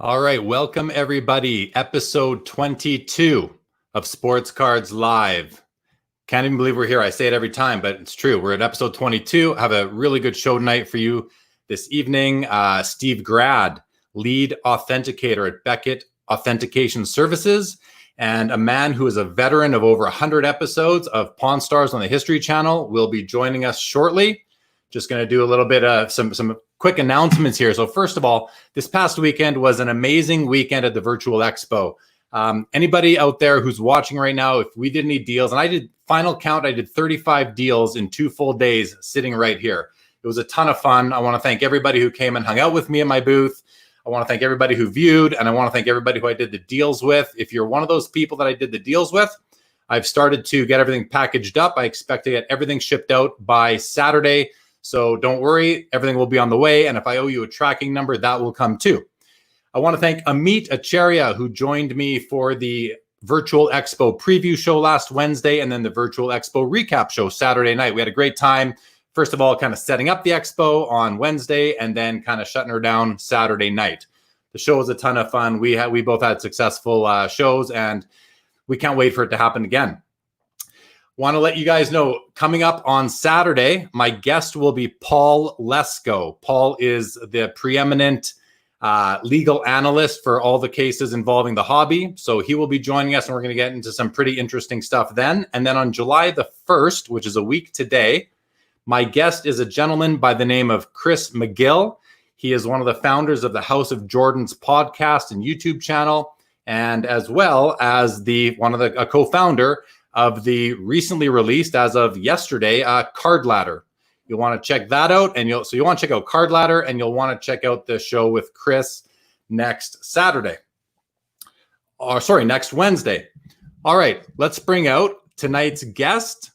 All right, welcome everybody. Episode 22 of Sports Cards Live. Can't even believe we're here. I say it every time, but it's true. We're at episode 22. I have a really good show tonight for you this evening. Steve Grad, lead authenticator at Beckett Authentication Services, and a man who is a veteran of over 100 episodes of Pawn Stars on the History Channel, will be joining us shortly. Just going to do a little bit of some quick announcements here. So first of all, this past weekend was an amazing weekend at the Virtual Expo. Anybody out there who's watching right now, if we did any deals, and I did final count, I did 35 deals in 2 full days sitting right here. It was a ton of fun. I want to thank everybody who came and hung out with me at my booth. I want to thank everybody who viewed, and I want to thank everybody who I did the deals with. If you're one of those people that I did the deals with, I've started to get everything packaged up. I expect to get everything shipped out by Saturday. So don't worry, everything will be on the way. And if I owe you a tracking number, that will come too. I want to thank Amit Acharya, who joined me for the Virtual Expo preview show last Wednesday, and then the Virtual Expo recap show Saturday night. We had a great time. First of all, kind of setting up the expo on Wednesday, and then kind of shutting her down Saturday night. The show was a ton of fun. We both had successful shows, and we can't wait for it to happen again. Want to let you guys know, coming up on Saturday, my guest will be Paul Lesko. Paul is the preeminent legal analyst for all the cases involving the hobby. So he will be joining us, and we're going to get into some pretty interesting stuff then. And then on July the 1st, which is a week today, my guest is a gentleman by the name of Chris McGill. He is one of the founders of the House of Jordans podcast and YouTube channel, and as well as a co-founder of the recently released, as of yesterday, Card Ladder. You'll want to check that out, and you'll want to check out Card Ladder, and you'll want to check out the show with Chris next Wednesday. All right, let's bring out tonight's guest.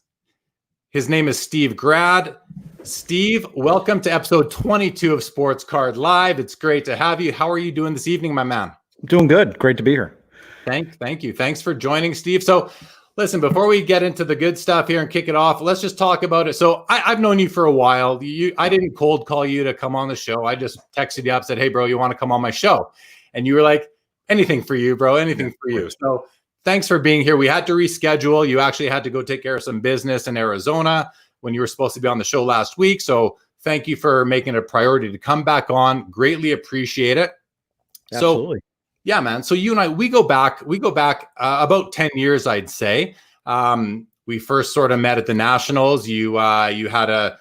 His name is Steve Grad. Steve, welcome to episode 22 of Sports Card Live. It's great to have you. How are you doing this evening, my man? Doing good. Great to be here. Thank you. Thanks for joining, Steve. So listen, before we get into the good stuff here and kick it off, let's just talk about it. So I've known you for a while. I didn't cold call you to come on the show. I just texted you up, said, hey, bro, you want to come on my show? And you were like, anything for you, bro, anything for you. So thanks for being here. We had to reschedule. You actually had to go take care of some business in Arizona when you were supposed to be on the show last week. So thank you for making it a priority to come back on. Greatly appreciate it. Absolutely. So, yeah, man. So you and I, we go back about 10 years, I'd say. We first sort of met at the Nationals. You had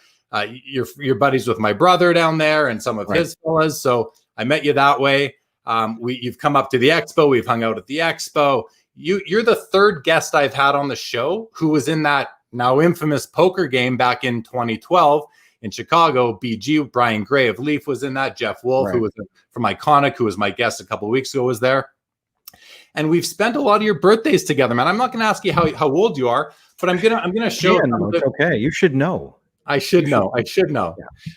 your buddies with my brother down there and some of his fellas. So I met you that way. You've come up to the expo. We've hung out at the expo. You're the third guest I've had on the show who was in that now infamous poker game back in 2012 in Chicago. BG, Brian Gray of Leaf was in that. Jeff Wolf, who was from Iconic, who was my guest a couple of weeks ago, was there. And we've spent a lot of your birthdays together, man. I'm not going to ask you how old you are, but I'm gonna show. Yeah, no, it's okay. You should know. I should know. Yeah, you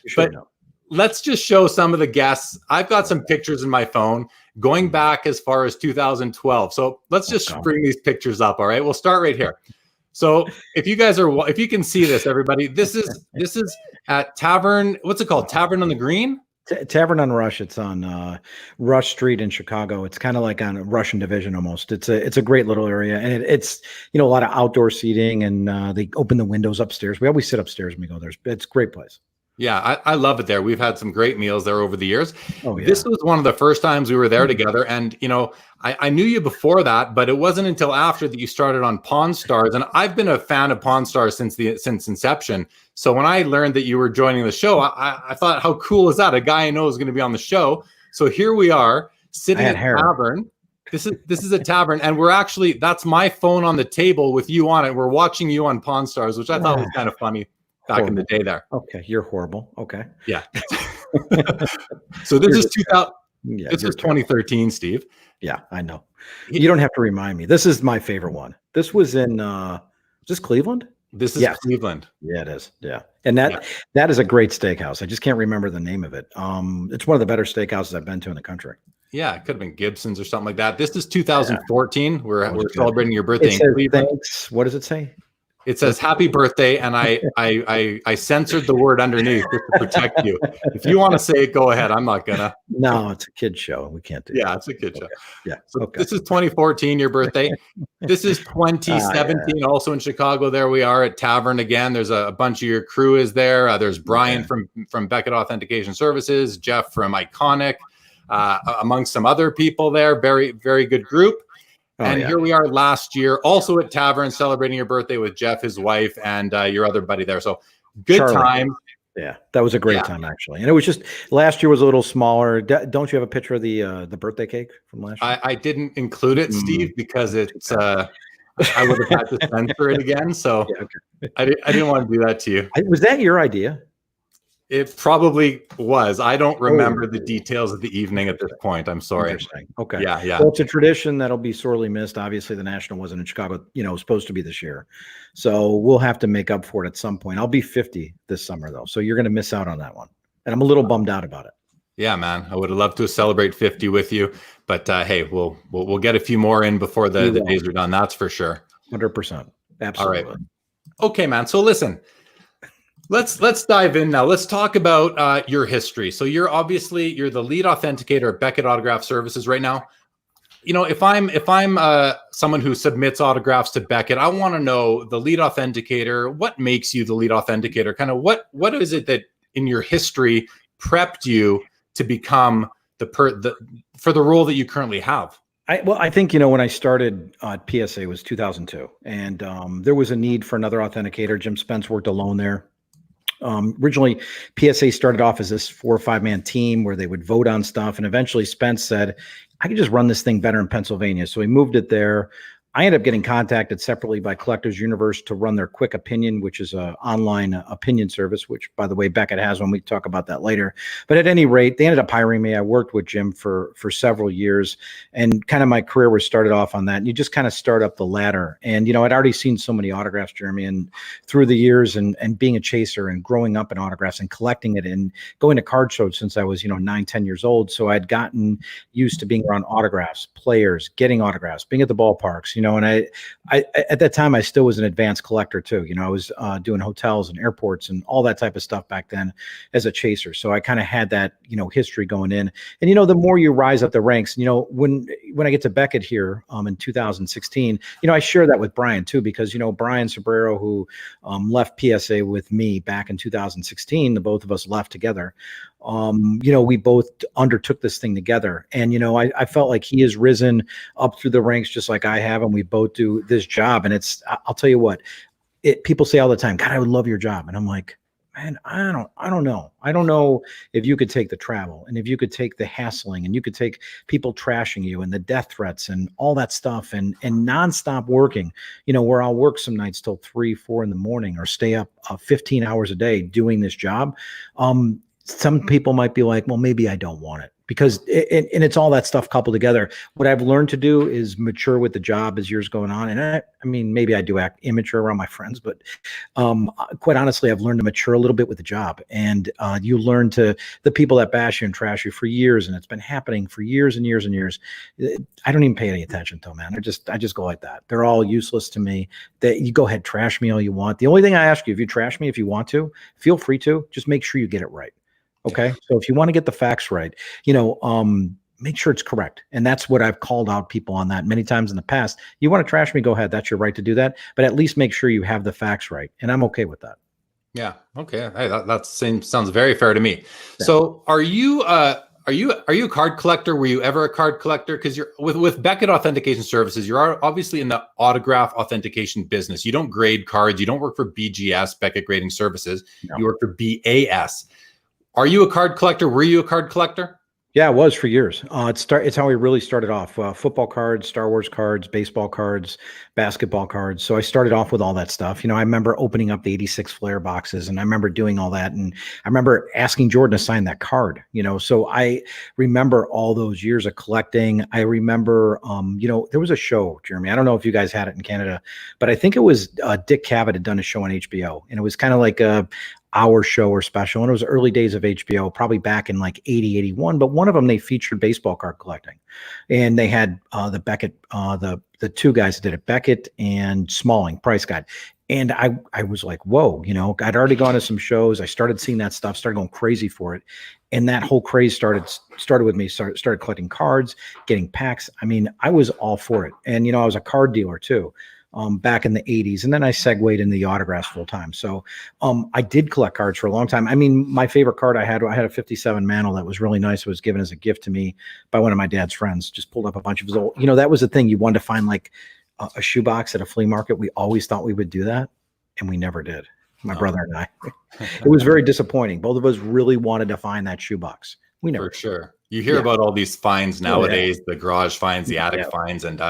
should know. Let's just show some of the guests. I've got some pictures in my phone going back as far as 2012. So let's just bring these pictures up. All right, we'll start right here. So if you can see this, everybody, this is at Tavern. What's it called? Tavern on the Green? Tavern on Rush. It's on Rush Street in Chicago. It's kind of like on a Russian division almost. It's a great little area, and it's a lot of outdoor seating, and they open the windows upstairs. We always sit upstairs when we go there. It's a great place. Yeah, I love it there. We've had some great meals there over the years. Oh, yeah. This was one of the first times we were there together. And, I knew you before that, but it wasn't until after that you started on Pawn Stars. And I've been a fan of Pawn Stars since inception. So when I learned that you were joining the show, I thought, how cool is that? A guy I know is going to be on the show. So here we are sitting at a tavern. This is a tavern. And that's my phone on the table with you on it. We're watching you on Pawn Stars, which I thought was kind of funny. Back in the day there. Okay, you're horrible. Okay. Yeah. So this is 2000. Yeah, this was 2013, Steve. Yeah, I know. You don't have to remind me. This is my favorite one. This was in is this Cleveland? This is Cleveland. Yeah, it is. Yeah. And that is a great steakhouse. I just can't remember the name of it. It's one of the better steakhouses I've been to in the country. Yeah, it could have been Gibson's or something like that. This is 2014. We're celebrating your birthday in Cleveland. Thanks. What does it say? It says happy birthday, and I censored the word underneath just to protect you. If you want to say it, go ahead. I'm not gonna. No, it's a kid show. We can't do that. Yeah, it's a kid show. Okay. Yeah. So Okay. this is 2014, your birthday. This is 2017, yeah. also in Chicago. There we are at Tavern again. There's a bunch of your crew is there. There's Brian from Beckett Authentication Services, Jeff from Iconic, amongst some other people there. Very, very good group. Here we are last year, also at Tavern, celebrating your birthday with Jeff, his wife, and your other buddy there. So good time. Yeah, that was a great time, actually. And it was just, last year was a little smaller. Don't you have a picture of the birthday cake from last year? I didn't include it, Steve, because it's I would have had to censor it again. So I didn't want to do that to you. Was that your idea? It probably was. I don't remember the details of the evening at this point. I'm sorry. Okay. Yeah. Well, it's a tradition that'll be sorely missed. Obviously, the National wasn't in Chicago, supposed to be this year. So we'll have to make up for it at some point. I'll be 50 this summer, though. So you're going to miss out on that one. And I'm a little bummed out about it. Yeah, man. I would have loved to celebrate 50 with you. But hey, we'll get a few more in before the days are done. That's for sure. 100%. Absolutely. All right. Okay, man. So listen. Let's dive in now. Let's talk about your history. So you're the lead authenticator at Beckett Autograph Services right now. If I'm someone who submits autographs to Beckett, I want to know, the lead authenticator, what makes you the lead authenticator? Kind of what is it that in your history prepped you to become for the role that you currently have? I think, when I started at PSA was 2002, and there was a need for another authenticator. Jim Spence worked alone there. Originally, PSA started off as this 4 or 5 man team where they would vote on stuff. And eventually Spence said, I could just run this thing better in Pennsylvania. So he moved it there. I ended up getting contacted separately by Collectors Universe to run their Quick Opinion, which is an online opinion service, which, by the way, Beckett has one. We can talk about that later. But at any rate, they ended up hiring me. I worked with Jim for several years, and kind of my career was started off on that. And you just kind of start up the ladder. And, I'd already seen so many autographs, Jeremy, and through the years and being a chaser and growing up in autographs and collecting it and going to card shows since I was, 9, 10 years old. So I'd gotten used to being around autographs, players, getting autographs, being at the ballparks, and I at that time I still was an advanced collector too. I was doing hotels and airports and all that type of stuff back then as a chaser. So I kind of had that history going in. And the more you rise up the ranks, when I get to Beckett here in 2016, I share that with Brian too, because Brian Sobrero, who left PSA with me back in 2016, the both of us left together. We both undertook this thing together, and I felt like he has risen up through the ranks just like I have, and we both do this job. And I'll tell you what, people say all the time, God, I would love your job. And I'm like, man, I don't know. I don't know if you could take the travel, and if you could take the hassling, and you could take people trashing you and the death threats and all that stuff, and nonstop working, where I'll work some nights till 3, 4 in the morning, or stay up 15 hours a day doing this job. Some people might be like, well, maybe I don't want it, because it's all that stuff coupled together. What I've learned to do is mature with the job as years going on. And I mean, maybe I do act immature around my friends, but quite honestly, I've learned to mature a little bit with the job. And you learn to, the people that bash you and trash you for years, and it's been happening for years and years and years. I don't even pay any attention to them, man. I just go like that. They're all useless to me. You go ahead, trash me all you want. The only thing I ask you, if you trash me, if you want to, feel free to, just make sure you get it right. Okay. So if you want to get the facts right, make sure it's correct. And that's what I've called out people on that many times in the past. You want to trash me, go ahead. That's your right to do that. But at least make sure you have the facts right. And I'm okay with that. Yeah. Okay. Hey, that sounds very fair to me. Yeah. So are you a card collector? Were you ever a card collector? Because you're with Beckett Authentication Services, you're obviously in the autograph authentication business. You don't grade cards. You don't work for BGS, Beckett Grading Services. No. You work for BAS. Are you a card collector? Were you a card collector? Yeah, it was for years. It's how we really started off. Football cards, Star Wars cards, baseball cards, basketball cards. So I started off with all that stuff. I remember opening up the 86 Flair boxes, and I remember doing all that. And I remember asking Jordan to sign that card, so I remember all those years of collecting. I remember, there was a show, Jeremy. I don't know if you guys had it in Canada, but I think it was Dick Cavett had done a show on HBO, and it was kind of like a hour show or special. And it was early days of HBO, probably back in like 80, 81. But one of them, they featured baseball card collecting. And they had the Beckett, the two guys that did it, Beckett and Smalling, Price Guide. And I was like, whoa, you know, I'd already gone to some shows. I started seeing that stuff, started going crazy for it. And that whole craze started with me, started collecting cards, getting packs. I mean, I was all for it. And, you know, I was a card dealer too, back in the 80s. And then I segued into the autographs full time. So I did collect cards for a long time. I mean, my favorite card I had a 57 Mantle that was really nice. It was given as a gift to me by one of my dad's friends. Just pulled up a bunch of his old, you know, that was the thing. You wanted to find like a shoebox at a flea market. We always thought we would do that, and we never did. My brother and I. It was very disappointing. Both of us really wanted to find that shoebox. We never. For sure. You hear about all these finds nowadays, the garage finds, the attic finds, and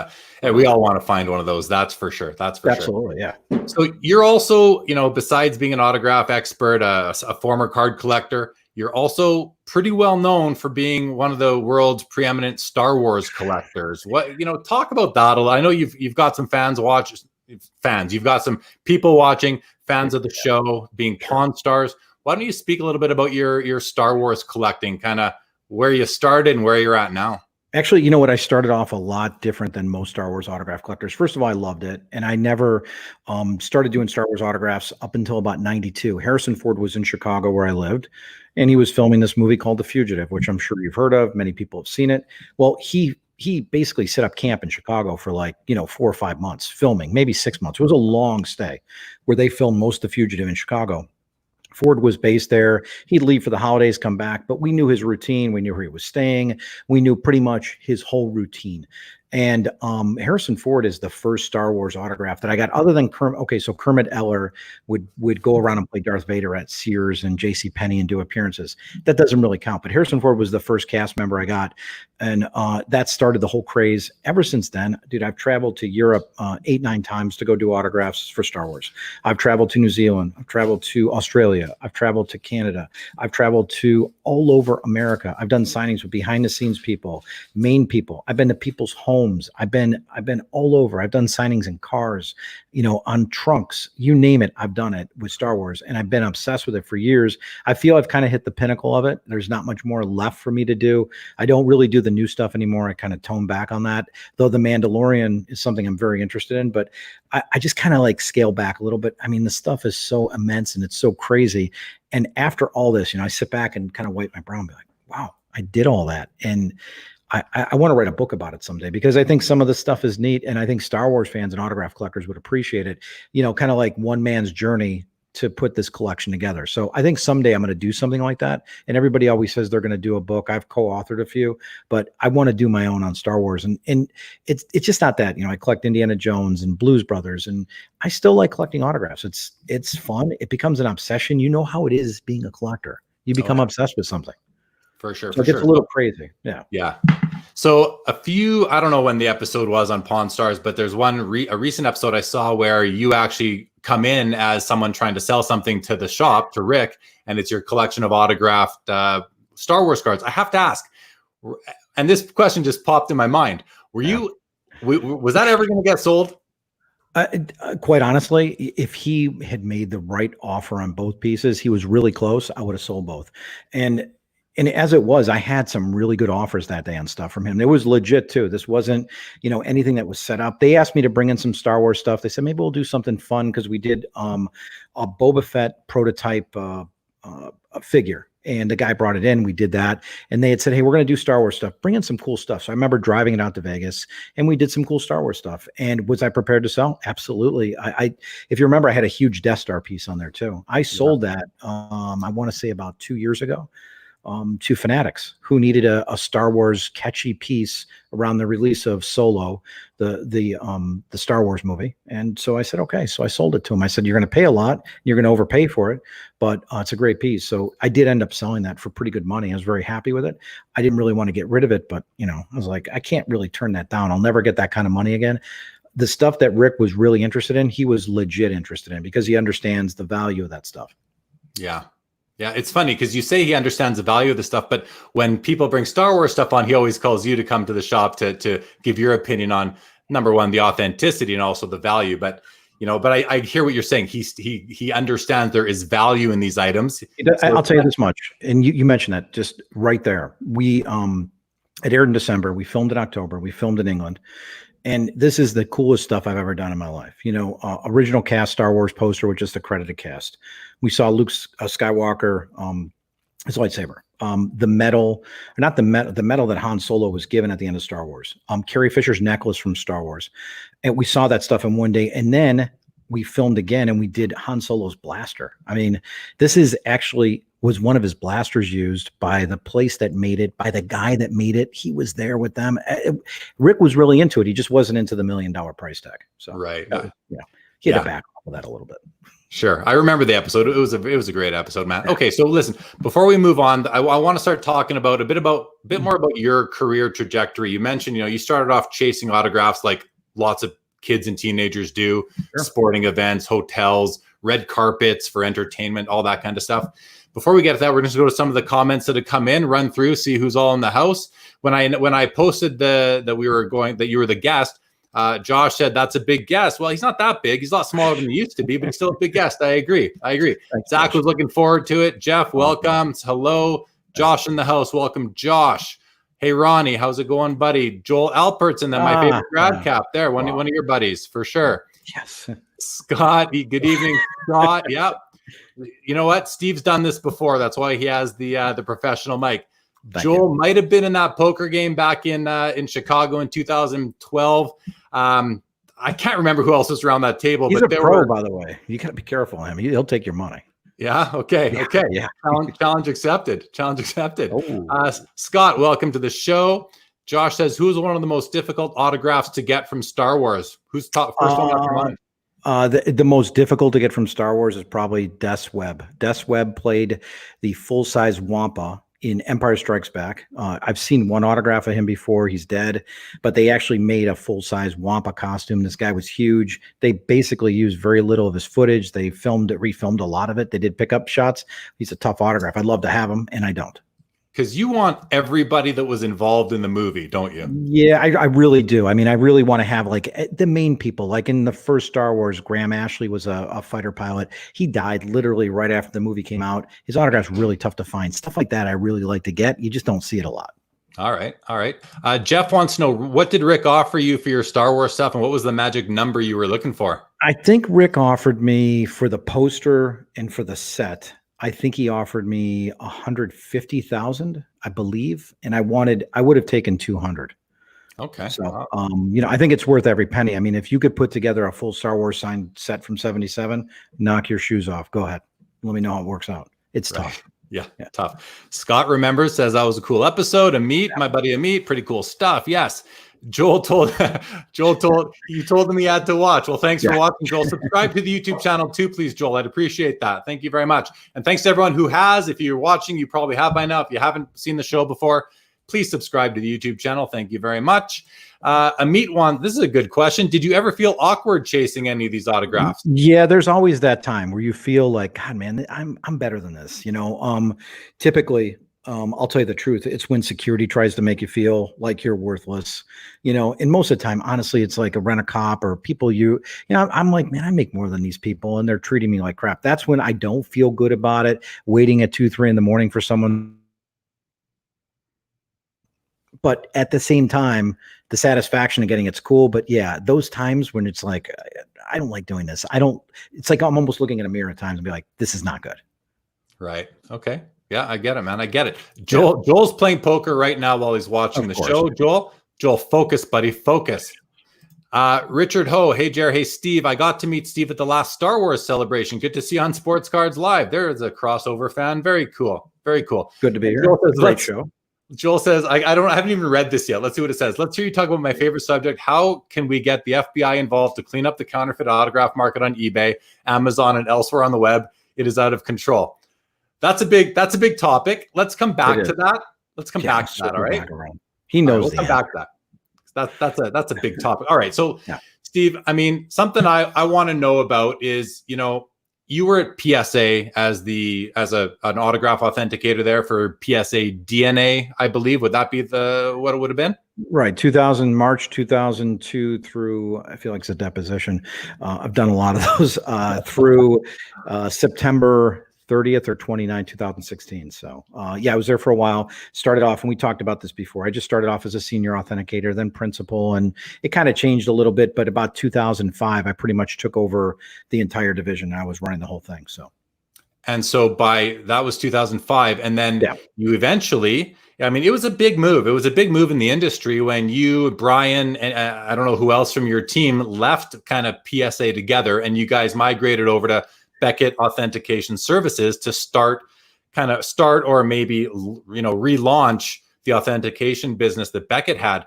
we all want to find one of those. That's for sure. That's for Absolutely, sure. Yeah. So you're also, you know, besides being an autograph expert, a former card collector, you're also pretty well known for being one of the world's preeminent Star Wars collectors. What, you know, talk about that a lot. I know you've got some you've got some people watching, fans of the show, being Pawn Stars. Why don't you speak a little bit about your Star Wars collecting, kind of where you started and where you're at now? Actually, you know what? I started off a lot different than most Star Wars autograph collectors. First of all, I loved it. And I never started doing Star Wars autographs up until about 92. Harrison Ford was in Chicago where I lived, and he was filming this movie called The Fugitive, which I'm sure you've heard of. Many people have seen it. Well, he basically set up camp in Chicago for like, you know, 4 or 5 months filming, maybe 6 months. It was a long stay where they filmed most of The Fugitive in Chicago. Ford was based there. He'd leave for the holidays, come back, but we knew his routine. We knew where he was staying. We knew pretty much his whole routine. And Harrison Ford is the first Star Wars autograph that I got, other than Kermit. Okay, so Kermit Eller would go around and play Darth Vader at Sears and JCPenney and do appearances. That doesn't really count, but Harrison Ford was the first cast member I got, and that started the whole craze. Ever since then, dude, I've traveled to Europe 8, 9 times to go do autographs for Star Wars. I've traveled to New Zealand. I've traveled to Australia. I've traveled to Canada. I've traveled to all over America. I've done signings with behind the scenes people, main people. I've been to people's homes. I've been all over. I've done signings in cars, you know, on trunks, you name it. I've done it with Star Wars, and I've been obsessed with it for years. I feel I've kind of hit the pinnacle of it. There's not much more left for me to do. I don't really do the new stuff anymore. I kind of tone back on that, though The Mandalorian is something I'm very interested in, but I just kind of like scale back a little bit. I mean, the stuff is so immense and it's so crazy. And after all this, you know, I sit back and kind of wipe my brow and be like, wow, I did all that. And I want to write a book about it someday, because I think some of the stuff is neat, and I think Star Wars fans and autograph collectors would appreciate it, you know, kind of like one man's journey to put this collection together. So I think someday I'm going to do something like that. And everybody always says they're going to do a book. I've co-authored a few, but I want to do my own on Star Wars. And it's just not that, you know, I collect Indiana Jones and Blues Brothers, and I still like collecting autographs. It's fun. It becomes an obsession. You know how it is being a collector. You become obsessed with something. For sure. So it gets a little crazy. Yeah. Yeah. So I don't know when the episode was on Pawn Stars, but there's a recent episode I saw where you actually come in as someone trying to sell something to the shop, to Rick, and it's your collection of autographed Star Wars cards. I have to ask, and this question just popped in my mind. Was that ever going to get sold? Quite honestly, if he had made the right offer on both pieces, he was really close, I would have sold both. And as it was, I had some really good offers that day on stuff from him. It was legit too. This wasn't, you know, anything that was set up. They asked me to bring in some Star Wars stuff. They said, maybe we'll do something fun, because we did a Boba Fett prototype figure. And the guy brought it in. We did that. And they had said, hey, we're going to do Star Wars stuff. Bring in some cool stuff. So I remember driving it out to Vegas, and we did some cool Star Wars stuff. And was I prepared to sell? Absolutely. If you remember, I had a huge Death Star piece on there too. I sold that, I want to say about 2 years ago. To fanatics who needed a Star Wars catchy piece around the release of Solo, the Star Wars movie. And so I said, okay. So I sold it to him. I said, you're going to pay a lot. You're going to overpay for it, but it's a great piece. So I did end up selling that for pretty good money. I was very happy with it. I didn't really want to get rid of it, but you know, I was like, I can't really turn that down. I'll never get that kind of money again. The stuff that Rick was really interested in, he was legit interested in, because he understands the value of that stuff. Yeah. Yeah, it's funny because you say he understands the value of the stuff, but when people bring Star Wars stuff on, he always calls you to come to the shop to give your opinion on, number one, the authenticity and also the value. But you know, but I hear what you're saying. He understands there is value in these items. I'll tell you this much, and you mentioned that just right there. It aired in December. We filmed in October. We filmed in England. And this is the coolest stuff I've ever done in my life. Original cast Star Wars poster with just a credited cast. We saw Luke Skywalker, his lightsaber, the medal, or not the medal that Han Solo was given at the end of Star Wars, Carrie Fisher's necklace from Star Wars. And we saw that stuff in one day. And then we filmed again and we did Han Solo's blaster. I mean, this is actually was one of his blasters used by the place that made it, by the guy that made it. He was there with them. Rick was really into it. He just wasn't into the $1 million price tag. So right. He had to back off of that a little bit. Sure. I remember the episode. It was a great episode, man. Okay. So listen, before we move on, I want to start talking about a bit more about your career trajectory. You mentioned, you started off chasing autographs like lots of kids and teenagers do, sporting events, hotels, red carpets for entertainment, all that kind of stuff. Before we get to that, we're going to go to some of the comments that have come in, run through, see who's all in the house. When I posted that you were the guest, Josh said that's a big guest. Well, he's not that big. He's a lot smaller than he used to be, but he's still a big guest. I agree. Thanks, Zach Josh was looking forward to it. Jeff, welcome. Hello. Josh in the house. Welcome, Josh. Hey, Ronnie, how's it going, buddy? Joel Alpert's and then my favorite grad cap there. One of your buddies for sure. Yes. Scott, good evening, Scott. Yep. You know what? Steve's done this before. That's why he has the professional mic. Joel might have been in that poker game back in Chicago in 2012. I can't remember who else was around that table. He's a pro, by the way. You got to be careful of him. He'll take your money. Yeah. Okay. Yeah, okay. Yeah. Challenge accepted. Oh. Scott, welcome to the show. Josh says, "Who's one of the most difficult autographs to get from Star Wars? Who's top first one off your mind?" The most difficult to get from Star Wars is probably Des Webb. Des Webb played the full-size Wampa in Empire Strikes Back. I've seen one autograph of him before. He's dead, but they actually made a full-size Wampa costume. This guy was huge. They basically used very little of his footage. They refilmed a lot of it. They did pickup shots. He's a tough autograph. I'd love to have him, and I don't. Because you want everybody that was involved in the movie, don't you? Yeah, I really do. I mean, I really want to have like the main people. Like in the first Star Wars, Graham Ashley was a fighter pilot. He died literally right after the movie came out. His autograph's really tough to find. Stuff like that I really like to get. You just don't see it a lot. All right. Jeff wants to know, what did Rick offer you for your Star Wars stuff, and what was the magic number you were looking for? I think Rick offered me for the poster and for the set. I think he offered me 150,000, I believe, and I would have taken 200. Okay. So, I think it's worth every penny. I mean, if you could put together a full Star Wars signed set from '77, knock your shoes off. Go ahead. Let me know how it works out. It's tough. Yeah, tough. Scott remembers, says that was a cool episode. My buddy Amit, pretty cool stuff. Yes. Joel told him he had to watch. Well, thanks for watching, Joel. Subscribe to the YouTube channel too, please, Joel. I'd appreciate that. Thank you very much. And thanks to everyone who has. If you're watching, you probably have by now. If you haven't seen the show before, please subscribe to the YouTube channel. Thank you very much. Amit this is a good question. Did you ever feel awkward chasing any of these autographs? Yeah, there's always that time where you feel like, God, man, I'm better than this. Typically, I'll tell you the truth. It's when security tries to make you feel like you're worthless, and most of the time, honestly, it's like a rent-a-cop or people I'm like, man, I make more than these people and they're treating me like crap. That's when I don't feel good about it. Waiting at 2, 3 in the morning for someone. But at the same time, the satisfaction of getting it's cool. But yeah, those times when it's like, I don't like doing this. It's like I'm almost looking in a mirror at times and be like, this is not good. Right. Okay. Yeah, I get it, man. I get it. Joel's playing poker right now while he's watching the show. Joel, focus, buddy. Focus. Richard Ho. Hey, Jer. Hey, Steve. I got to meet Steve at the last Star Wars celebration. Good to see you on Sports Cards Live. There is a crossover fan. Very cool. Very cool. Good to be here. Great show. Joel says, I haven't even read this yet. Let's see what it says. Let's hear you talk about my favorite subject. How can we get the FBI involved to clean up the counterfeit autograph market on eBay, Amazon, and elsewhere on the web? It is out of control. That's a big topic. Let's come back to that. All right. He knows. We'll come back to that. That's a big topic. All right. So, Steve, I mean, something I want to know about is, you were at PSA as an autograph authenticator there for PSA DNA, I believe. Would that be what it would have been? Right. March 2002 through, I feel like it's a deposition. I've done a lot of those through September 30th or 29, 2016. So yeah, I was there for a while. Started off, and we talked about this before. I just started off as a senior authenticator, then principal, and it kind of changed a little bit. But about 2005, I pretty much took over the entire division, and I was running the whole thing. So. And so that was 2005. And then Yeah. you eventually, I mean, it was a big move. It was a big move in the industry when you, Brian, and I don't know who else from your team left kind of PSA together, and you guys migrated over to Beckett Authentication Services to start or maybe, relaunch the authentication business that Beckett had.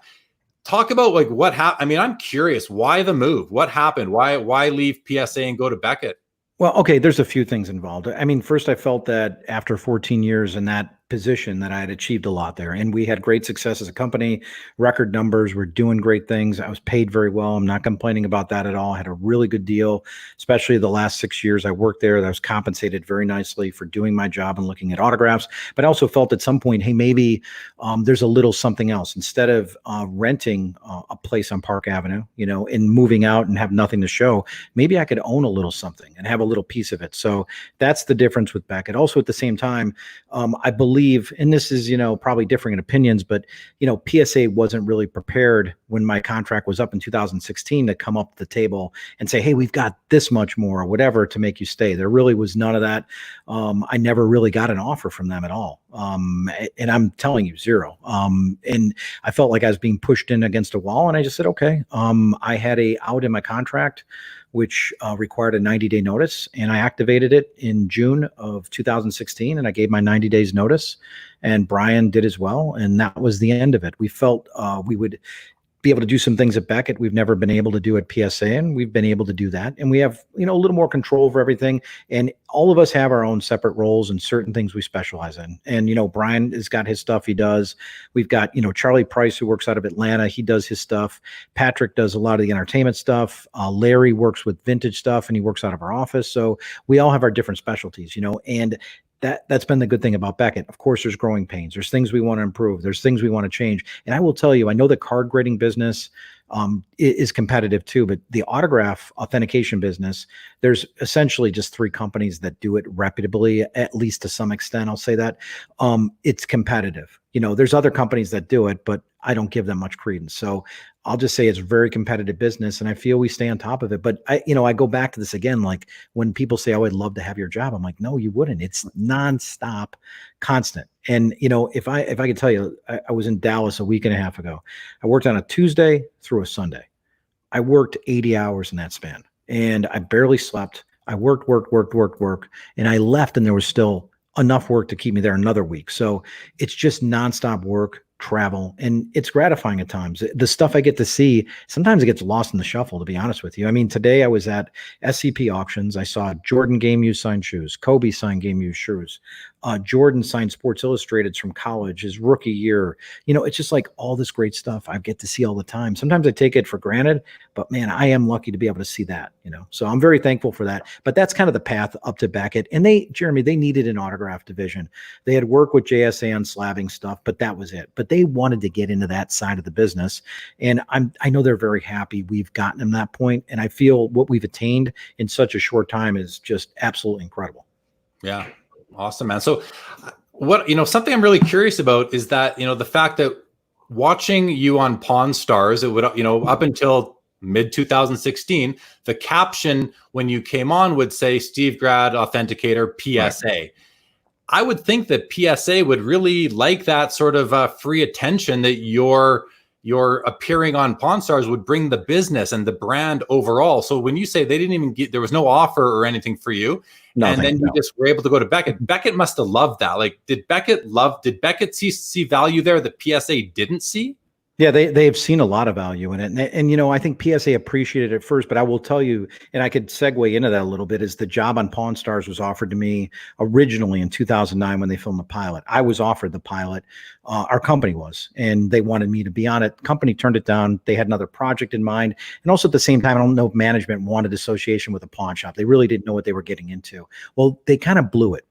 Talk about like what happened. I mean, I'm curious, why the move? What happened? Why leave PSA and go to Beckett? Well, okay, there's a few things involved. I mean, first, I felt that after 14 years in that position that I had achieved a lot there, and we had great success as a company, record numbers, we're doing great things. I was paid very well. I'm not complaining about that at all. I had a really good deal, especially the last 6 years I worked there. I was compensated very nicely for doing my job and looking at autographs, but I also felt at some point, hey, maybe there's a little something else. Instead of renting a place on Park Avenue, and moving out and have nothing to show, maybe I could own a little something and have a little piece of it. So that's the difference with Beckett. Also, at the same time, I believe, and this is, probably differing in opinions, but, PSA wasn't really prepared when my contract was up in 2016 to come up to the table and say, hey, we've got this much more or whatever to make you stay. There really was none of that. I never really got an offer from them at all. And I'm telling you, zero. And I felt like I was being pushed in against a wall, and I just said, okay. I had a out in my contract, which required a 90-day notice. And I activated it in June of 2016, and I gave my 90 days notice, and Brian did as well. And that was the end of it. We felt we would be able to do some things at Beckett we've never been able to do at PSA, and we've been able to do that. And we have, a little more control over everything. And all of us have our own separate roles and certain things we specialize in. And, Brian has got his stuff he does. We've got, Charlie Price, who works out of Atlanta. He does his stuff. Patrick does a lot of the entertainment stuff. Larry works with vintage stuff, and he works out of our office. So we all have our different specialties, and that's been the good thing about Beckett. Of course, there's growing pains. There's things we want to improve. There's things we want to change. And I will tell you, I know the card grading business is competitive too, but the autograph authentication business, there's essentially just 3 companies that do it reputably, at least to some extent. I'll say that it's competitive. There's other companies that do it, but I don't give them much credence. So I'll just say it's a very competitive business, and I feel we stay on top of it. But I go back to this again, like when people say, oh, I'd love to have your job. I'm like, no, you wouldn't. It's nonstop, constant. And, if I could tell you, I was in Dallas a week and a half ago. I worked on a Tuesday through a Sunday. I worked 80 hours in that span, and I barely slept. I worked, and I left, and there was still enough work to keep me there another week. So it's just nonstop work, travel, and it's gratifying at times. The stuff I get to see, sometimes it gets lost in the shuffle, to be honest with you. I mean, today I was at SCP auctions. I saw Jordan game used signed shoes, Kobe signed game used shoes, Jordan signed Sports Illustrateds from college, his rookie year. It's just like all this great stuff I get to see all the time. Sometimes I take it for granted, but man, I am lucky to be able to see that, so I'm very thankful for that. But that's kind of the path up to Beckett. And Jeremy, they needed an autograph division. They had worked with JSA on slabbing stuff, but that was it. But they wanted to get into that side of the business. And I know they're very happy we've gotten them that point. And I feel what we've attained in such a short time is just absolutely incredible. Yeah. Awesome, man. So something I'm really curious about is that, the fact that watching you on Pawn Stars, it would, up until mid 2016, the caption when you came on would say Steve Grad Authenticator PSA. Right. I would think that PSA would really like that sort of free attention that your appearing on Pawn Stars would bring the business and the brand overall. So when you say they didn't even there was no offer or anything for you, and then you just were able to go to Beckett. Beckett must have loved that. Like, did Beckett see value there that PSA didn't see? Yeah, they've seen a lot of value in it. And I think PSA appreciated it first, but I will tell you, and I could segue into that a little bit, is the job on Pawn Stars was offered to me originally in 2009 when they filmed the pilot. I was offered the pilot. Our company was, and they wanted me to be on it. Company turned it down. They had another project in mind. And also at the same time, I don't know if management wanted association with a pawn shop. They really didn't know what they were getting into. Well, they kind of blew it.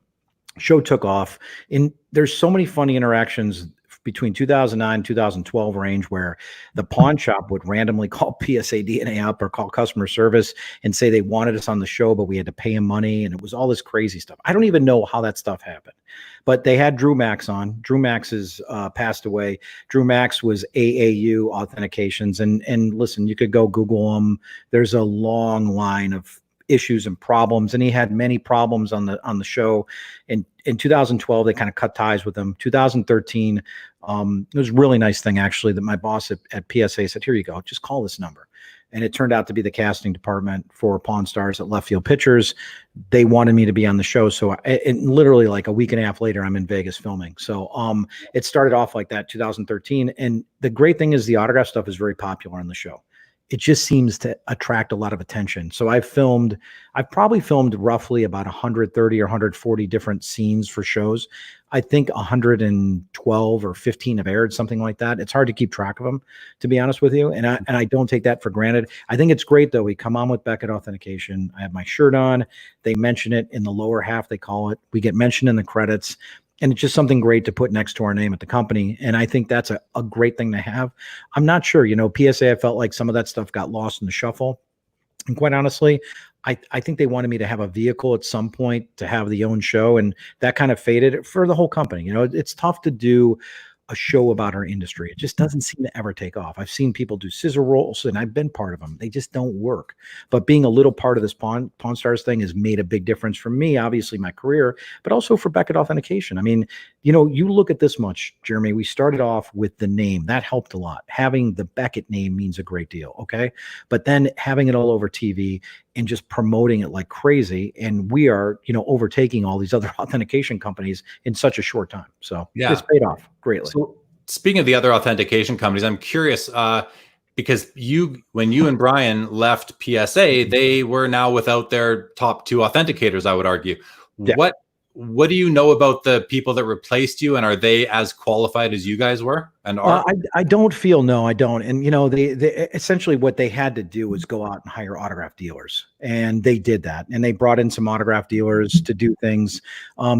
Show took off, and there's so many funny interactions between 2009 and 2012 range where the pawn shop would randomly call PSA DNA up or call customer service and say they wanted us on the show, but we had to pay them money. And it was all this crazy stuff. I don't even know how that stuff happened, but they had Drew Max on. Drew Max has passed away. Drew Max was AAU Authentications. And listen, you could go Google him. There's a long line of issues and problems, and he had many problems on the show. In 2012 they kind of cut ties with him. 2013 it was a really nice thing actually that my boss at PSA said, here you go, just call this number. And it turned out to be the casting department for Pawn Stars at Left Field Pictures. They wanted me to be on the show. So and literally like a week and a half later, I'm in Vegas filming. So it started off like that, 2013. And the great thing is the autograph stuff is very popular on the show. It just seems to attract a lot of attention. So I've probably filmed roughly about 130 or 140 different scenes for shows. I think 112 or 15 have aired, something like that. It's hard to keep track of them, to be honest with you. And I don't take that for granted. I think it's great though. We come on with Beckett Authentication. I have my shirt on. They mention it in the lower half, they call it. We get mentioned in the credits. And it's just something great to put next to our name at the company. And I think that's a great thing to have. I'm not sure, PSA, I felt like some of that stuff got lost in the shuffle. And quite honestly, I think they wanted me to have a vehicle at some point to have the own show. And that kind of faded for the whole company. It's tough to do a show about our industry. It just doesn't seem to ever take off. I've seen people do scissor rolls and I've been part of them. They just don't work. But being a little part of this Pawn Stars thing has made a big difference for me, obviously my career, but also for Beckett Authentication. I mean, you look at this much, Jeremy, we started off with the name. That helped a lot. Having the Beckett name means a great deal. Okay. But then having it all over TV and just promoting it like crazy. And we are, overtaking all these other authentication companies in such a short time. So yeah, it's paid off greatly. So speaking of the other authentication companies, I'm curious, because when you and Brian left PSA, they were now without their top two authenticators, I would argue. Yeah. What do you know about the people that replaced you, and are they as qualified as you guys were? And I don't feel, no, I don't. And they essentially what they had to do was go out and hire autograph dealers, and they did that. And they brought in some autograph dealers to do things,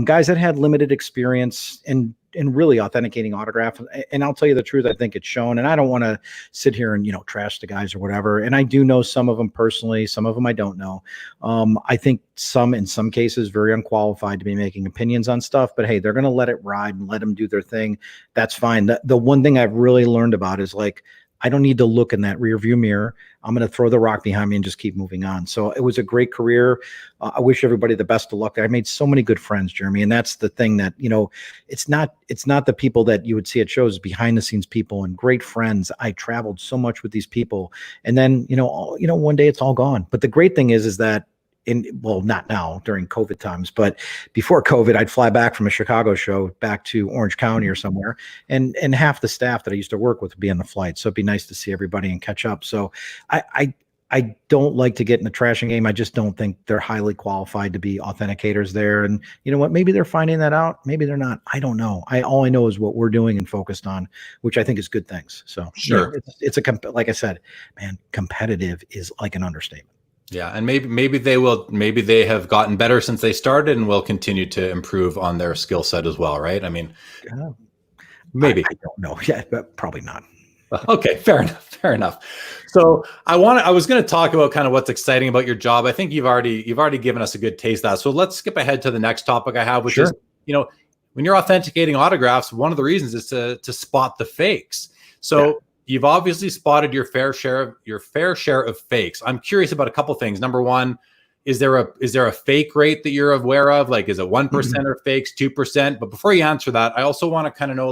guys that had limited experience in really authenticating autograph. And I'll tell you the truth, I think it's shown. And I don't want to sit here and trash the guys or whatever. And I do know some of them personally, some of them I don't know. I think in some cases very unqualified to be making opinions on stuff, but hey, they're going to let it ride and let them do their thing. That's fine. The one thing I've really learned about is I don't need to look in that rear view mirror. I'm going to throw the rock behind me and just keep moving on. So it was a great career. I wish everybody the best of luck. I made so many good friends, Jeremy. And that's the thing that, it's not the people that you would see at shows, behind the scenes people and great friends. I traveled so much with these people. And then, one day it's all gone. But the great thing is that not now during COVID times, but before COVID, I'd fly back from a Chicago show back to Orange County or somewhere, and half the staff that I used to work with would be on the flight. So it'd be nice to see everybody and catch up. So I don't like to get in the trashing game. I just don't think they're highly qualified to be authenticators there. And you know what? Maybe they're finding that out. Maybe they're not. I don't know. All I know is what we're doing and focused on, which I think is good things. So sure, like I said, man, competitive is like an understatement. Yeah, and maybe they have gotten better since they started and will continue to improve on their skill set as well, right? I mean, maybe. I don't know. Yeah, but probably not. Okay, fair enough. So I was going to talk about kind of what's exciting about your job. I think you've already given us a good taste of that. So let's skip ahead to the next topic I have, which is, when you're authenticating autographs, one of the reasons is to spot the fakes. So yeah. You've obviously spotted your fair share of fakes. I'm curious about a couple things. Number one, is there a fake rate that you're aware of? Like, is it 1% or fakes, 2%? But before you answer that, I also want to kind of know,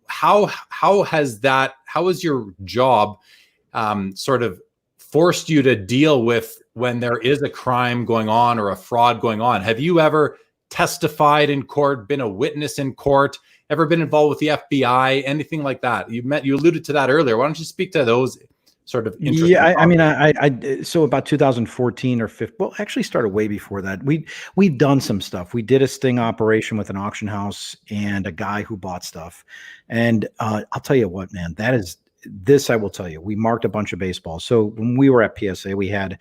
how has your job sort of forced you to deal with when there is a crime going on or a fraud going on? Have you ever testified in court, been a witness in court? Ever been involved with the FBI, anything like that? You alluded to that earlier. Why don't you speak to those sort of interesting topics? So about 2014 or 15, well, actually started way before that. We've done some stuff. We did a sting operation with an auction house and a guy who bought stuff. And I'll tell you what, man, this I will tell you, we marked a bunch of baseballs. So when we were at PSA, we had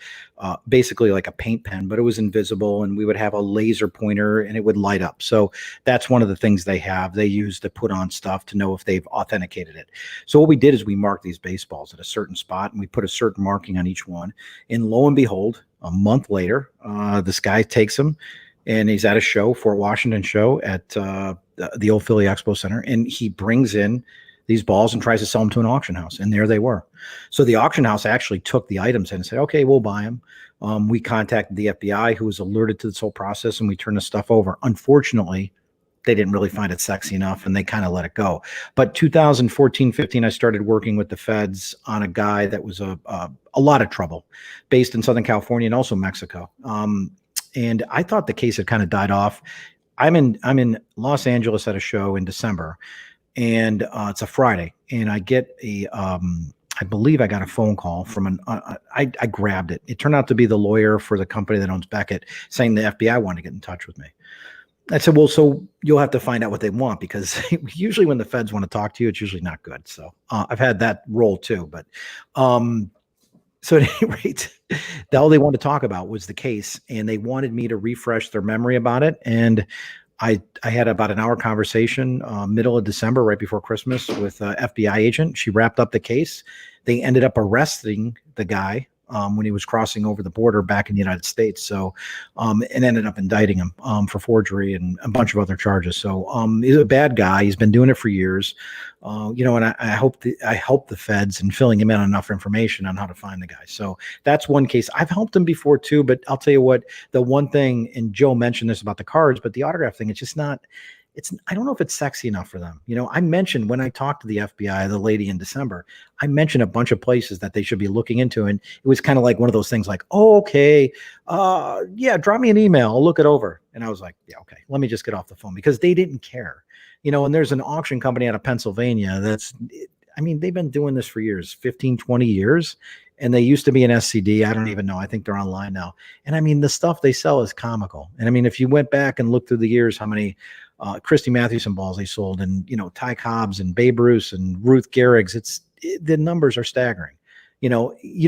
basically like a paint pen, but it was invisible, and we would have a laser pointer and it would light up. So that's one of the things they use to put on stuff to know if they've authenticated it. So what we did is we marked these baseballs at a certain spot, and we put a certain marking on each one. And lo and behold, a month later, this guy takes them, and he's at a show, Fort Washington show at the old Philly Expo Center, and he brings in these balls and tries to sell them to an auction house. And there they were. So the auction house actually took the items in and said, okay, we'll buy them. We contacted the FBI, who was alerted to this whole process, and we turned the stuff over. Unfortunately, they didn't really find it sexy enough, and they kind of let it go. But 2014, 15, I started working with the feds on a guy that was a lot of trouble, based in Southern California and also Mexico. And I thought the case had kind of died off. I'm in Los Angeles at a show in December, and it's a Friday, and I get I believe I got a phone call from I grabbed it. It turned out to be the lawyer for the company that owns Beckett, saying the FBI wanted to get in touch with me. I said, well, so you'll have to find out what they want, because usually when the feds want to talk to you, it's usually not good. So I've had that role too. But so at any rate, all they wanted to talk about was the case, and they wanted me to refresh their memory about it. And I had about an hour conversation, middle of December, right before Christmas, with an FBI agent. She wrapped up the case. They ended up arresting the guy when he was crossing over the border back in the United States. So, and ended up indicting him for forgery and a bunch of other charges. So he's a bad guy. He's been doing it for years. And I hope the feds and filling him in on enough information on how to find the guy. So that's one case. I've helped him before too, but I'll tell you what, the one thing, and Joe mentioned this about the cards, but the autograph thing, it's just not, I don't know if it's sexy enough for them. I mentioned when I talked to the FBI, the lady in December, I mentioned a bunch of places that they should be looking into. And it was kind of like one of those things like, oh, okay. Yeah, drop me an email. I'll look it over. And I was like, yeah, okay, let me just get off the phone, because they didn't care. And there's an auction company out of Pennsylvania they've been doing this for years, 15, 20 years. And they used to be an SCD. I don't even know. I think they're online now. And the stuff they sell is comical. And if you went back and looked through the years, how many Christy Mathewson balls they sold, and Ty Cobbs and Babe Ruth and Ruth Gehrig's, the numbers are staggering. You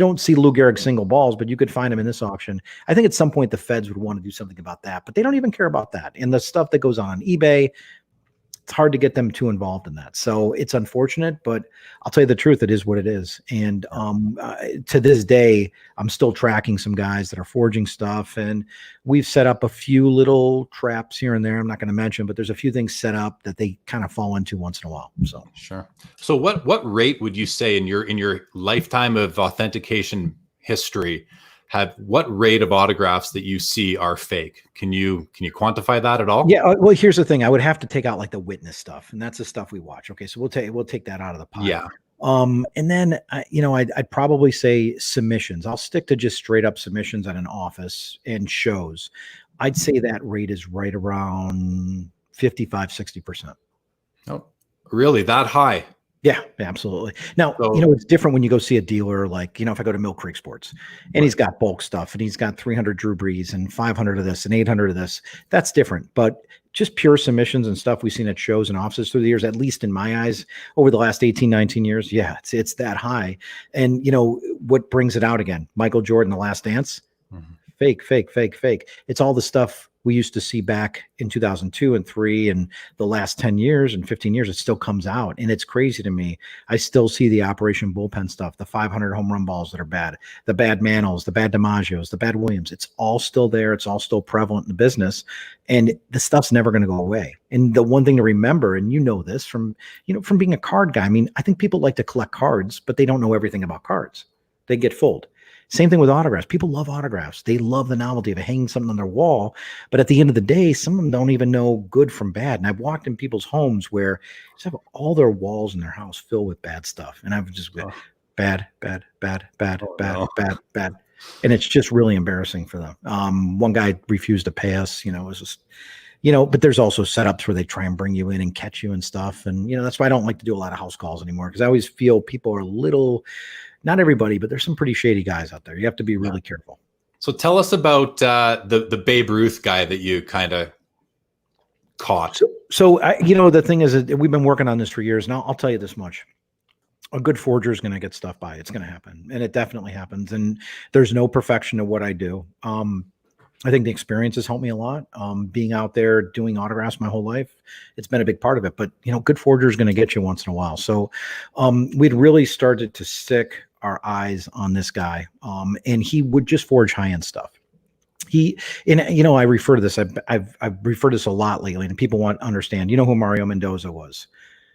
don't see Lou Gehrig single balls, but you could find them in this auction. I think at some point the feds would want to do something about that, but they don't even care about that. And the stuff that goes on eBay, it's hard to get them too involved in that. So it's unfortunate, but I'll tell you the truth, it is what it is. And to this day, I'm still tracking some guys that are forging stuff, and we've set up a few little traps here and there. I'm not going to mention, but there's a few things set up that they kind of fall into once in a while. So sure. So what rate would you say in your lifetime of authentication history, what rate of autographs that you see are fake? Can you quantify that at all? Yeah. Well, here's the thing. I would have to take out like the witness stuff, and that's the stuff we watch. Okay. So we'll take that out of the pile. Yeah. And then, I'd probably say submissions. I'll stick to just straight up submissions at an office and shows. I'd say that rate is right around 55, 60%. Oh, really? That high? Yeah, absolutely. Now, it's different when you go see a dealer, like, if I go to Mill Creek Sports and he's got bulk stuff and he's got 300 Drew Brees and 500 of this and 800 of this, that's different. But just pure submissions and stuff we've seen at shows and offices through the years, at least in my eyes, over the last 18, 19 years, yeah, it's that high. And, what brings it out again? Michael Jordan, The Last Dance, fake. It's all the stuff we used to see back in 2002 and 3 and the last 10 years and 15 years. It still comes out, and it's crazy to me. I still see the Operation Bullpen stuff, the 500 home run balls that are bad, the bad Mantles, the bad DiMaggios, the bad Williams. It's all still there. It's all still prevalent in the business, and the stuff's never going to go away. And the one thing to remember, and this from being a card guy, I think people like to collect cards, but they don't know everything about cards. They get fooled. Same thing with autographs. People love autographs. They love the novelty of hanging something on their wall. But at the end of the day, some of them don't even know good from bad. And I've walked in people's homes where they just have all their walls in their house filled with bad stuff. And I've just been bad. And it's just really embarrassing for them. One guy refused to pay us, it was just, but there's also setups where they try and bring you in and catch you and stuff. And, that's why I don't like to do a lot of house calls anymore, because I always feel people are a little, not everybody, but there's some pretty shady guys out there. You have to be really careful. So tell us about the Babe Ruth guy that you kind of caught. So the thing is that we've been working on this for years. And I'll tell you this much. a good forger is going to get stuff by. It's going to happen, and it definitely happens. And there's no perfection to what I do. I think the experience has helped me a lot. Being out there doing autographs my whole life, it's been a big part of it. But good forger is going to get you once in a while. So we'd really started to stick our eyes on this guy, and he would just forge high-end stuff. I refer to this. I've referred to this a lot lately, and people want to understand. You know who Mario Mendoza was?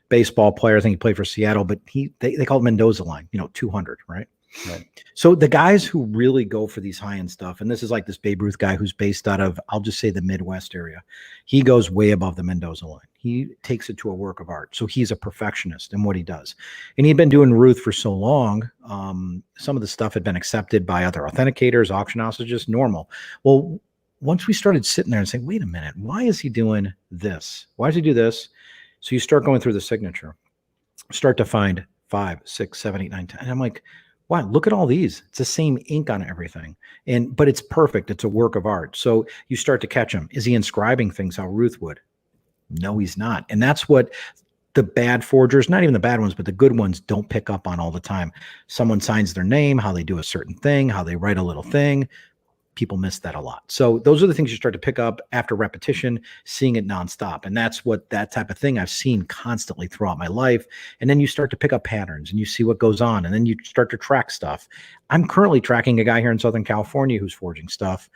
Baseball player. I think he played for Seattle, but they called Mendoza line. 200, right? Right. So the guys who really go for these high-end stuff, and this is like this Babe Ruth guy who's based out of, I'll just say, the Midwest area. He goes way above the Mendoza line. He takes it to a work of art. So he's a perfectionist in what he does. And he'd been doing Ruth for so long. Some of the stuff had been accepted by other authenticators, auction houses, just normal. Well, once we started sitting there and saying, wait a minute, why is he doing this? Why does he do this? So you start going through the signature, start to find 5, 6, 7, 8, 9, 10. And I'm like, wow, look at all these. It's the same ink on everything. But it's perfect. It's a work of art. So you start to catch him. Is he inscribing things how Ruth would? No, he's not. And that's what the bad forgers, not even the bad ones, but the good ones, don't pick up on all the time. Someone signs their name, how they do a certain thing, how they write a little thing. People miss that a lot. So those are the things you start to pick up after repetition, seeing it nonstop. And that's what that type of thing I've seen constantly throughout my life. And then you start to pick up patterns and you see what goes on. And then you start to track stuff. I'm currently tracking a guy here in Southern California who's forging stuff,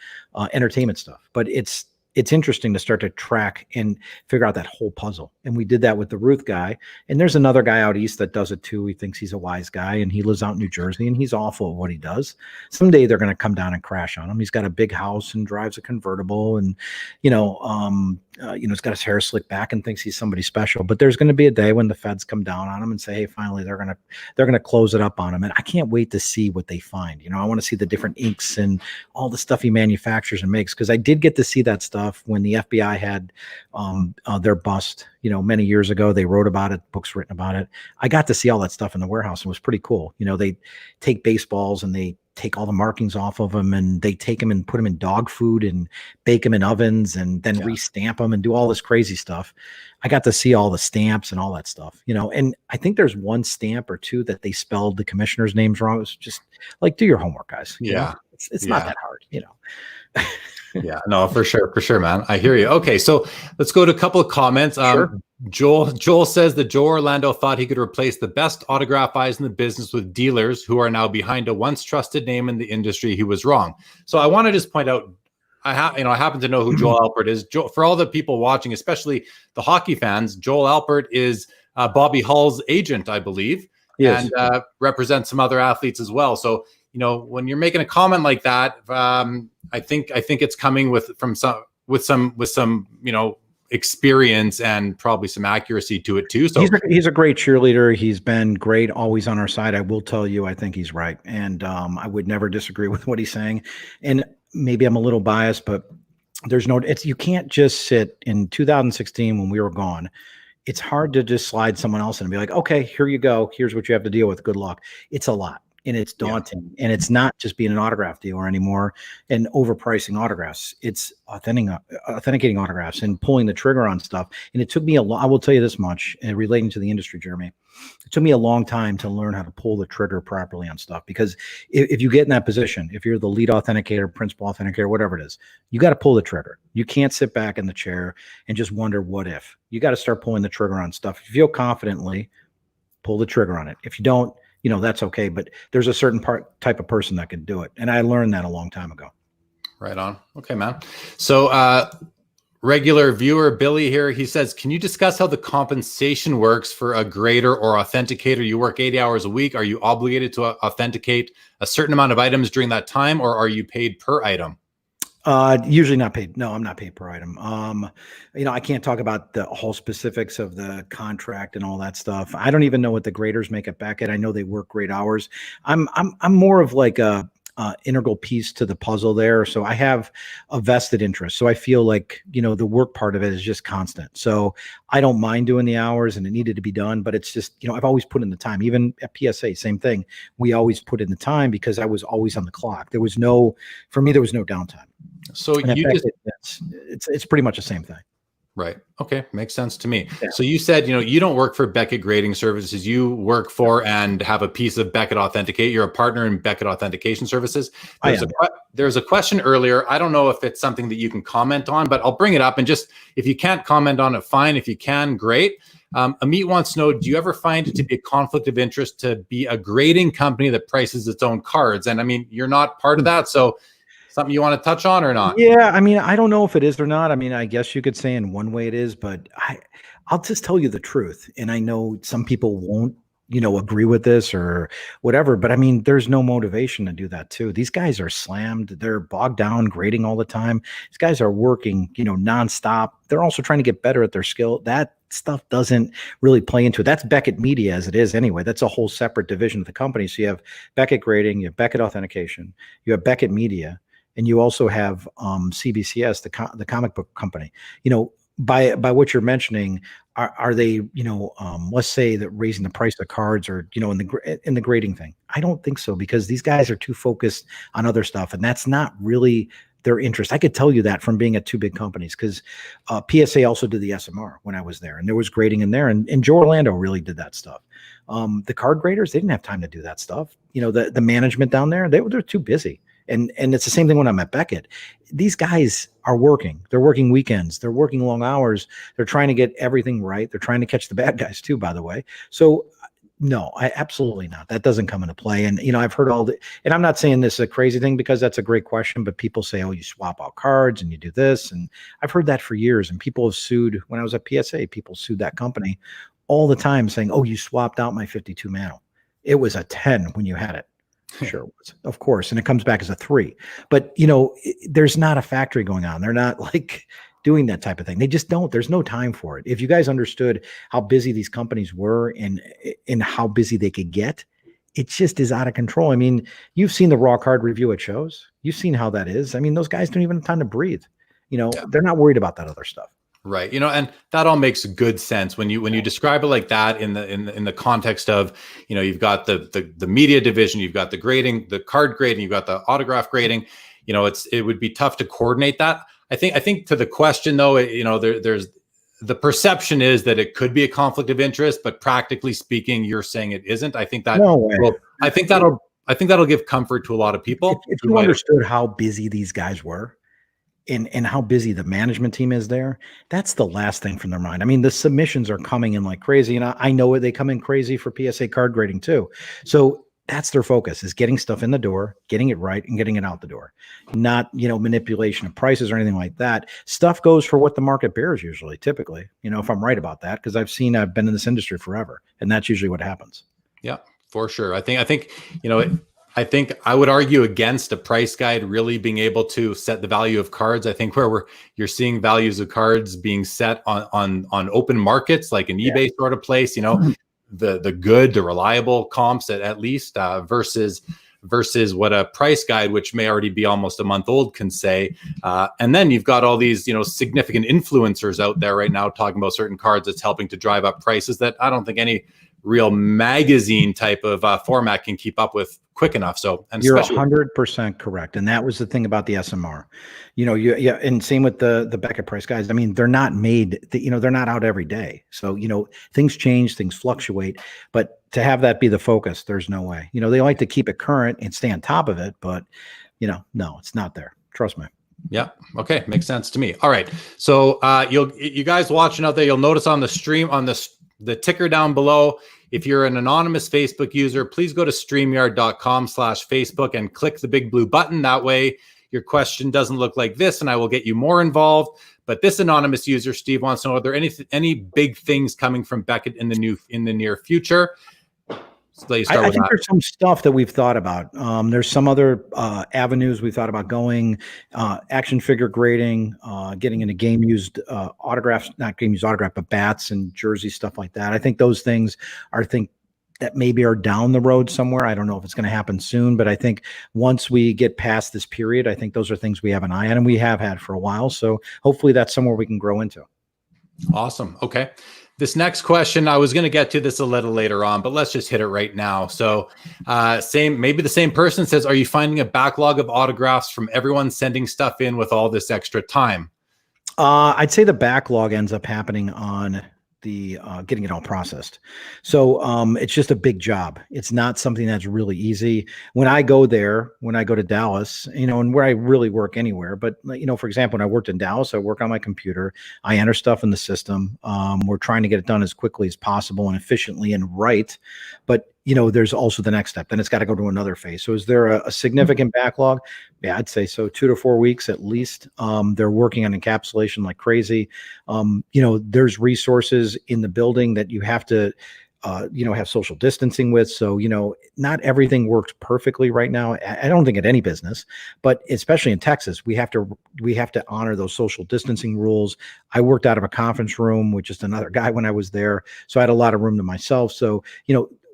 entertainment stuff. But it's interesting to start to track and figure out that whole puzzle. And we did that with the Ruth guy. And there's another guy out east that does it too. He thinks he's a wise guy, and he lives out in New Jersey, and he's awful at what he does. Someday they're going to come down and crash on him. He's got a big house and drives a convertible, and he's got his hair slicked back and thinks he's somebody special. But there's going to be a day when the feds come down on him and say, hey, finally they're going to close it up on him. And I can't wait to see what they find. I want to see the different inks and all the stuff he manufactures and makes, because I did get to see that stuff when the FBI had their bust, many years ago. They wrote about it, books written about it. I got to see all that stuff in the warehouse. It was pretty cool. They take baseballs and they take all the markings off of them, and they take them and put them in dog food and bake them in ovens and then restamp them and do all this crazy stuff. I got to see all the stamps and all that stuff, and I think there's one stamp or two that they spelled the commissioner's names wrong. It was just like, do your homework, guys. Yeah. It's not that hard, Yeah, no, for sure, man. I hear you. Okay, so let's go to a couple of comments. Sure. Joel says that Joe Orlando thought he could replace the best autograph eyes in the business with dealers who are now behind a once trusted name in the industry. He was wrong. So I want to just point out, I happen to know who Joel Alpert is. For all the people watching, especially the hockey fans, Joel Alpert is Bobby Hull's agent, I believe, and represents some other athletes as well. So when you're making a comment like that, I think it's coming with some experience and probably some accuracy to it too. So he's a great cheerleader. He's been great, always on our side. I will tell you, I think he's right, and I would never disagree with what he's saying. And maybe I'm a little biased, but you can't just sit in 2016 when we were gone. It's hard to just slide someone else in and be like, okay, here you go. Here's what you have to deal with. Good luck. It's a lot. And it's daunting. And it's not just being an autograph dealer anymore and overpricing autographs. It's authenticating autographs and pulling the trigger on stuff. And it took me I will tell you this much, relating to the industry, Jeremy, it took me a long time to learn how to pull the trigger properly on stuff. Because if you get in that position, if you're the lead authenticator, principal authenticator, whatever it is, you got to pull the trigger. You can't sit back in the chair and just wonder what if. You got to start pulling the trigger on stuff. If you feel confidently, pull the trigger on it. If you don't, that's okay. But there's a certain type of person that can do it. And I learned that a long time ago. Right on. Okay, man. So regular viewer Billy here, he says, can you discuss how the compensation works for a grader or authenticator? You work 80 hours a week. Are you obligated to authenticate a certain amount of items during that time, or are you paid per item? Usually not paid. No, I'm not paid per item. I can't talk about the whole specifics of the contract and all that stuff. I don't even know what the graders make at Beckett. I know they work great hours. I'm more of like a integral piece to the puzzle there. So I have a vested interest. So I feel like, the work part of it is just constant. So I don't mind doing the hours, and it needed to be done, but it's just, I've always put in the time. Even at PSA, same thing. We always put in the time because I was always on the clock. For me, there was no downtime. So it's pretty much the same thing. Right. Okay. Makes sense to me. Yeah. So you said, you don't work for Beckett Grading Services. You work for and have a piece of Beckett Authenticate. You're a partner in Beckett Authentication Services. I am. There's a question earlier. I don't know if it's something that you can comment on, but I'll bring it up. And just, if you can't comment on it, fine. If you can, great. Amit wants to know, do you ever find it to be a conflict of interest to be a grading company that prices its own cards? And I mean, you're not part of that. So something you want to touch on or not? Yeah, I mean, I don't know if it is or not. I mean, I guess you could say in one way it is, but I'll just tell you the truth. And I know some people won't, agree with this or whatever, but I mean, there's no motivation to do that too. These guys are slammed. They're bogged down grading all the time. These guys are working, nonstop. They're also trying to get better at their skill. That stuff doesn't really play into it. That's Beckett Media as it is anyway. That's a whole separate division of the company. So you have Beckett Grading, you have Beckett Authentication, you have Beckett Media, and you also have CBCS, the comic book company. By what you're mentioning, are they, let's say that raising the price of cards or, in the grading thing? I don't think so, because these guys are too focused on other stuff, and that's not really their interest. I could tell you that from being at two big companies, because PSA also did the SMR when I was there, and there was grading in there, and Joe Orlando really did that stuff. The card graders, they didn't have time to do that stuff. The management down there, they're too busy. And it's the same thing when I'm at Beckett. These guys are working. They're working weekends. They're working long hours. They're trying to get everything right. They're trying to catch the bad guys too, by the way. So no, absolutely not. That doesn't come into play. And, I've heard and I'm not saying this is a crazy thing, because that's a great question, but people say, oh, you swap out cards and you do this. And I've heard that for years. And people have sued. When I was at PSA, people sued that company all the time saying, oh, you swapped out my 52 Mano. It was a 10 when you had it. Sure it was, of course. And it comes back as a 3. But, there's not a factory going on. They're not like doing that type of thing. They just don't. There's no time for it. If you guys understood how busy these companies were and how busy they could get, it just is out of control. I mean, you've seen the raw card review at shows. You've seen how that is. I mean, those guys don't even have time to breathe. They're not worried about that other stuff. Right. And that all makes good sense when you describe it like that in the context of, you've got the media division, you've got the grading, the card grading, you've got the autograph grading. It would be tough to coordinate that. I think to the question though, there's the perception is that it could be a conflict of interest, but practically speaking, you're saying it isn't. I think that I think that'll give comfort to a lot of people. If you understood how busy these guys were, and how busy the management team is there, that's the last thing from their mind. I mean, the submissions are coming in like crazy, and I know they come in crazy for PSA card grading too. So that's their focus, is getting stuff in the door, getting it right, and getting it out the door. Not, manipulation of prices or anything like that. Stuff goes for what the market bears usually, typically, if I'm right about that, because I've been in this industry forever, and that's usually what happens. Yeah, for sure. I think I would argue against a price guide really being able to set the value of cards. I think you're seeing values of cards being set on open markets, like an eBay sort of place, the good, the reliable comps at least versus what a price guide, which may already be almost a month old, can say. And then you've got all these, significant influencers out there right now talking about certain cards that's helping to drive up prices that I don't think any real magazine type of format can keep up with quick enough. So, and you're 100% correct. And that was the thing about the SMR, and same with the Beckett price guys. I mean, they're not made, they're not out every day. So, things change, things fluctuate, but to have that be the focus, there's no way. They like to keep it current and stay on top of it, but no, it's not there. Trust me. Yeah. Okay. Makes sense to me. All right. So you guys watching out there, you'll notice on the stream, on the ticker down below, if you're an anonymous Facebook user, please go to StreamYard.com/Facebook and click the big blue button. That way your question doesn't look like this, and I will get you more involved. But this anonymous user, Steve, wants to know, are there any big things coming from Beckett in the near future? So I think there's some stuff that we've thought about. There's some other avenues we've thought about going, action figure grading, getting into game used autographs, not game used autograph, but bats and jerseys, stuff like that. I think those things are that maybe are down the road somewhere. I don't know if it's going to happen soon, but I think once we get past this period, I think those are things we have an eye on, and we have had for a while. So hopefully that's somewhere we can grow into. Awesome. Okay. This next question, I was going to get to this a little later on, but let's just hit it right now. So maybe the same person says, are you finding a backlog of autographs from everyone sending stuff in with all this extra time? I'd say the backlog ends up happening on the getting it all processed. So it's just a big job. It's not something that's really easy. When I go to Dallas, and where I really work anywhere, but for example, when I worked in Dallas, I work on my computer. I enter stuff in the system. We're trying to get it done as quickly as possible and efficiently and right. But there's also the next step. Then it's got to go to another phase. So is there a significant backlog? Yeah, I'd say so. 2 to 4 weeks at least. They're working on encapsulation like crazy. There's resources in the building that you have to, have social distancing with. So, not everything works perfectly right now. I don't think at any business, but especially in Texas, we have to honor those social distancing rules. I worked out of a conference room with just another guy when I was there. So I had a lot of room to myself. So,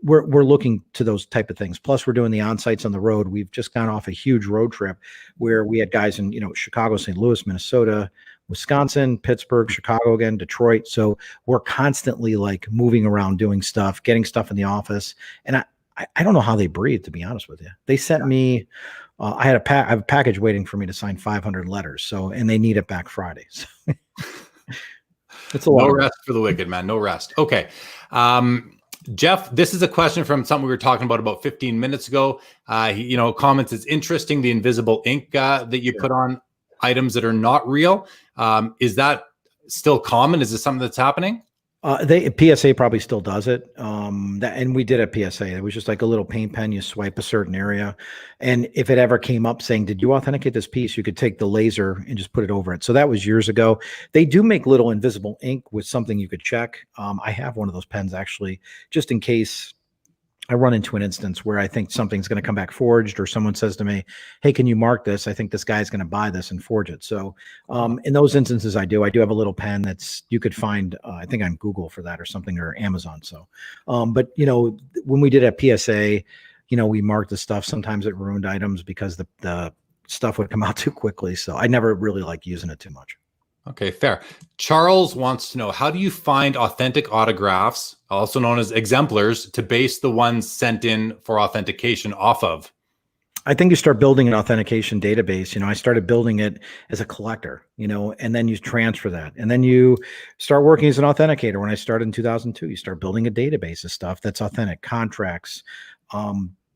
we're looking to those type of things. Plus, we're doing the on-sites on the road. We've just gone off a huge road trip where we had guys in, Chicago, St. Louis, Minnesota, Wisconsin, Pittsburgh, Chicago again, Detroit. So we're constantly like moving around, doing stuff, getting stuff in the office. And I don't know how they breathe, to be honest with you. They sent me, I have a package waiting for me to sign 500 letters. So, and they need it back Friday. So it's a lot. No rest for the wicked, man. No rest. Okay. Jeff, this is a question from something we were talking about 15 minutes ago. He, comments, it's interesting, the invisible ink that you put on items that are not real. Is that still common? Is this something that's happening? PSA probably still does it. And we did a PSA. It was just like a little paint pen. You swipe a certain area. And if it ever came up saying, did you authenticate this piece? You could take the laser and just put it over it. So that was years ago. They do make little invisible ink with something you could check. I have one of those pens actually, just in case I run into an instance where I think something's going to come back forged, or someone says to me, hey, can you mark this? I think this guy's going to buy this and forge it. So in those instances, I do have a little pen that's, you could find, I think on Google for that or something, or Amazon. So, but when we did a PSA, we marked the stuff. Sometimes it ruined items because the stuff would come out too quickly. So I never really like using it too much. Okay, fair. Charles wants to know, how do you find authentic autographs, also known as exemplars, to base the ones sent in for authentication off of? I think you start building an authentication database. I started building it as a collector, and then you transfer that. And then you start working as an authenticator. When I started in 2002, you start building a database of stuff that's authentic, contracts,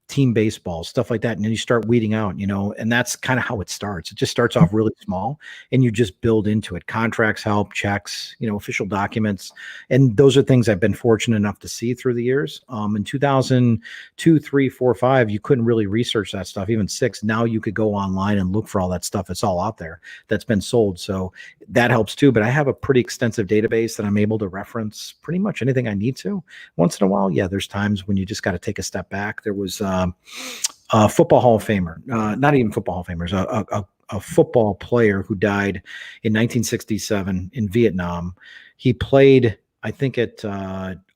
team baseball, stuff like that. And then you start weeding out, and that's kind of how it starts. It just starts off really small and you just build into it. Contracts help, checks, official documents. And those are things I've been fortunate enough to see through the years. In 2002, 3, 4, 5, you couldn't really research that stuff. Even 6, now you could go online and look for all that stuff. It's all out there that's been sold. So that helps too. But I have a pretty extensive database that I'm able to reference pretty much anything I need to. Once in a while, yeah, there's times when you just got to take a step back. There was a football Hall of Famer, not even football Hall of Famers, a football player who died in 1967 in Vietnam. He played, I think, at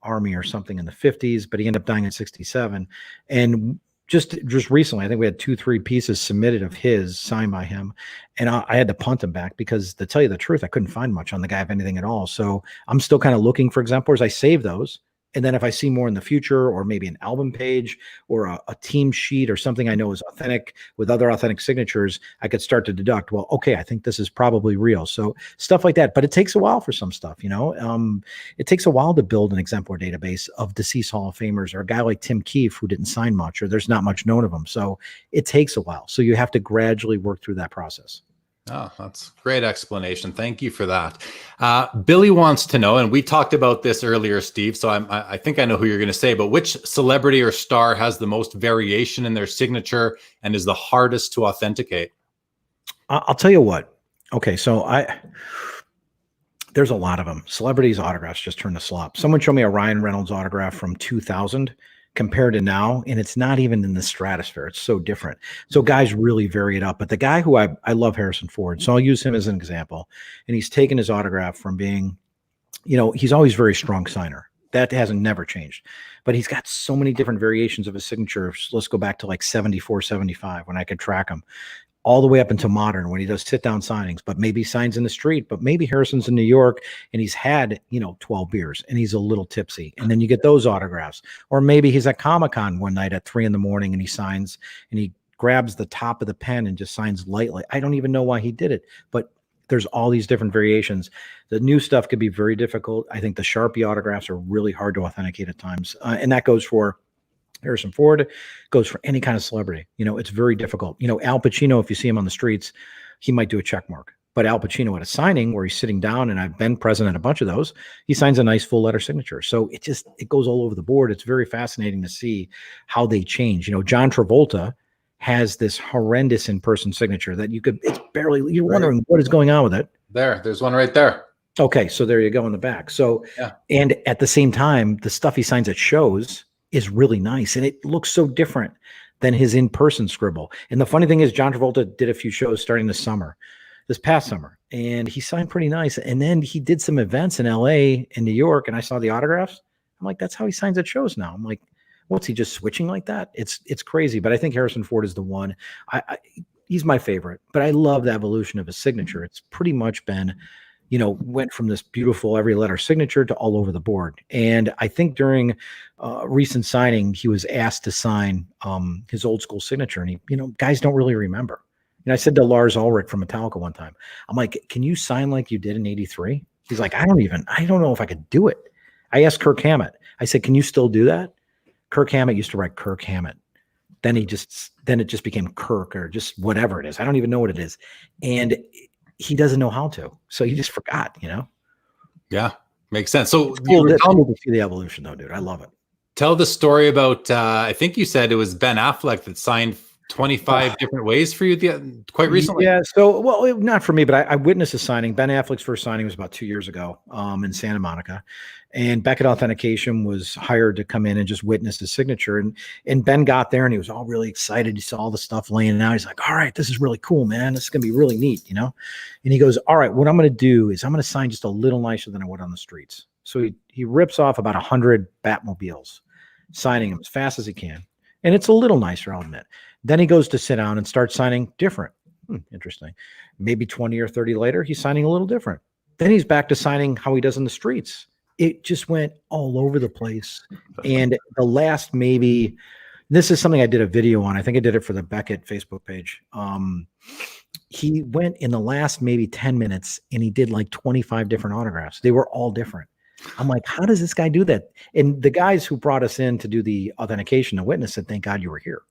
Army or something in the 50s, but he ended up dying in 67. And just recently, I think we had 2-3 pieces submitted of his signed by him, and I had to punt him back because, to tell you the truth, I couldn't find much on the guy of anything at all. So I'm still kind of looking for exemplars. I save those. And then if I see more in the future, or maybe an album page or a team sheet or something I know is authentic with other authentic signatures, I could start to deduct, well, okay, I think this is probably real. So stuff like that. But it takes a while for some stuff, it takes a while to build an exemplar database of deceased Hall of Famers, or a guy like Tim Keefe who didn't sign much, or there's not much known of him. So it takes a while. So you have to gradually work through that process. Oh, that's a great explanation. Thank you for that. Billy wants to know, and we talked about this earlier, Steve, so I think I know who you're going to say, but which celebrity or star has the most variation in their signature and is the hardest to authenticate? I'll tell you what. Okay, so there's a lot of them. Celebrities' autographs just turn to slop. Someone showed me a Ryan Reynolds autograph from 2000 compared to now, and it's not even in the stratosphere. It's so different. So guys really vary it up. But the guy who I love, Harrison Ford, so I'll use him as an example. And he's taken his autograph from being, he's always very strong signer. That hasn't never changed. But he's got so many different variations of his signature. Let's go back to like 74, 75 when I could track him, all the way up into modern when he does sit down signings, but maybe signs in the street, but maybe Harrison's in New York and he's had, 12 beers and he's a little tipsy. And then you get those autographs. Or maybe he's at Comic-Con one night at 3 a.m. and he signs and he grabs the top of the pen and just signs lightly. I don't even know why he did it, but there's all these different variations. The new stuff could be very difficult. I think the Sharpie autographs are really hard to authenticate at times. And that goes for Harrison Ford, goes for any kind of celebrity. It's very difficult. Al Pacino, if you see him on the streets, he might do a check mark. But Al Pacino at a signing where he's sitting down, and I've been present at a bunch of those, he signs a nice full letter signature. So it goes all over the board. It's very fascinating to see how they change. John Travolta has this horrendous in-person signature that you're wondering what is going on with it. There's one right there. Okay, so there you go in the back. So, yeah. And at the same time, the stuff he signs at shows is really nice, and it looks so different than his in-person scribble. And the funny thing is, John Travolta did a few shows starting this past summer, and he signed pretty nice. And then he did some events in LA and New York, and I saw the autographs. I'm like, that's how he signs at shows now. I'm like, what's he just switching like that? It's crazy. But I think Harrison Ford is the one. He's my favorite, but I love the evolution of his signature. It's pretty much been, went from this beautiful every letter signature to all over the board. And I think during recent signing, he was asked to sign his old school signature, and guys don't really remember. I said to Lars Ulrich from Metallica one time, I'm like, can you sign like you did in '83? He's like, I don't know if I could do it. I asked Kirk Hammett. I said, can you still do that? Kirk Hammett used to write Kirk Hammett. Then it just became Kirk, or just whatever it is. I don't even know what it is. And he doesn't know how to. So he just forgot, Yeah, makes sense. So it's cool to see the evolution though, dude. I love it. Tell the story about, I think you said it was Ben Affleck that signed 25 different ways for you quite recently. Yeah. So, well, not for me, but I witnessed a signing. Ben Affleck's first signing was about 2 years ago in Santa Monica, and Beckett Authentication was hired to come in and just witness his signature. And Ben got there and he was all really excited. He saw all the stuff laying out. He's like, all right, this is really cool, man. This is going to be really neat, And he goes, all right, what I'm going to do is I'm going to sign just a little nicer than I would on the streets. So he rips off about 100 Batmobiles, signing them as fast as he can. And it's a little nicer, I'll admit. Then he goes to sit down and start signing different. Interesting. Maybe 20 or 30 later, he's signing a little different. Then he's back to signing how he does in the streets. It just went all over the place. And the last this is something I did a video on. I think I did it for the Beckett Facebook page. He went in the last maybe 10 minutes and he did like 25 different autographs. They were all different. I'm like, how does this guy do that? And the guys who brought us in to do the authentication, the witness said, thank God you were here.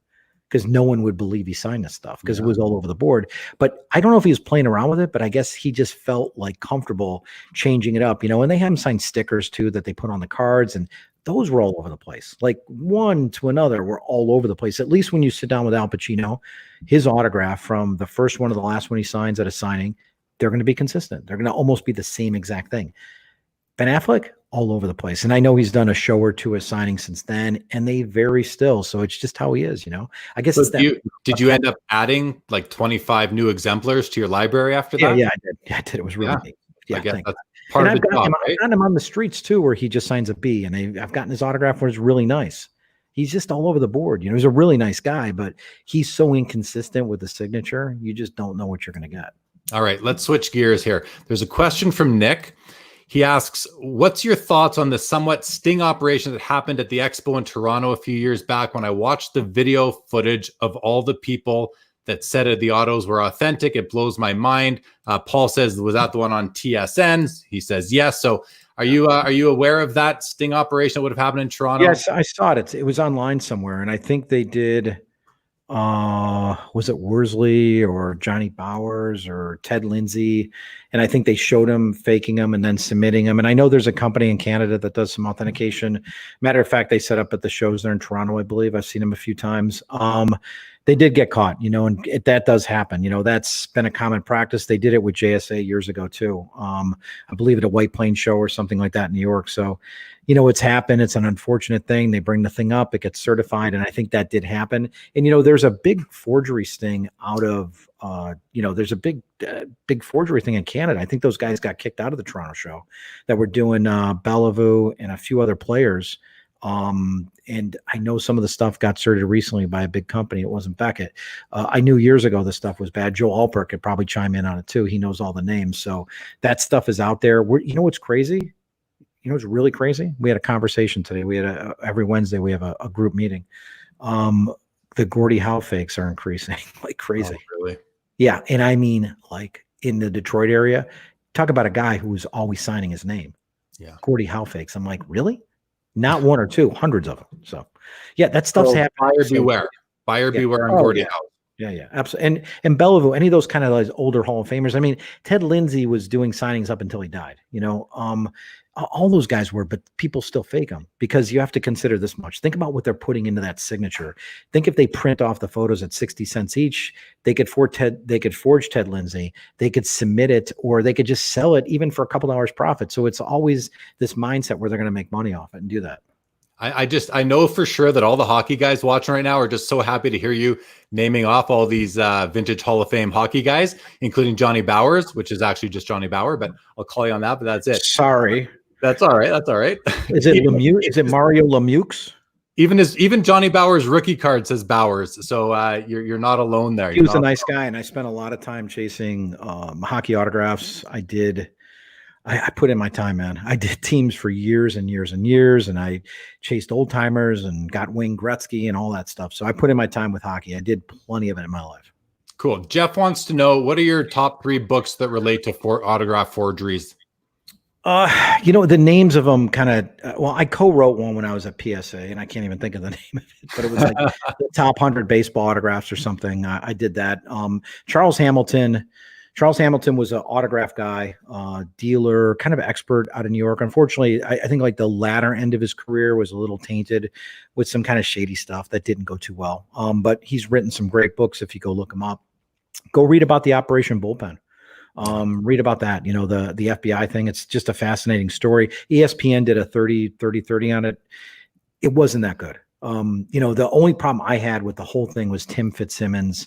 Because no one would believe he signed this stuff because it was all over the board. But I don't know if he was playing around with it, but I guess he just felt like comfortable changing it up, and they had him sign stickers too that they put on the cards, and those were all over the place. Like one to another were all over the place. At least when you sit down with Al Pacino, his autograph from the first one to the last one he signs at a signing, they're going to be consistent. They're going to almost be the same exact thing. Ben Affleck, all over the place. And I know he's done a show or two of signing since then, and they vary still. So it's just how he is, I guess it's that. Did you end up adding like 25 new exemplars to your library after that? Yeah, I did. Yeah, I did. It was really neat. Yeah, I guess that's part of the job, right? I've gotten him on the streets too, where he just signs a B, and I've gotten his autograph where it's really nice. He's just all over the board. He's a really nice guy, but he's so inconsistent with the signature. You just don't know what you're going to get. All right, let's switch gears here. There's a question from Nick. He asks, what's your thoughts on the somewhat sting operation that happened at the Expo in Toronto a few years back when I watched the video footage of all the people that said the autos were authentic? It blows my mind. Paul says, was that the one on TSN? He says, yes. So are you aware of that sting operation that would have happened in Toronto? Yes, I saw it. It was online somewhere. And I think they did, was it Worsley or Johnny Bowers or Ted Lindsay? And I think they showed him faking them and then submitting them. And I know there's a company in Canada that does some authentication. Matter of fact, they set up at the shows there in Toronto, I believe. I've seen them a few times. They did get caught, and that does happen. That's been a common practice. They did it with JSA years ago too. I believe at a White Plains show or something like that in New York. So, it's happened. It's an unfortunate thing. They bring the thing up, it gets certified. And I think that did happen. And, there's a big forgery sting out of, there's a big forgery thing in Canada. I think those guys got kicked out of the Toronto show that were doing Bellevue and a few other players. And I know some of the stuff got certified recently by a big company. It wasn't Beckett. I knew years ago this stuff was bad. Joe Alpert could probably chime in on it too. He knows all the names. So that stuff is out there. What's crazy? What's really crazy? We had a conversation today. We had every Wednesday we have a group meeting. The Gordie Howe fakes are increasing like crazy. Oh, really? Yeah. And I mean, like, in the Detroit area. Talk about a guy who was always signing his name. Yeah. Gordie Howe fakes. I'm like, really? Not one or two, hundreds of them. So yeah, that stuff's So happening. buyer beware. Buyer Yeah. beware on Oh, Gordie yeah. Howe. Yeah, absolutely. And Bellevue, any of those kind of like older Hall of Famers. I mean, Ted Lindsay was doing signings up until he died. All those guys were, but people still fake them because you have to consider this much. Think about what they're putting into that signature. Think if they print off the photos at 60 cents each, they could forge Ted Lindsay, they could submit it, or they could just sell it even for a couple hours profit. So it's always this mindset where they're going to make money off it and do that. I know for sure that all the hockey guys watching right now are just so happy to hear you naming off all these vintage Hall of Fame hockey guys, including Johnny Bowers, which is actually just Johnny Bauer, but I'll call you on that, but that's it. Sorry. That's all right. That's all right. Is it Lemieux? Is it Mario Lemieux? Even Johnny Bauer's rookie card says Bowers. So you're not alone there. He was a nice guy, and I spent a lot of time chasing hockey autographs. I put in my time, man. I did teams for years and years and years, and I chased old timers and got Wayne Gretzky and all that stuff. So I put in my time with hockey. I did plenty of it in my life. Cool. Jeff wants to know, what are your top 3 books that relate to autograph forgeries? The names of them kind of, I co-wrote one when I was at PSA, and I can't even think of the name of it, but it was like the top 100 baseball autographs or something. I did that. Charles Hamilton was an autograph guy, dealer, kind of expert out of New York. Unfortunately, I think like the latter end of his career was a little tainted with some kind of shady stuff that didn't go too well. But he's written some great books. If you go look him up, go read about the Operation Bullpen. Read about that, the FBI thing. It's just a fascinating story. ESPN did a 30-30 on it. It wasn't that good. The only problem I had with the whole thing was Tim Fitzsimmons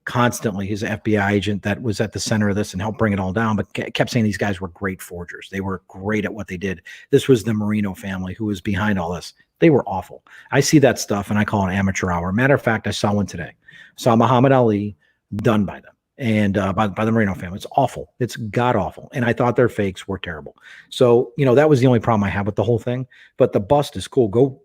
constantly, his FBI agent that was at the center of this and helped bring it all down, but kept saying these guys were great forgers. They were great at what they did. This was the Marino family who was behind all this. They were awful. I see that stuff and I call it amateur hour. Matter of fact, I saw one today. Saw Muhammad Ali done by them. And by the Marino family. It's awful. It's god awful. And I thought their fakes were terrible. So, that was the only problem I had with the whole thing. But the bust is cool. Go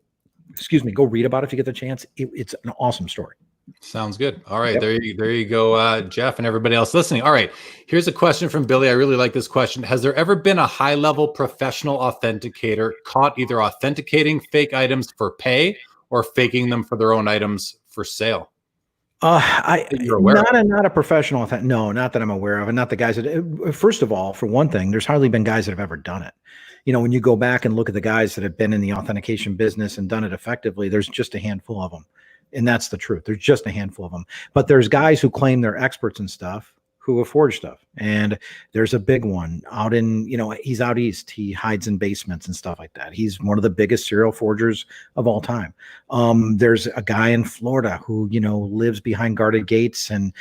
read about it if you get the chance. It's an awesome story. Sounds good. All right. Yep. There you go, Jeff, and everybody else listening. All right. Here's a question from Billy. I really like this question. Has there ever been a high-level professional authenticator caught either authenticating fake items for pay or faking them for their own items for sale? Not a professional. No, not that I'm aware of, and not the guys that. First of all, for one thing, there's hardly been guys that have ever done it. When you go back and look at the guys that have been in the authentication business and done it effectively, there's just a handful of them, and that's the truth. There's just a handful of them. But there's guys who claim they're experts in stuff who have forged stuff, and there's a big one out in, he's out east. He hides in basements and stuff like that. He's one of the biggest serial forgers of all time. There's a guy in Florida who, lives behind guarded gates and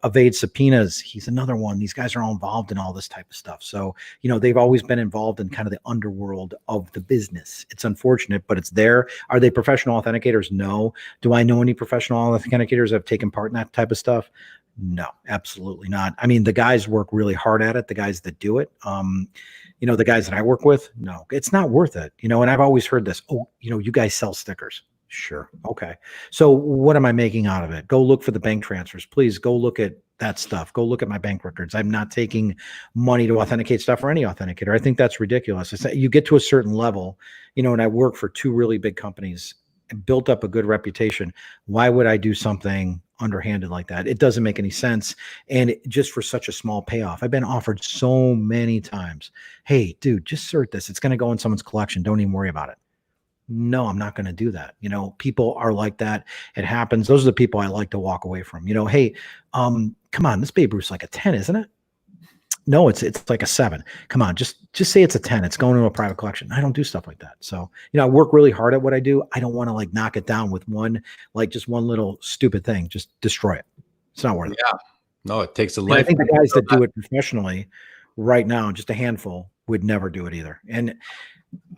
evades subpoenas. He's another one. These guys are all involved in all this type of stuff. So, they've always been involved in kind of the underworld of the business. It's unfortunate, but it's there. Are they professional authenticators? No. Do I know any professional authenticators that have taken part in that type of stuff? No, absolutely not. I mean, the guys work really hard at it. The guys that do it, the guys that I work with, no, it's not worth it. And I've always heard this. Oh, you guys sell stickers. Sure. Okay. So what am I making out of it? Go look for the bank transfers. Please go look at that stuff. Go look at my bank records. I'm not taking money to authenticate stuff for any authenticator. I think that's ridiculous. It's that you get to a certain level, and I work for 2 really big companies and built up a good reputation. Why would I do something underhanded like that? It doesn't make any sense. And just for such a small payoff, I've been offered so many times, hey, dude, just cert this. It's going to go in someone's collection. Don't even worry about it. No, I'm not going to do that. People are like that. It happens. Those are the people I like to walk away from. Hey, come on, this Babe Ruth's like a 10, isn't it? No, it's like a 7. Come on, just say it's a 10. It's going to a private collection. I don't do stuff like that. So, I work really hard at what I do. I don't want to knock it down with just one little stupid thing. Just destroy it. It's not worth it. Yeah. No, it takes a life. I think the guys that do it professionally right now, just a handful, would never do it either. And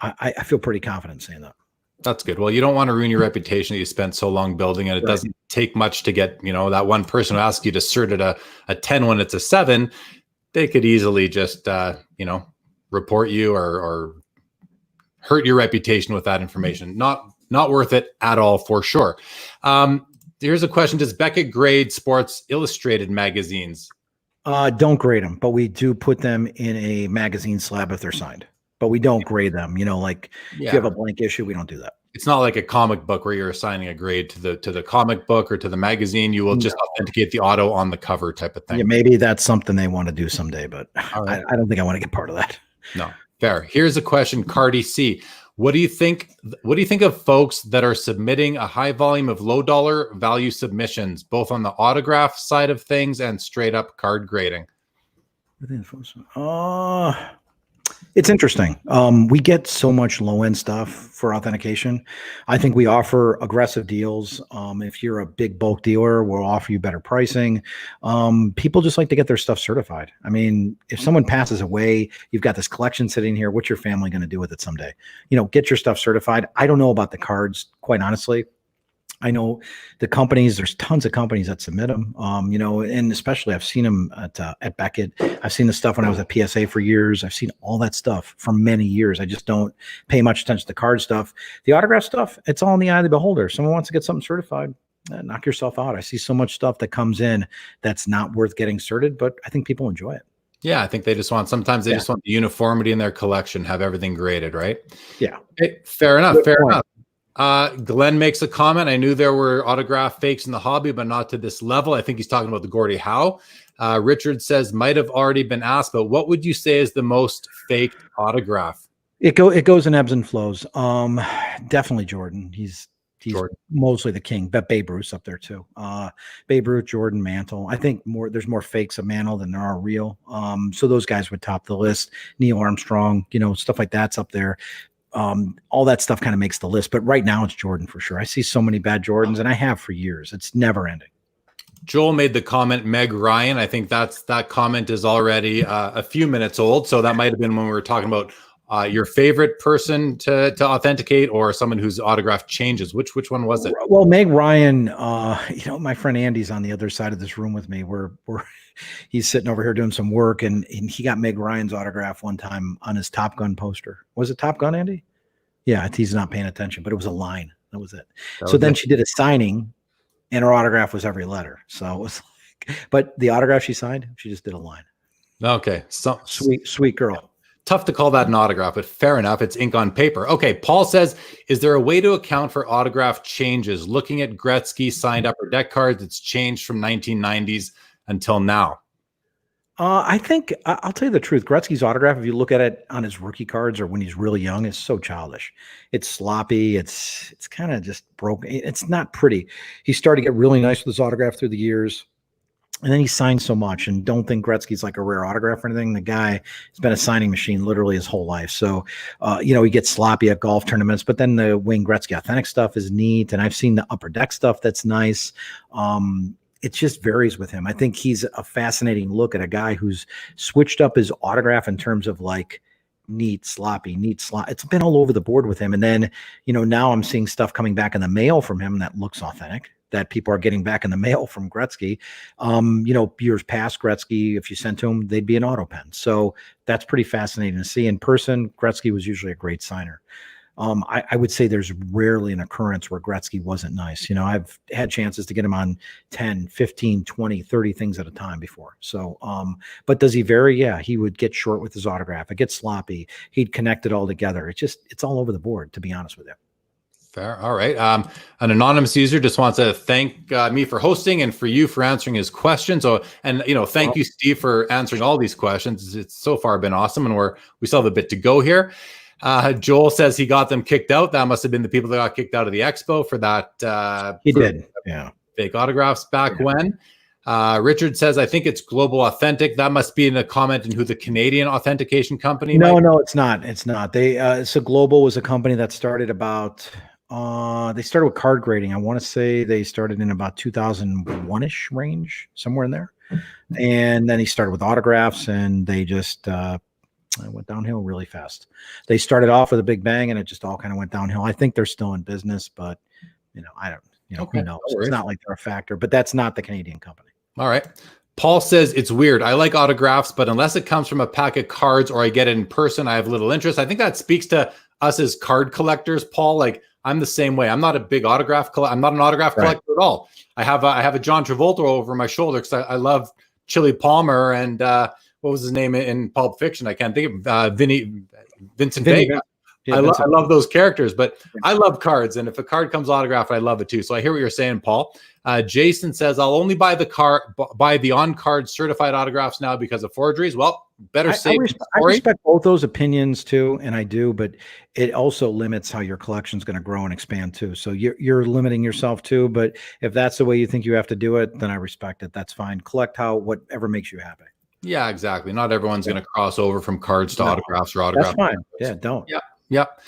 I feel pretty confident saying that. That's good. Well, you don't want to ruin your reputation that you spent so long building, and it doesn't take much to get, that one person who asks you to cert at a 10 when it's a 7. They could easily just, report you or hurt your reputation with that information. Not worth it at all, for sure. Here's a question. Does Beckett grade Sports Illustrated magazines? Don't grade them, but we do put them in a magazine slab if they're signed. But we don't grade them. Like if you have a blank issue, we don't do that. It's not like a comic book where you're assigning a grade to the comic book or to the magazine. You will just authenticate the auto on the cover type of thing. Yeah, maybe that's something they want to do someday, but right. I don't think I want to get part of that. No, fair. Here's a question, Cardi C. What do you think of folks that are submitting a high volume of low dollar value submissions, both on the autograph side of things and straight up card grading? It's interesting. We get so much low end stuff for authentication. I think we offer aggressive deals. If you're a big bulk dealer, we'll offer you better pricing. People just like to get their stuff certified. I mean, if someone passes away, you've got this collection sitting here. What's your family going to do with it someday? Get your stuff certified. I don't know about the cards, quite honestly. I know the companies, there's tons of companies that submit them, and especially I've seen them at Beckett. I've seen the stuff when I was at PSA for years. I've seen all that stuff for many years. I just don't pay much attention to the card stuff. The autograph stuff, it's all in the eye of the beholder. Someone wants to get something certified, knock yourself out. I see so much stuff that comes in that's not worth getting certed, but I think people enjoy it. Yeah, I think they just want the uniformity in their collection, have everything graded, right? Yeah. Okay, fair enough. Fair enough. Glenn makes a comment. I knew there were autograph fakes in the hobby, but not to this level. I think he's talking about the Gordie Howe. Richard says, might have already been asked, but what would you say is the most faked autograph? It goes in ebbs and flows. Definitely Jordan. He's Jordan. Mostly the king, but Babe Ruth up there too. Babe Ruth, Jordan, Mantle. I think there's more fakes of Mantle than there are real. So those guys would top the list. Neil Armstrong, stuff like that's up there. All that stuff kind of makes the list, but right now it's Jordan for sure. I see so many bad Jordans, and I have for years. It's never ending. Joel made the comment, Meg Ryan. I think that comment is already a few minutes old. So that might have been when we were talking about your favorite person to authenticate or someone whose autograph changes. Which one was it? Well, Meg Ryan, my friend Andy's on the other side of this room with me. He's sitting over here doing some work, and he got Meg Ryan's autograph one time on his Top Gun poster. Was it Top Gun, Andy? Yeah, he's not paying attention, but it was a line. That was it. So then she did a signing, and her autograph was every letter. So it was but the autograph she signed, she just did a line. Okay. So sweet girl. Tough to call that an autograph, but fair enough. It's ink on paper. Okay. Paul says, is there a way to account for autograph changes? Looking at Gretzky signed upper deck cards, it's changed from 1990s until now. I think I'll tell you the truth. Gretzky's autograph, if you look at it on his rookie cards or when he's really young, it's so childish. It's sloppy. It's kind of just broken. It's not pretty. He started to get really nice with his autograph through the years. And then he signed so much, and don't think Gretzky's like a rare autograph or anything. The guy has been a signing machine literally his whole life. So, he gets sloppy at golf tournaments, but then the Wayne Gretzky authentic stuff is neat. And I've seen the upper deck stuff that's nice. It just varies with him. I think he's a fascinating look at a guy who's switched up his autograph in terms of like neat, sloppy. It's been all over the board with him. And then, now I'm seeing stuff coming back in the mail from him that looks authentic, that people are getting back in the mail from Gretzky. Years past, Gretzky, if you sent to him, they'd be an auto pen. So that's pretty fascinating to see. In person, Gretzky was usually a great signer. I would say there's rarely an occurrence where Gretzky wasn't nice. I've had chances to get him on 10, 15, 20, 30 things at a time before. So, but does he vary? Yeah, he would get short with his autograph. It gets sloppy. He'd connect it all together. It's all over the board, to be honest with you. Fair. All right. An anonymous user just wants to thank me for hosting and for you for answering his questions. So, thank you, Steve, for answering all these questions. It's so far been awesome, and we still have a bit to go here. Joel says he got them kicked out. That must have been the people that got kicked out of the expo for that. He did. Yeah. Fake autographs back when. Richard says, I think it's Global Authentic. That must be in a comment in who the Canadian authentication company. No, it's not. It's not. So Global was a company that started about, they started with card grading. I want to say they started in about 2001-ish range, somewhere in there. And then he started with autographs, and they just, it went downhill really fast. They started off with a big bang, and it just all kind of went downhill. I think they're still in business, but I don't, okay, who knows? It's not like they're a factor, but that's not the Canadian company. All right. Paul says it's weird. I like autographs, but unless it comes from a pack of cards or I get it in person, I have little interest. I think that speaks to us as card collectors, Paul. Like, I'm the same way. I'm not a big autograph collector. I'm not an autograph collector at all. I have a John Travolta over my shoulder because I love Chili Palmer and what was his name in Pulp Fiction? I can't think of Vincent Vega. Yeah, I love those characters, but I love cards. And if a card comes autographed, I love it too. So I hear what you're saying, Paul. Jason says, I'll only buy the on-card certified autographs now because of forgeries. Well, better safe than I sorry. respect both those opinions too, and I do, but it also limits how your collection's going to grow and expand too. So you're limiting yourself too, but if that's the way you think you have to do it, then I respect it. That's fine. Collect whatever makes you happy. Yeah, exactly. Not everyone's going to cross over from cards to autographs or autographs. That's fine. Yeah, don't. Yeah. Yep.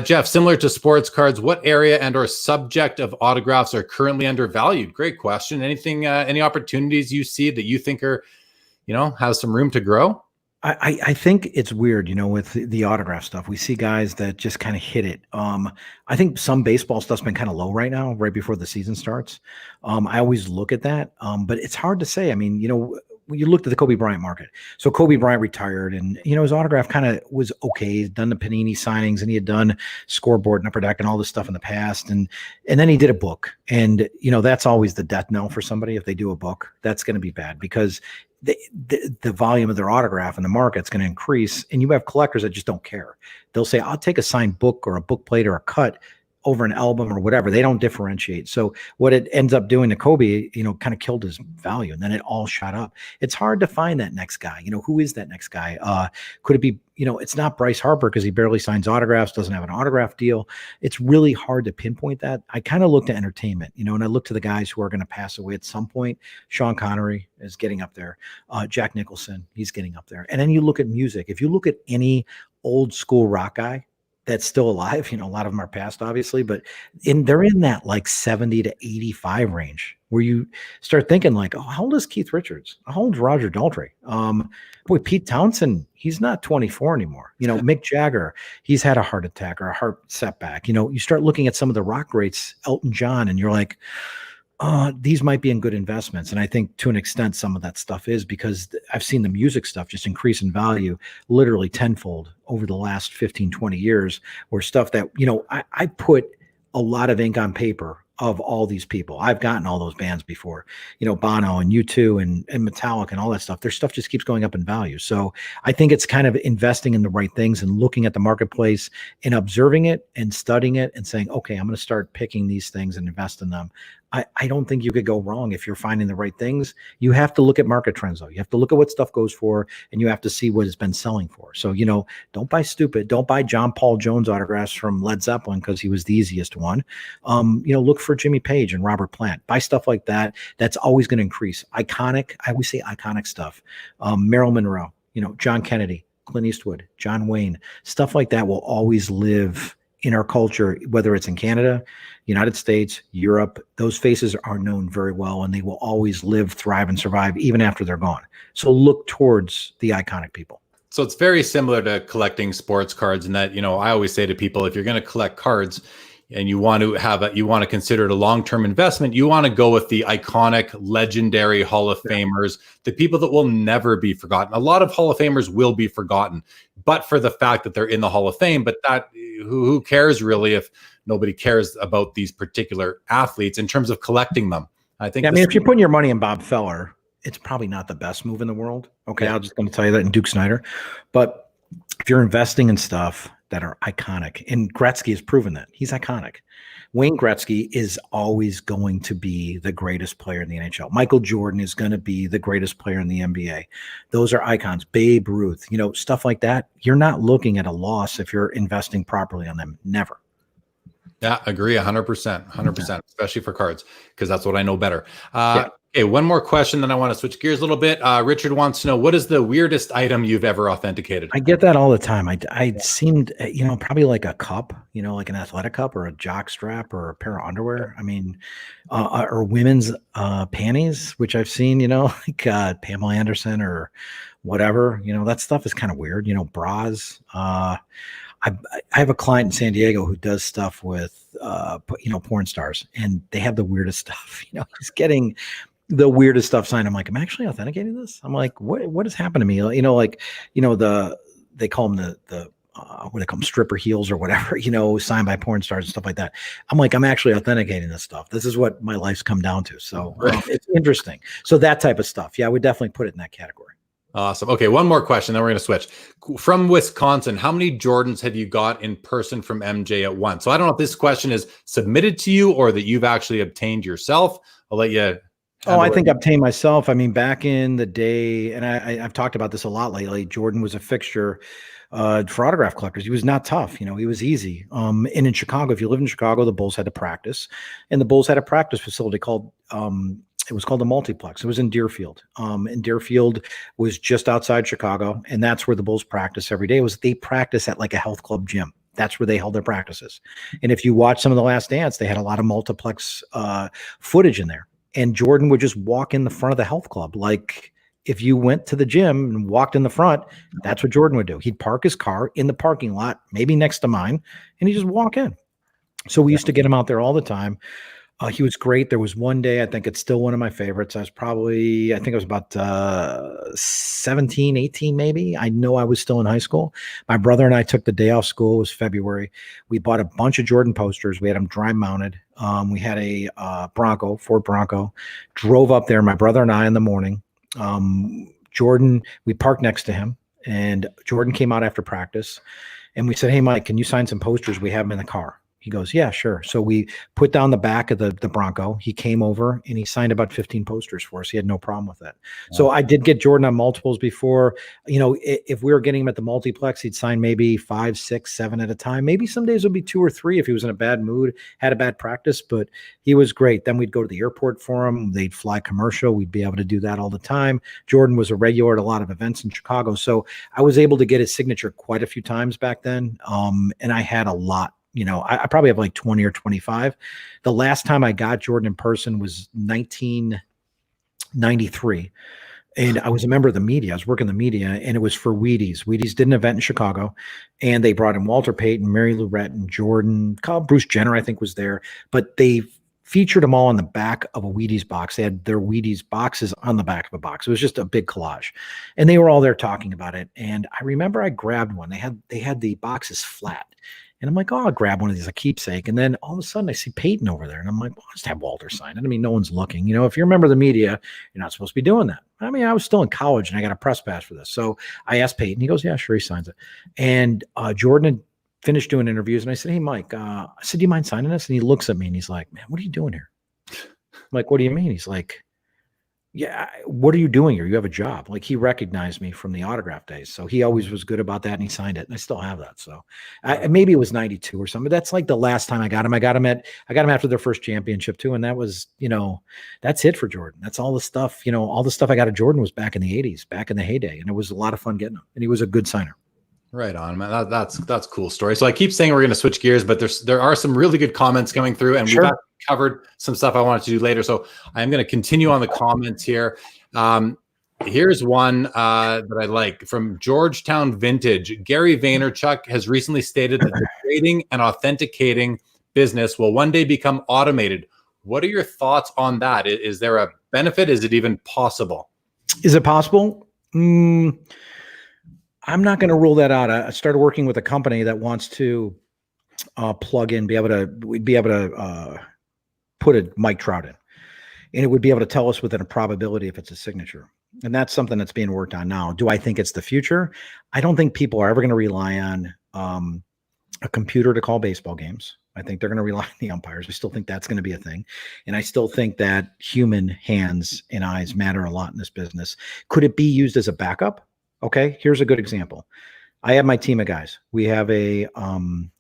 Jeff, similar to sports cards, what area and or subject of autographs are currently undervalued? Great question. Anything, any opportunities you see that you think are, has some room to grow? I think it's weird, with the autograph stuff. We see guys that just kind of hit it. I think some baseball stuff's been kind of low right now, right before the season starts. I always look at that, but it's hard to say. I mean, when you looked at the Kobe Bryant market. So Kobe Bryant retired and, his autograph kind of was okay. He'd done the Panini signings and he had done Scoreboard and Upper Deck and all this stuff in the past. And then he did a book. And, that's always the death knell for somebody. If they do a book, that's going to be bad because the volume of their autograph in the market's going to increase. And you have collectors that just don't care. They'll say, I'll take a signed book or a book plate or a cut over an album or whatever. They don't differentiate. So what it ends up doing to Kobe, kind of killed his value, and then it all shot up. It's hard to find that next guy. Who is that next guy? Could it be, it's not Bryce Harper because he barely signs autographs, doesn't have an autograph deal. It's really hard to pinpoint that. I kind of look to entertainment, and I look to the guys who are going to pass away at some point. Sean Connery is getting up there. Jack Nicholson, he's getting up there. And then you look at music. If you look at any old school rock guy that's still alive, a lot of them are passed, obviously, but they're in that like 70 to 85 range where you start thinking like, oh, how old is Keith Richards? How old is Roger Daltrey? Boy, Pete Townsend, he's not 24 anymore. Mick Jagger, he's had a heart attack or a heart setback. You start looking at some of the rock greats, Elton John, and you're like, these might be in good investments. And I think to an extent, some of that stuff is because I've seen the music stuff just increase in value literally tenfold over the last 15, 20 years, where stuff that, I put a lot of ink on paper of all these people. I've gotten all those bands before, Bono and U2 and Metallica and all that stuff. Their stuff just keeps going up in value. So I think it's kind of investing in the right things and looking at the marketplace and observing it and studying it and saying, okay, I'm going to start picking these things and invest in them. I don't think you could go wrong if you're finding the right things. You have to look at market trends, though. You have to look at what stuff goes for, and you have to see what it's been selling for. So, don't buy stupid. Don't buy John Paul Jones autographs from Led Zeppelin because he was the easiest one. Look for Jimmy Page and Robert Plant. Buy stuff like that. That's always going to increase. Iconic. I always say iconic stuff. Marilyn Monroe, John Kennedy, Clint Eastwood, John Wayne, stuff like that will always live in our culture, whether it's in Canada, United States, Europe. Those faces are known very well, and they will always live, thrive, and survive even after they're gone. So look towards the iconic people. So it's very similar to collecting sports cards in that, I always say to people, if you're going to collect cards and you want to consider it a long-term investment, you want to go with the iconic, legendary Hall of Famers, the people that will never be forgotten. A lot of Hall of Famers will be forgotten, but for the fact that they're in the Hall of Fame. But that who cares really if nobody cares about these particular athletes in terms of collecting them? I think. Yeah, if you're putting your money in Bob Feller, it's probably not the best move in the world. Okay, I'm just going to tell you that, in Duke Snyder. But if you're investing in stuff that are iconic, and Gretzky has proven that he's iconic. Wayne Gretzky is always going to be the greatest player in the NHL. Michael Jordan is going to be the greatest player in the NBA. Those are icons. Babe Ruth, stuff like that. You're not looking at a loss if you're investing properly on them. Never. Yeah, agree 100%, especially for cards, because that's what I know better. Okay, one more question, then I want to switch gears a little bit. Richard wants to know, what is the weirdest item you've ever authenticated? I get that all the time. I seemed, probably like a cup, like an athletic cup or a jock strap or a pair of underwear. I mean, or women's panties, which I've seen, like Pamela Anderson or whatever. That stuff is kind of weird. Bras. I have a client in San Diego who does stuff with, porn stars, and they have the weirdest stuff. He's getting the weirdest stuff signed. I'm like, I'm actually authenticating this. I'm like, what has happened to me? They call them the what they call them, stripper heels or whatever, signed by porn stars and stuff like that. I'm like, I'm actually authenticating this stuff. This is what my life's come down to. So it's interesting. So that type of stuff. Yeah, I would definitely put it in that category. Awesome. Okay, one more question, then we're going to switch. From Wisconsin, how many Jordans have you got in person from MJ at once? So I don't know if this question is submitted to you or that you've actually obtained yourself. I'll let you. Oh, I think obtained myself. I mean, back in the day, and I've talked about this a lot lately, Jordan was a fixture for autograph collectors. He was not tough. He was easy. And in Chicago, if you live in Chicago, the Bulls had to practice. And the Bulls had a practice facility called it was called the Multiplex. It was in Deerfield. And Deerfield was just outside Chicago. And that's where the Bulls practice every day. They practice at like a health club gym. That's where they held their practices. And if you watch some of The Last Dance, they had a lot of multiplex footage in there. And Jordan would just walk in the front of the health club. Like if you went to the gym and walked in the front, that's what Jordan would do. He'd park his car in the parking lot, maybe next to mine, and he'd just walk in. So we used to get him out there all the time. He was great. There was one day, I think it's still one of my favorites. I think I was about 17, 18 maybe. I know I was still in high school. My brother and I took the day off school. It was February. We bought a bunch of Jordan posters. We had them dry mounted. We had a Ford Bronco, drove up there, my brother and I in the morning. Jordan, we parked next to him, and Jordan came out after practice, and we said, "Hey, Mike, can you sign some posters? We have them in the car." He goes, "Yeah, sure." So we put down the back of the Bronco. He came over and he signed about 15 posters for us. He had no problem with that. Wow. So I did get Jordan on multiples before. If we were getting him at the multiplex, he'd sign maybe 5, 6, 7 at a time. Maybe some days it would be 2 or 3 if he was in a bad mood, had a bad practice, but he was great. Then we'd go to the airport for him. They'd fly commercial. We'd be able to do that all the time. Jordan was a regular at a lot of events in Chicago. So I was able to get his signature quite a few times back then. And I had a lot. I probably have like 20 or 25. The last time I got Jordan in person was 1993. And I was a member of the media. I was working the media, and it was for Wheaties. Wheaties did an event in Chicago, and they brought in Walter Payton, Mary Lou Retton, Jordan, Bruce Jenner, I think, was there. But they featured them all on the back of a Wheaties box. They had their Wheaties boxes on the back of a box. It was just a big collage. And they were all there talking about it. And I remember I grabbed one. They had the boxes flat. And I'm like, oh, I'll grab one of these, a keepsake. And then all of a sudden I see Peyton over there. And I'm like, well, I'll just have Walter sign it. I mean, no one's looking. If you're a member of the media, you're not supposed to be doing that. I mean, I was still in college and I got a press pass for this. So I asked Peyton. He goes, yeah, sure, he signs it. And Jordan had finished doing interviews. And I said, hey, Mike, I said, do you mind signing this? And he looks at me and he's like, man, what are you doing here? I'm like, what do you mean? He's like, yeah, what are you doing here? You have a job. Like, he recognized me from the autograph days. So he always was good about that, and he signed it, and I still have that. So maybe it was 92 or something. That's like the last time I got him. I got him after their first championship too. And that was, that's it for Jordan. That's all the stuff, all the stuff I got of Jordan was back in the 80s, back in the heyday. And it was a lot of fun getting him. And he was a good signer. Right on, man. That's a cool story. So I keep saying we're going to switch gears, but there are some really good comments coming through, and we've covered some stuff I wanted to do later. So I'm going to continue on the comments here. Here's one that I like from Georgetown Vintage. Gary Vaynerchuk has recently stated that the trading and authenticating business will one day become automated. What are your thoughts on that? Is there a benefit? Is it even possible? Is it possible? I'm not going to rule that out. I started working with a company that wants to plug in, we'd be able to put a Mike Trout in, and it would be able to tell us within a probability if it's a signature. And that's something that's being worked on now. Do I think it's the future? I don't think people are ever going to rely on a computer to call baseball games. I think they're going to rely on the umpires. I still think that's going to be a thing. And I still think that human hands and eyes matter a lot in this business. Could it be used as a backup? Okay, here's a good example. I have my team of guys. We have a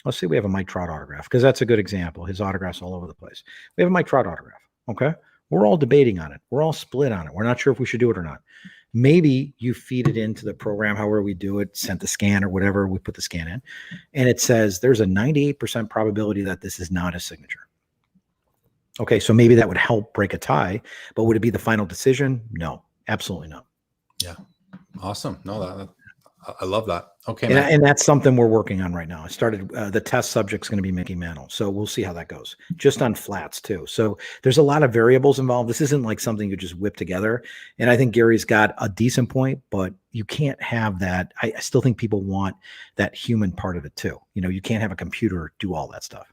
let's say we have a Mike Trout autograph, because that's a good example. His autograph's all over the place. We have a Mike Trout autograph. Okay, we're all debating on it. We're all split on it. We're not sure if we should do it or not. Maybe you feed it into the program, however we do it, sent the scan or whatever, we put the scan in, and it says there's a 98% probability that this is not a signature. Okay, so maybe that would help break a tie, but would it be the final decision? No, absolutely not. Yeah. Awesome. No, I love that. Okay, And, man. and that's something we're working on right now. I started the test subject's going to be Mickey Mantle, so we'll see how that goes. Just on flats too. So there's a lot of variables involved. This isn't like something you just whip together. And I think Gary's got a decent point, but you can't have that. I still think people want that human part of it too. You can't have a computer do all that stuff.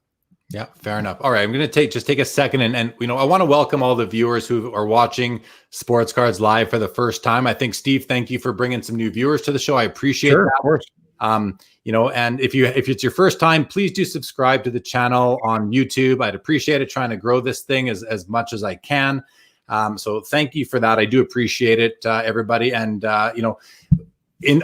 Yeah, fair enough. All right, I'm going to take a second and I want to welcome all the viewers who are watching Sports Cards Live for the first time. I think Steve, thank you for bringing some new viewers to the show. I appreciate that. Of course. And if it's your first time, please do subscribe to the channel on YouTube. I'd appreciate it, trying to grow this thing as much as I can. So thank you for that. I do appreciate it, everybody. And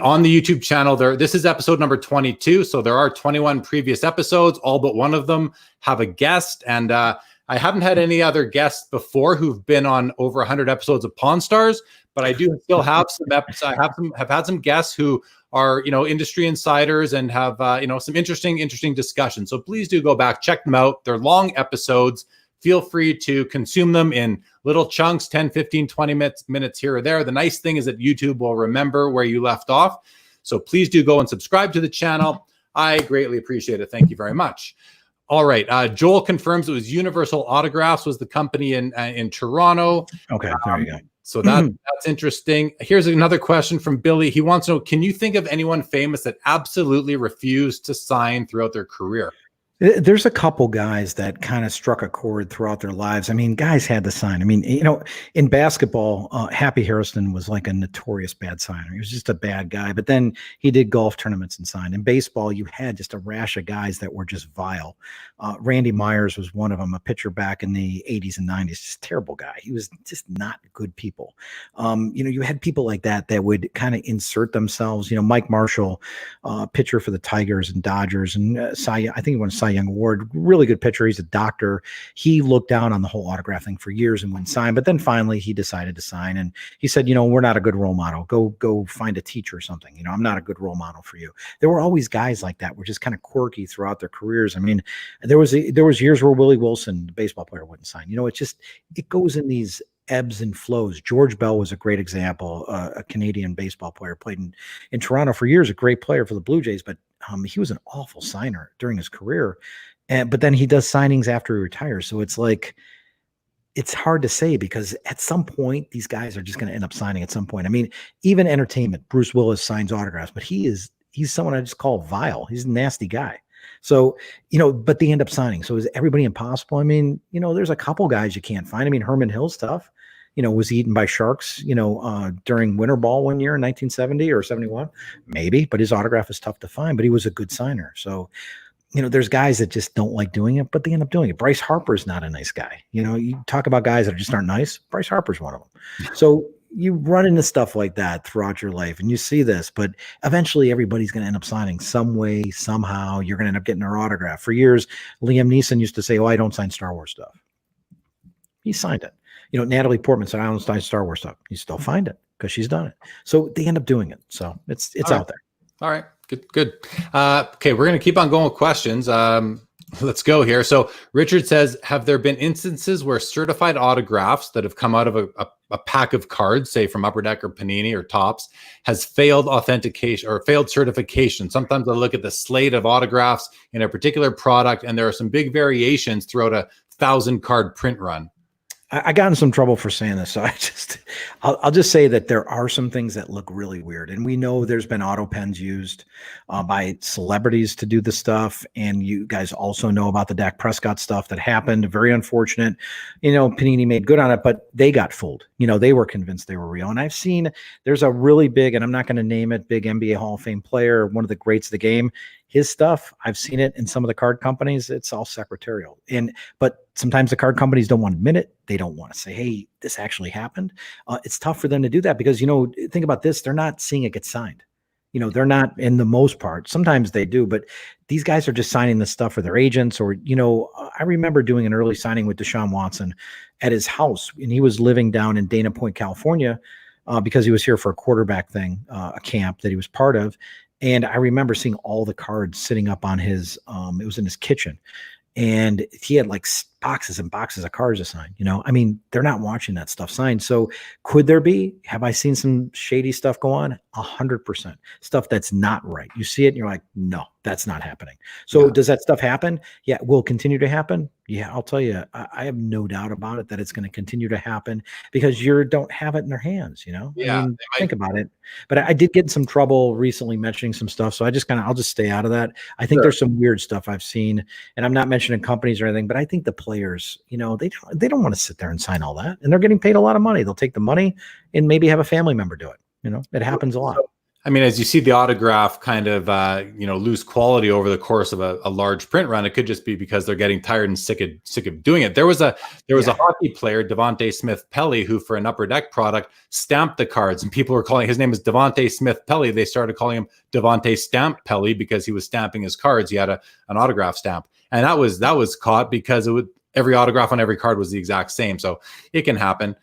on the YouTube channel, this is episode number 22. So there are 21 previous episodes. All but one of them have a guest. And I haven't had any other guests before who've been on over 100 episodes of Pawn Stars, but I do still have some episodes. Have had some guests who are, industry insiders and have, some interesting discussions. So please do go back, check them out. They're long episodes. Feel free to consume them in little chunks, 10, 15, 20 minutes here or there. The nice thing is that YouTube will remember where you left off. So please do go and subscribe to the channel. I greatly appreciate it. Thank you very much. All right. Joel confirms it was Universal Autographs was the company in Toronto. Okay, there you go. So that's interesting. Here's another question from Billy. He wants to know, can you think of anyone famous that absolutely refused to sign throughout their career? There's a couple guys that kind of struck a chord throughout their lives. I mean, guys had to sign. I mean, in basketball, Happy Harrison was like a notorious bad signer. He was just a bad guy, but then he did golf tournaments and signed. In baseball, you had just a rash of guys that were just vile. Randy Myers was one of them, a pitcher back in the 80s and 90s, just terrible guy. He was just not good people. You had people like that would kind of insert themselves. Mike Marshall, pitcher for the Tigers and Dodgers, and I think he won a Cy Young Award, really good pitcher. He's a doctor. He looked down on the whole autograph thing for years and wouldn't sign, but then finally he decided to sign. And he said, we're not a good role model. Go find a teacher or something. I'm not a good role model for you. There were always guys like that, were just kind of quirky throughout their careers. I mean, there was years where Willie Wilson, the baseball player, wouldn't sign. It goes in these ebbs and flows. George Bell was a great example, a Canadian baseball player, played in Toronto for years, a great player for the Blue Jays, but he was an awful signer during his career. But then he does signings after he retires. So it's like, it's hard to say, because at some point, these guys are just going to end up signing at some point. I mean, even entertainment, Bruce Willis signs autographs, but he's someone I just call vile. He's a nasty guy. So, but they end up signing. So is everybody impossible? I mean, there's a couple guys you can't find. I mean, Herman Hill's tough. Was eaten by sharks, during winter ball one year in 1970 or 71, maybe, but his autograph is tough to find, but he was a good signer. So, there's guys that just don't like doing it, but they end up doing it. Bryce Harper's not a nice guy. You talk about guys that just aren't nice. Bryce Harper's one of them. So you run into stuff like that throughout your life, and you see this, but eventually everybody's going to end up signing some way, somehow. You're going to end up getting their autograph. For years, Liam Neeson used to say, I don't sign Star Wars stuff. He signed it. Natalie Portman said, I don't sign Star Wars stuff. You still find it because she's done it. So they end up doing it. So it's out there. All right. Good. Okay. We're going to keep on going with questions. Let's go here. So Richard says, have there been instances where certified autographs that have come out of a pack of cards, say from Upper Deck or Panini or Topps, has failed authentication or failed certification? Sometimes I look at the slate of autographs in a particular product, and there are some big variations throughout a 1,000 card print run. I got in some trouble for saying this, so I'll just say that there are some things that look really weird, and we know there's been auto pens used by celebrities to do the stuff, and you guys also know about the Dak Prescott stuff that happened. Very unfortunate. Panini made good on it, but they got fooled. They were convinced they were real, and I've seen there's a really big, and I'm not going to name it, big NBA Hall of Fame player, one of the greats of the game. His stuff, I've seen it in some of the card companies. It's all secretarial. But sometimes the card companies don't want to admit it. They don't want to say, hey, this actually happened. It's tough for them to do that because, think about this. They're not seeing it get signed. They're not, in the most part. Sometimes they do, but these guys are just signing this stuff for their agents. Or, I remember doing an early signing with Deshaun Watson at his house, and he was living down in Dana Point, California, because he was here for a quarterback thing, a camp that he was part of. And I remember seeing all the cards sitting up on his, it was in his kitchen. and he had like boxes and boxes of cards to sign. I mean, they're not watching that stuff signed. So could there be? Have I seen some shady stuff go on? 100% stuff that's not right. You see it and you're like, no, that's not happening. So does that stuff happen? Yeah, will continue to happen. Yeah, I'll tell you, I have no doubt about it that it's going to continue to happen because you don't have it in their hands. I mean, think about it. But I did get in some trouble recently mentioning some stuff, so I'll just stay out of that. I think there's some weird stuff I've seen, and I'm not mentioning companies or anything, but I think the players, they don't want to sit there and sign all that, and they're getting paid a lot of money. They'll take the money and maybe have a family member do it. It happens a lot. I mean, as you see the autograph kind of, lose quality over the course of a large print run, it could just be because they're getting tired and sick of doing it. There was a hockey player, Devontae Smith-Pelly, who for an Upper Deck product stamped the cards, and people were calling his name is Devontae Smith-Pelly. They started calling him Devontae Stamp Pelly because he was stamping his cards. He had an autograph stamp, and that was caught because every autograph on every card was the exact same. So it can happen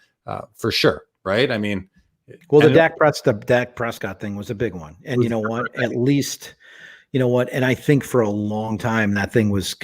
for sure, right? I mean. Well, the Dak Prescott thing was a big one. And you know what? At least, and I think for a long time that thing was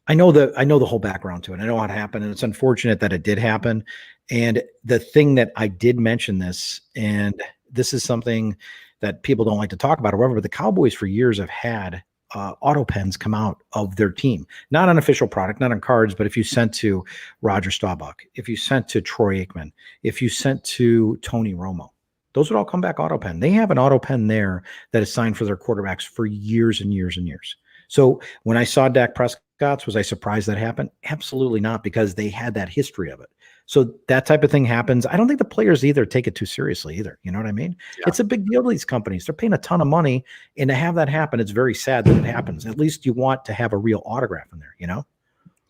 I know the whole background to it. I know how it happened, and it's unfortunate that it did happen. And the thing that I did mention this, and this is something that people don't like to talk about, however, but the Cowboys for years have had auto pens come out of their team, not on official product, not on cards, but if you sent to Roger Staubach, if you sent to Troy Aikman, if you sent to Tony Romo, those would all come back auto pen. They have an auto pen there that is signed for their quarterbacks for years and years and years. So when I saw Dak Prescott's, was I surprised that happened? Absolutely not, because they had that history of it. So that type of thing happens. I don't think the players either take it too seriously either. You know what I mean? Yeah. It's a big deal to these companies. They're paying a ton of money, and to have that happen, it's very sad that it happens. At least you want to have a real autograph in there,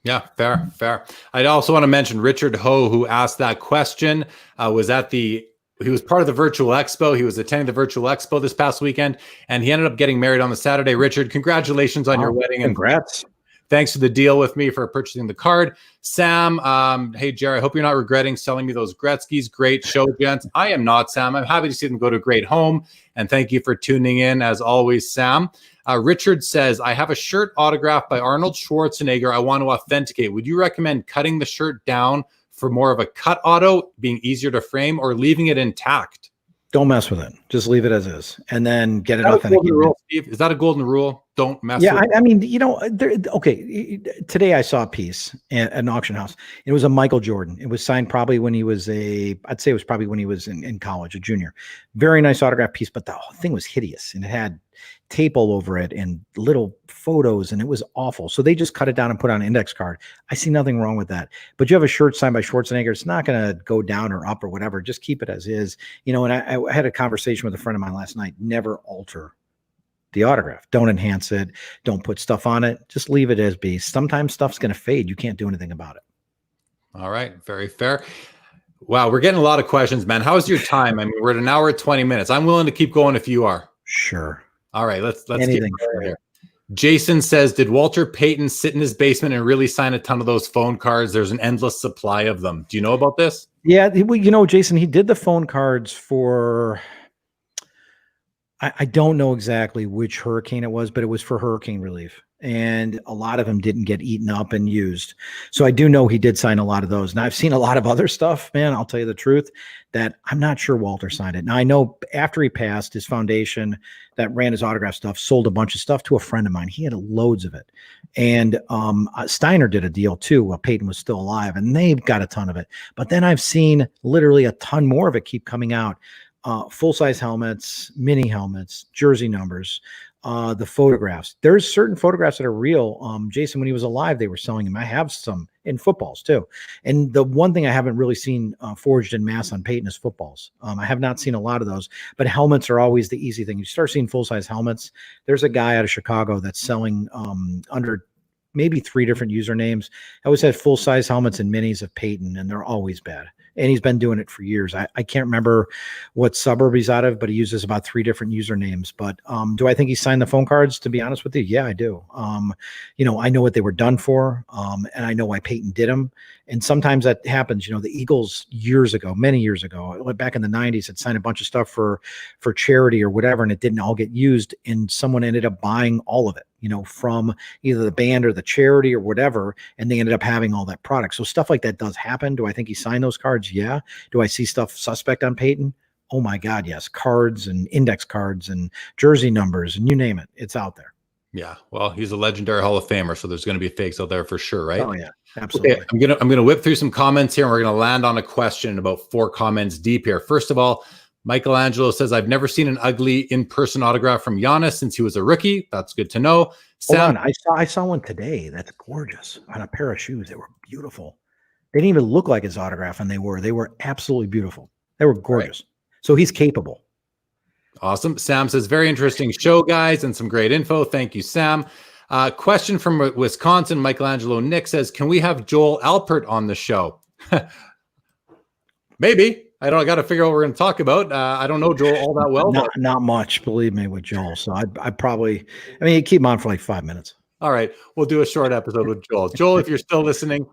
Yeah, fair. I also want to mention Richard Ho, who asked that question, he was part of the virtual expo. He was attending the virtual expo this past weekend, and he ended up getting married on the Saturday. Richard, congratulations on your wedding. Congrats. Thanks for the deal with me for purchasing the card. Sam, hey, Jerry, I hope you're not regretting selling me those Gretzky's. Great show, gents. I am not, Sam. I'm happy to see them go to a great home. And thank you for tuning in, as always, Sam. Richard says, I have a shirt autographed by Arnold Schwarzenegger I want to authenticate. Would you recommend cutting the shirt down for more of a cut auto, being easier to frame, or leaving it intact? Don't mess with it. Just leave it as is, and then get it authenticated. Is that a golden rule? Don't mess with it. I mean, okay. Today I saw a piece at an auction house. It was a Michael Jordan. It was signed probably when he was I'd say it was probably when he was in college, a junior. Very nice autograph piece, but the whole thing was hideous, and it had tape all over it and little photos, and it was awful. So they just cut it down and put on an index card. I see nothing wrong with that. But you have a shirt signed by Schwarzenegger, it's not going to go down or up or whatever. Just keep it as is. And I had a conversation with a friend of mine last night. Never alter the autograph. Don't enhance it. Don't put stuff on it. Just leave it as be. Sometimes stuff's going to fade. You can't do anything about it. All right. Very fair. Wow. We're getting a lot of questions, man. How's your time? I mean, we're at an hour and 20 minutes. I'm willing to keep going if you are. Sure. All right, let's get here. Jason says, did Walter Payton sit in his basement and really sign a ton of those phone cards? There's an endless supply of them. Do you know about this? Yeah, Jason, he did the phone cards for, I don't know exactly which hurricane it was, but it was for hurricane relief. And a lot of them didn't get eaten up and used. So I do know he did sign a lot of those. Now I've seen a lot of other stuff, man, I'll tell you the truth, that I'm not sure Walter signed it. Now I know after he passed, his foundation that ran his autograph stuff sold a bunch of stuff to a friend of mine. He had loads of it. And Steiner did a deal too while Peyton was still alive, and they've got a ton of it. But then I've seen literally a ton more of it keep coming out. Full-size helmets, mini helmets, jersey numbers, the photographs. There's certain photographs that are real. Jason, when he was alive, they were selling them. I have some in footballs too. And the one thing I haven't really seen forged in mass on Peyton is footballs. I have not seen a lot of those, but helmets are always the easy thing. You start seeing full-size helmets. There's a guy out of Chicago that's selling under maybe 3 different usernames. I always had full-size helmets and minis of Peyton, and they're always bad. And he's been doing it for years. I can't remember what suburb he's out of, but he uses about 3 different usernames. But do I think he signed the phone cards, to be honest with you? Yeah, I do. I know what they were done for, and I know why Peyton did them. And sometimes that happens. The Eagles years ago, many years ago, back in the 90s, had signed a bunch of stuff for charity or whatever, and it didn't all get used, and someone ended up buying all of it. from either the band or the charity or whatever, and they ended up having all that product. So stuff like that does happen. Do I think he signed those cards? Yeah. Do I see stuff suspect on Peyton? Oh my God, yes. Cards and index cards and jersey numbers and you name it, it's out there. Yeah, well, he's a legendary Hall of Famer, so there's going to be fakes out there for sure, right? Oh yeah, absolutely. Okay, I'm gonna whip through some comments here, and we're gonna land on a question about 4 comments deep here. First of all, Michelangelo says, "I've never seen an ugly in-person autograph from Giannis since he was a rookie." That's good to know. Hold on, I saw one today. That's gorgeous on a pair of shoes. They were beautiful. They didn't even look like his autograph, and they were absolutely beautiful. They were gorgeous. Right. So he's capable. Awesome. Sam says, "Very interesting show, guys, and some great info. Thank you, Sam." Question from Wisconsin, Michelangelo Nick says, "Can we have Joel Alpert on the show?" Maybe. I got to figure out what we're going to talk about. I don't know Joel all that well. Not much, believe me, with Joel. So I'd probably, you keep him on for like 5 minutes. All right. We'll do a short episode with Joel. Joel, if you're still listening,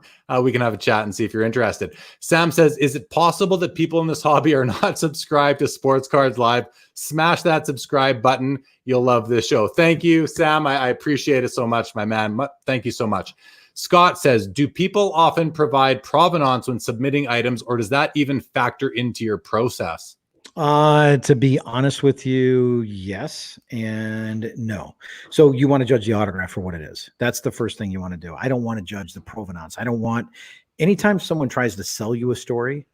we can have a chat and see if you're interested. Sam says, "Is it possible that people in this hobby are not subscribed to Sports Cards Live? Smash that subscribe button. You'll love this show." Thank you, Sam. I appreciate it so much, my man. Thank you so much. Scott says, "Do people often provide provenance when submitting items, or does that even factor into your process?" To be honest with you, yes and no. So you want to judge the autograph for what it is. That's the first thing you want to do. I don't want to judge the provenance. I don't want, anytime someone tries to sell you a story,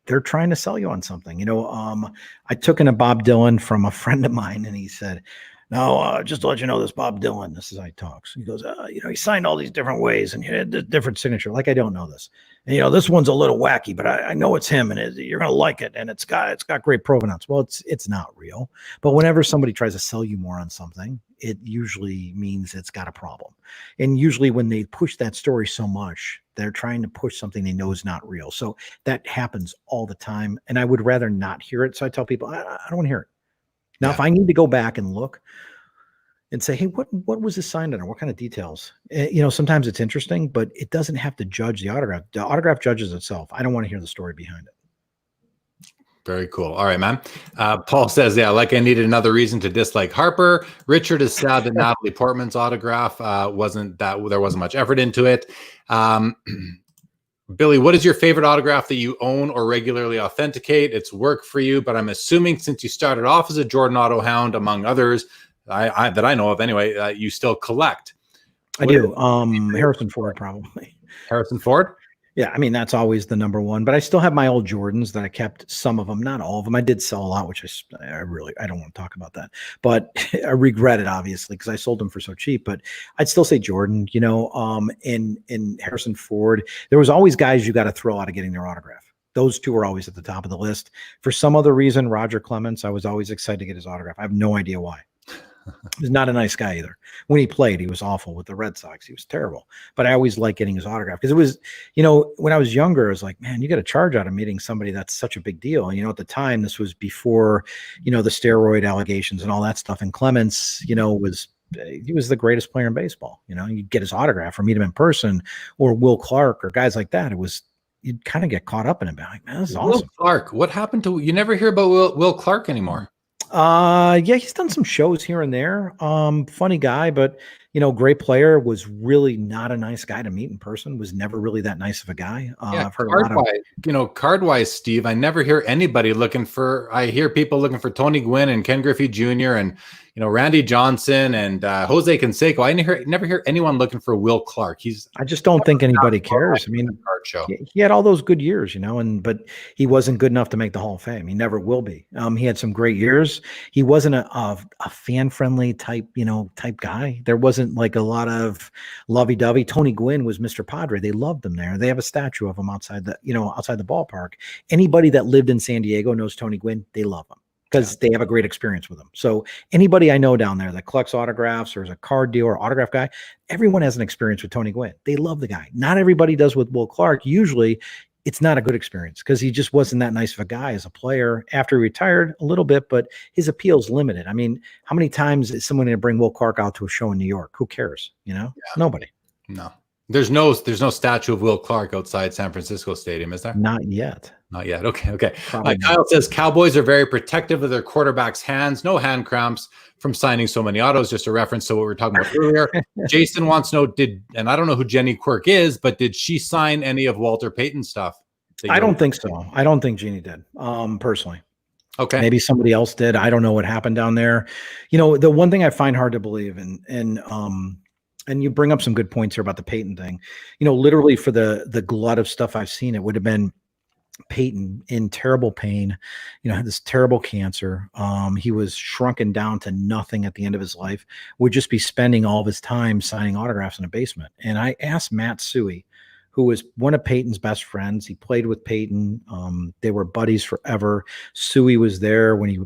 they're trying to sell you on something. I took in a Bob Dylan from a friend of mine, and he said, "No, just to let you know, this Bob Dylan, this is how he talks. He goes, he signed all these different ways and he had a different signature. Like, I don't know this. And, this one's a little wacky, but I know it's him and you're going to like it. And it's got great provenance." Well, it's not real. But whenever somebody tries to sell you more on something, it usually means it's got a problem. And usually when they push that story so much, they're trying to push something they know is not real. So that happens all the time. And I would rather not hear it. So I tell people, I don't want to hear it. Now, if I need to go back and look and say, "Hey, what was this signed under? What kind of details?" Sometimes it's interesting, but it doesn't have to judge the autograph. The autograph judges itself. I don't want to hear the story behind it. Very cool. All right, man. Paul says, "Yeah, like I needed another reason to dislike Harper." Richard is sad that Natalie Portman's autograph there wasn't much effort into it. Billy, what is your favorite autograph that you own or regularly authenticate? It's work for you, but I'm assuming since you started off as a Jordan Auto Hound, among others, that I know of anyway, you still collect. I do. Harrison Ford, probably. Harrison Ford? Yeah, that's always the number one. But I still have my old Jordans that I kept, some of them, not all of them. I did sell a lot, which I don't want to talk about that. But I regret it, obviously, because I sold them for so cheap. But I'd still say Jordan, and Harrison Ford. There was always guys you got to throw out of getting their autograph. Those two were always at the top of the list. For some other reason, Roger Clemens, I was always excited to get his autograph. I have no idea why. He's not a nice guy either. When he played, he was awful with the Red Sox. He was terrible. But I always liked getting his autograph because it was, when I was younger, I was like, man, you get a charge out of meeting somebody that's such a big deal. At the time, this was before, the steroid allegations and all that stuff. And Clemens, he was the greatest player in baseball. You'd get his autograph or meet him in person, or Will Clark or guys like that. You'd kind of get caught up in it. Like, man, this is awesome. Will Clark, what happened to, you never hear about Will Clark anymore? Yeah, he's done some shows here and there. Funny guy, but great player. Was really not a nice guy to meet in person. Was never really that nice of a guy. I've heard card-wise, Steve, I never hear anybody I hear people looking for Tony Gwynn and Ken Griffey Jr. and Randy Johnson and Jose Canseco. I never hear anyone looking for Will Clark. I just don't think anybody cares. Card show. He had all those good years, but he wasn't good enough to make the Hall of Fame. He never will be. He had some great years. He wasn't a fan-friendly type guy. There wasn't like a lot of lovey-dovey. Tony Gwynn was Mr. Padre. They loved him there. They have a statue of him outside the ballpark. Anybody that lived in San Diego knows Tony Gwynn. They love him because they have a great experience with him. So anybody I know down there that collects autographs or is a card dealer or autograph guy, everyone has an experience with Tony Gwynn. They love the guy. Not everybody does with Will Clark. Usually it's not a good experience because he just wasn't that nice of a guy as a player. After he retired a little bit, but his appeal's limited. How many times is someone going to bring Will Clark out to a show in New York? Who cares? Nobody. No. There's no statue of Will Clark outside San Francisco Stadium, is there? Not yet. Not yet. Okay. Okay. Probably not. Kyle says Cowboys are very protective of their quarterbacks' hands. No hand cramps from signing so many autos. Just a reference to what we were talking about earlier. Jason wants to know, and I don't know who Jenny Quirk is, but did she sign any of Walter Payton's stuff? I don't think so. I don't think Jeannie did, personally. Okay. Maybe somebody else did. I don't know what happened down there. The one thing I find hard to believe, and you bring up some good points here about the Peyton thing. Literally for the glut of stuff I've seen, it would have been Peyton in terrible pain, had this terrible cancer. He was shrunken down to nothing at the end of his life, would just be spending all of his time signing autographs in a basement. And I asked Matt Suey, who was one of Peyton's best friends. He played with Peyton. They were buddies forever. Suey was there when he,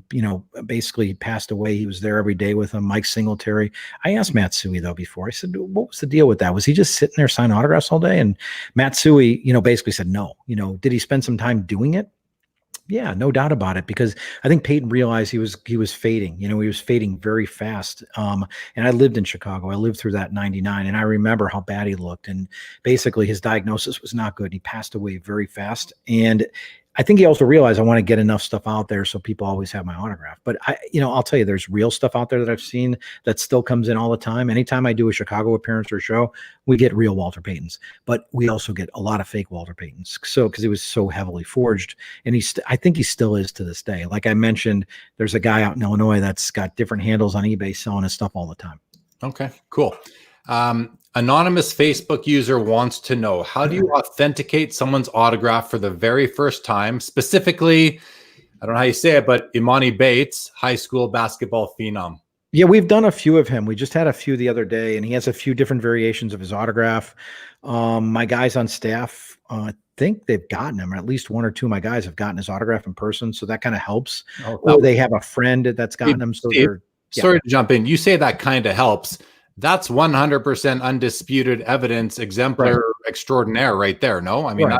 basically passed away. He was there every day with him. Mike Singletary. I asked Matt Suey though before. I said, what was the deal with that? Was he just sitting there signing autographs all day? And Matt Suey, basically said no. Did he spend some time doing it? Yeah, no doubt about it, because I think Peyton realized he was fading. He was fading very fast. And I lived in Chicago. I lived through that 99, and I remember how bad he looked. And basically his diagnosis was not good. He passed away very fast. And I think he also realized I want to get enough stuff out there so people always have my autograph. But I'll tell you, there's real stuff out there that I've seen that still comes in all the time. Anytime I do a Chicago appearance or a show, we get real Walter Paytons, but we also get a lot of fake Walter Paytons. So, because he was so heavily forged, and I think he still is to this day. Like I mentioned, there's a guy out in Illinois that's got different handles on eBay selling his stuff all the time. Okay, cool. Anonymous Facebook user wants to know, how do you authenticate someone's autograph for the very first time? Specifically, I don't know how you say it, but Imani Bates, high school basketball phenom. Yeah, we've done a few of him. We just had a few the other day, and he has a few different variations of his autograph. My guys on staff, I think they've gotten him, or at least one or two of my guys have gotten his autograph in person. So that kind of helps. Or they have a friend that's gotten him. So sorry to jump in. You say that kind of helps. That's 100% undisputed evidence, exemplar extraordinaire right there. No, I mean,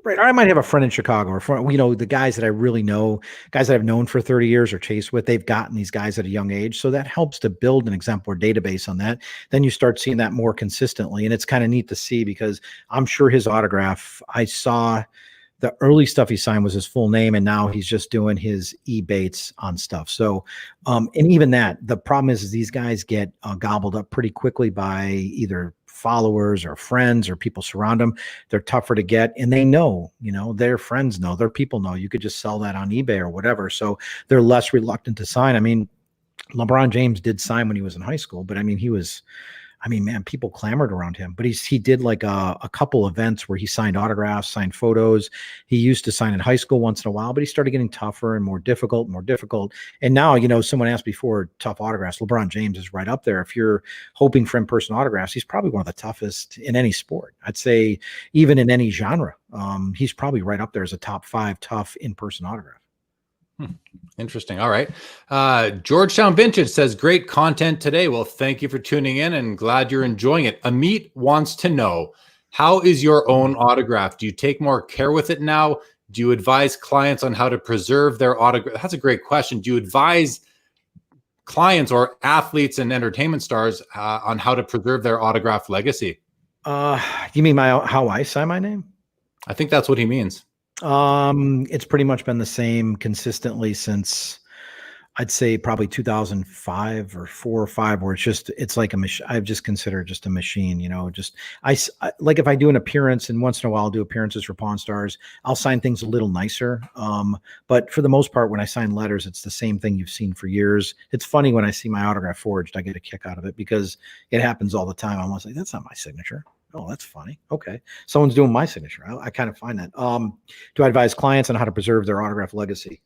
right. I might have a friend in Chicago, or the guys that I really know, guys that I've known for 30 years or chased with, they've gotten these guys at a young age. So that helps to build an exemplar database on that. Then you start seeing that more consistently. And it's kind of neat to see, because I'm sure his autograph, I saw the early stuff he signed was his full name, and now he's just doing his e-bates on stuff. So, and even that, the problem is these guys get gobbled up pretty quickly by either followers or friends or people surround them. They're tougher to get, and they know, their friends know, their people know. You could just sell that on eBay or whatever. So they're less reluctant to sign. I mean, LeBron James did sign when he was in high school, but man, people clamored around him. But he did like a couple events where he signed autographs, signed photos. He used to sign in high school once in a while, but he started getting tougher and more difficult. And now, someone asked before, tough autographs. LeBron James is right up there. If you're hoping for in-person autographs, he's probably one of the toughest in any sport. I'd say even in any genre, he's probably right up there as a top 5 tough in-person autograph. Interesting. All right. Georgetown Vintage says, great content today. Well, thank you for tuning in, and glad you're enjoying it. Amit wants to know, how is your own autograph? Do you take more care with it now? Do you advise clients on how to preserve their autograph? That's a great question. Do you advise clients or athletes and entertainment stars on how to preserve their autograph legacy? You mean how I sign my name? I think that's what he means. It's pretty much been the same consistently since, I'd say, probably 2005 or 4 or 5, where it's like a machine. I've just considered just a machine, I like, if I do an appearance, and once in a while I'll do appearances for Pawn Stars, I'll sign things a little nicer. But for the most part, when I sign letters, it's the same thing you've seen for years. It's funny when I see my autograph forged, I get a kick out of it, because it happens all the time. I'm almost like, that's not my signature. Oh, that's funny. Okay. Someone's doing my signature. I kind of find that. Do I advise clients on how to preserve their autograph legacy?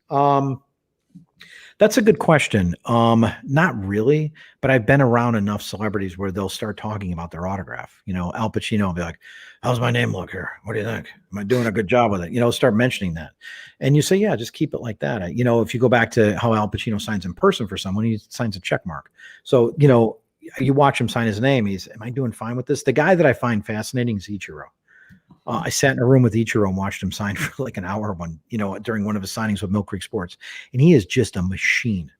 That's a good question. Not really, but I've been around enough celebrities where they'll start talking about their autograph. Al Pacino will be like, how's my name look here? What do you think? Am I doing a good job with it? Start mentioning that. And you say, yeah, just keep it like that. If you go back to how Al Pacino signs in person for someone, he signs a check mark. So, you watch him sign his name. Am I doing fine with this? The guy that I find fascinating is Ichiro. I sat in a room with Ichiro and watched him sign for like an hour during one of his signings with Mill Creek Sports. And he is just a machine.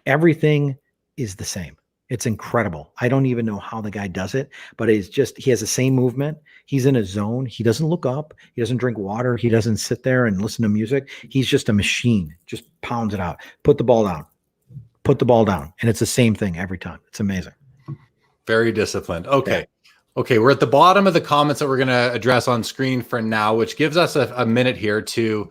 Everything is the same. It's incredible. I don't even know how the guy does it, but it's just, he has the same movement. He's in a zone. He doesn't look up. He doesn't drink water. He doesn't sit there and listen to music. He's just a machine, just pounds it out. Put the ball down, put the ball down. And it's the same thing every time. It's amazing. Very disciplined. Okay. Yeah. Okay. We're at the bottom of the comments that we're going to address on screen for now, which gives us a minute here to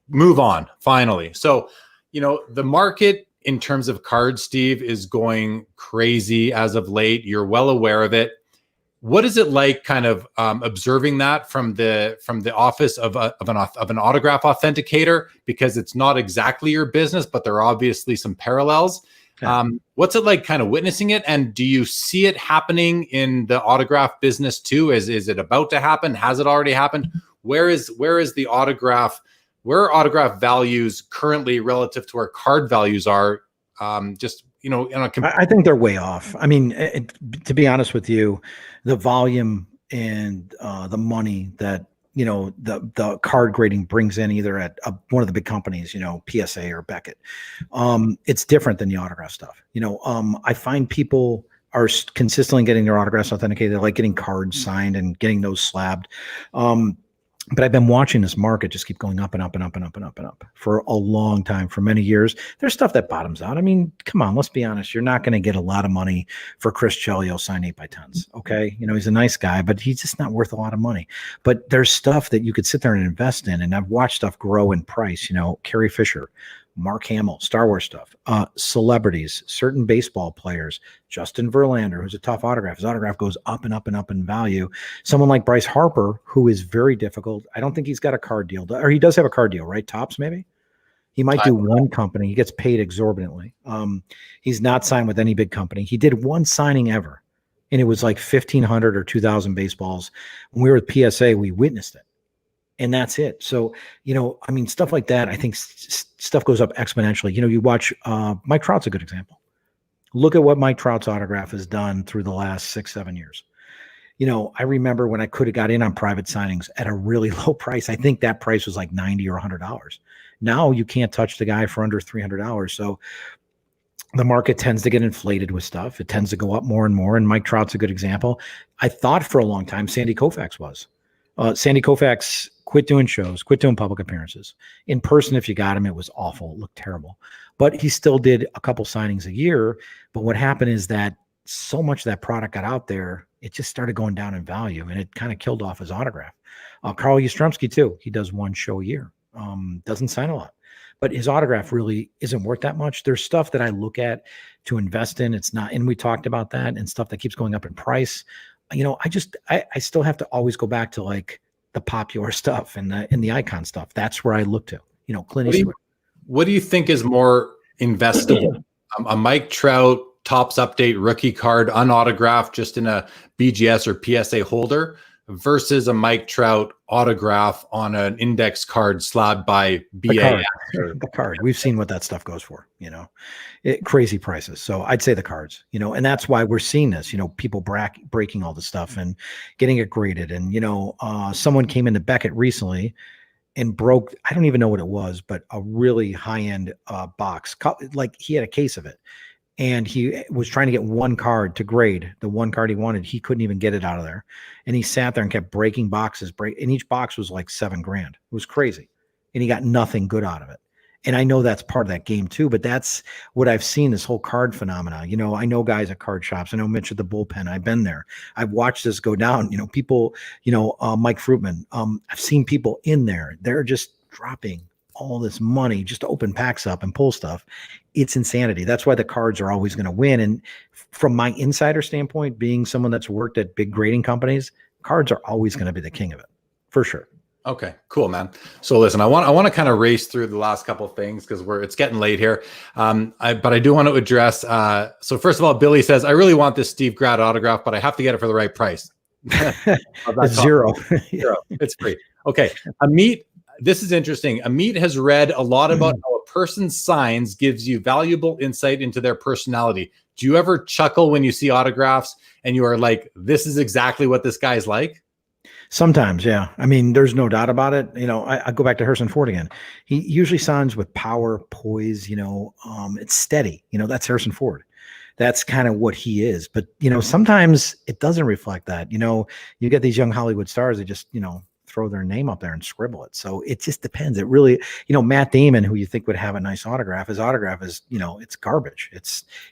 move on finally. So, the market in terms of cards, Steve, is going crazy as of late. You're well aware of it. What is it like kind of observing that from the office of an autograph authenticator? Because it's not exactly your business, but there are obviously some parallels. Yeah. What's it like kind of witnessing it? And do you see it happening in the autograph business too? Is it about to happen? Has it already happened? Where are autograph values currently relative to where card values are? I think they're way off. I mean, to be honest with you, the volume and the money that the card grading brings in, either at one of the big companies, PSA or Beckett, it's different than the autograph stuff. I find people are consistently getting their autographs authenticated, like getting cards signed and getting those slabbed. But I've been watching this market just keep going up and up and up and up and up and up for a long time, for many years. There's stuff that bottoms out. I mean, come on, let's be honest. You're not going to get a lot of money for Chris Chelios signed 8x10s. Okay. He's a nice guy, but he's just not worth a lot of money. But there's stuff that you could sit there and invest in. And I've watched stuff grow in price, Carrie Fisher, Mark Hamill, Star Wars stuff, celebrities, certain baseball players, Justin Verlander, who's a tough autograph. His autograph goes up and up and up in value. Someone like Bryce Harper, who is very difficult. I don't think he's got a card deal, or he does have a card deal, right? Topps, maybe. He might do one company. He gets paid exorbitantly. He's not signed with any big company. He did one signing ever, and it was like 1,500 or 2,000 baseballs. When we were with PSA, we witnessed it. And that's it. So, stuff like that, I think stuff goes up exponentially. You watch Mike Trout's a good example. Look at what Mike Trout's autograph has done through the last 6-7 years. I remember when I could have got in on private signings at a really low price. I think that price was like $90 or $100. Now you can't touch the guy for under $300. So the market tends to get inflated with stuff. It tends to go up more and more. And Mike Trout's a good example. I thought for a long time Sandy Koufax was. Sandy Koufax quit doing shows, quit doing public appearances. In person, if you got him, it was awful. It looked terrible. But he still did a couple signings a year. But what happened is that so much of that product got out there, it just started going down in value, and it kind of killed off his autograph. Carl Yastrzemski, too. He does one show a year. Doesn't sign a lot. But his autograph really isn't worth that much. There's stuff that I look at to invest in. It's not, and we talked about that, and stuff that keeps going up in price. I still have to always go back to like the popular stuff and the icon stuff. That's where I look to, Clint Eastwood. What do you think is more investable? A Mike Trout Topps Update rookie card, unautographed, just in a BGS or PSA holder, versus a Mike Trout autograph on an index card slabbed by BA. The card. We've seen what that stuff goes for, crazy prices. So I'd say the cards, and that's why we're seeing this, people breaking all the stuff and getting it graded. And, someone came into Beckett recently and broke, I don't even know what it was, but a really high-end box. Like he had a case of it. And he was trying to get one card to grade, the one card he wanted. He couldn't even get it out of there. And he sat there and kept breaking boxes. And each box was like $7,000. It was crazy. And he got nothing good out of it. And I know that's part of that game too, but that's what I've seen, this whole card phenomena. I know guys at card shops. I know Mitch at the bullpen. I've been there. I've watched this go down. People, Mike Fruitman. I've seen people in there. They're just dropping all this money just to open packs up and pull stuff. It's insanity. That's why the cards are always going to win. And from my insider standpoint, being someone that's worked at big grading companies, cards are always going to be the king of it, for sure. Okay, cool, man. So listen, I want to kind of race through the last couple of things because it's getting late here. But I do want to address. So first of all, Billy says, I really want this Steve Grad autograph, but I have to get it for the right price. Zero. Zero. It's free. Okay, Amit. This is interesting. Amit has read a lot about how a person's signs gives you valuable insight into their personality. Do you ever chuckle when you see autographs and you are like, this is exactly what this guy's like? Sometimes, yeah. I mean, there's no doubt about it. I go back to Harrison Ford again. He usually signs with power, poise, it's steady. That's Harrison Ford. That's kind of what he is. But, sometimes it doesn't reflect that. You get these young Hollywood stars that just, throw their name up there and scribble it. So it just depends. It really, Matt Damon, who you think would have a nice autograph, his autograph is, it's garbage.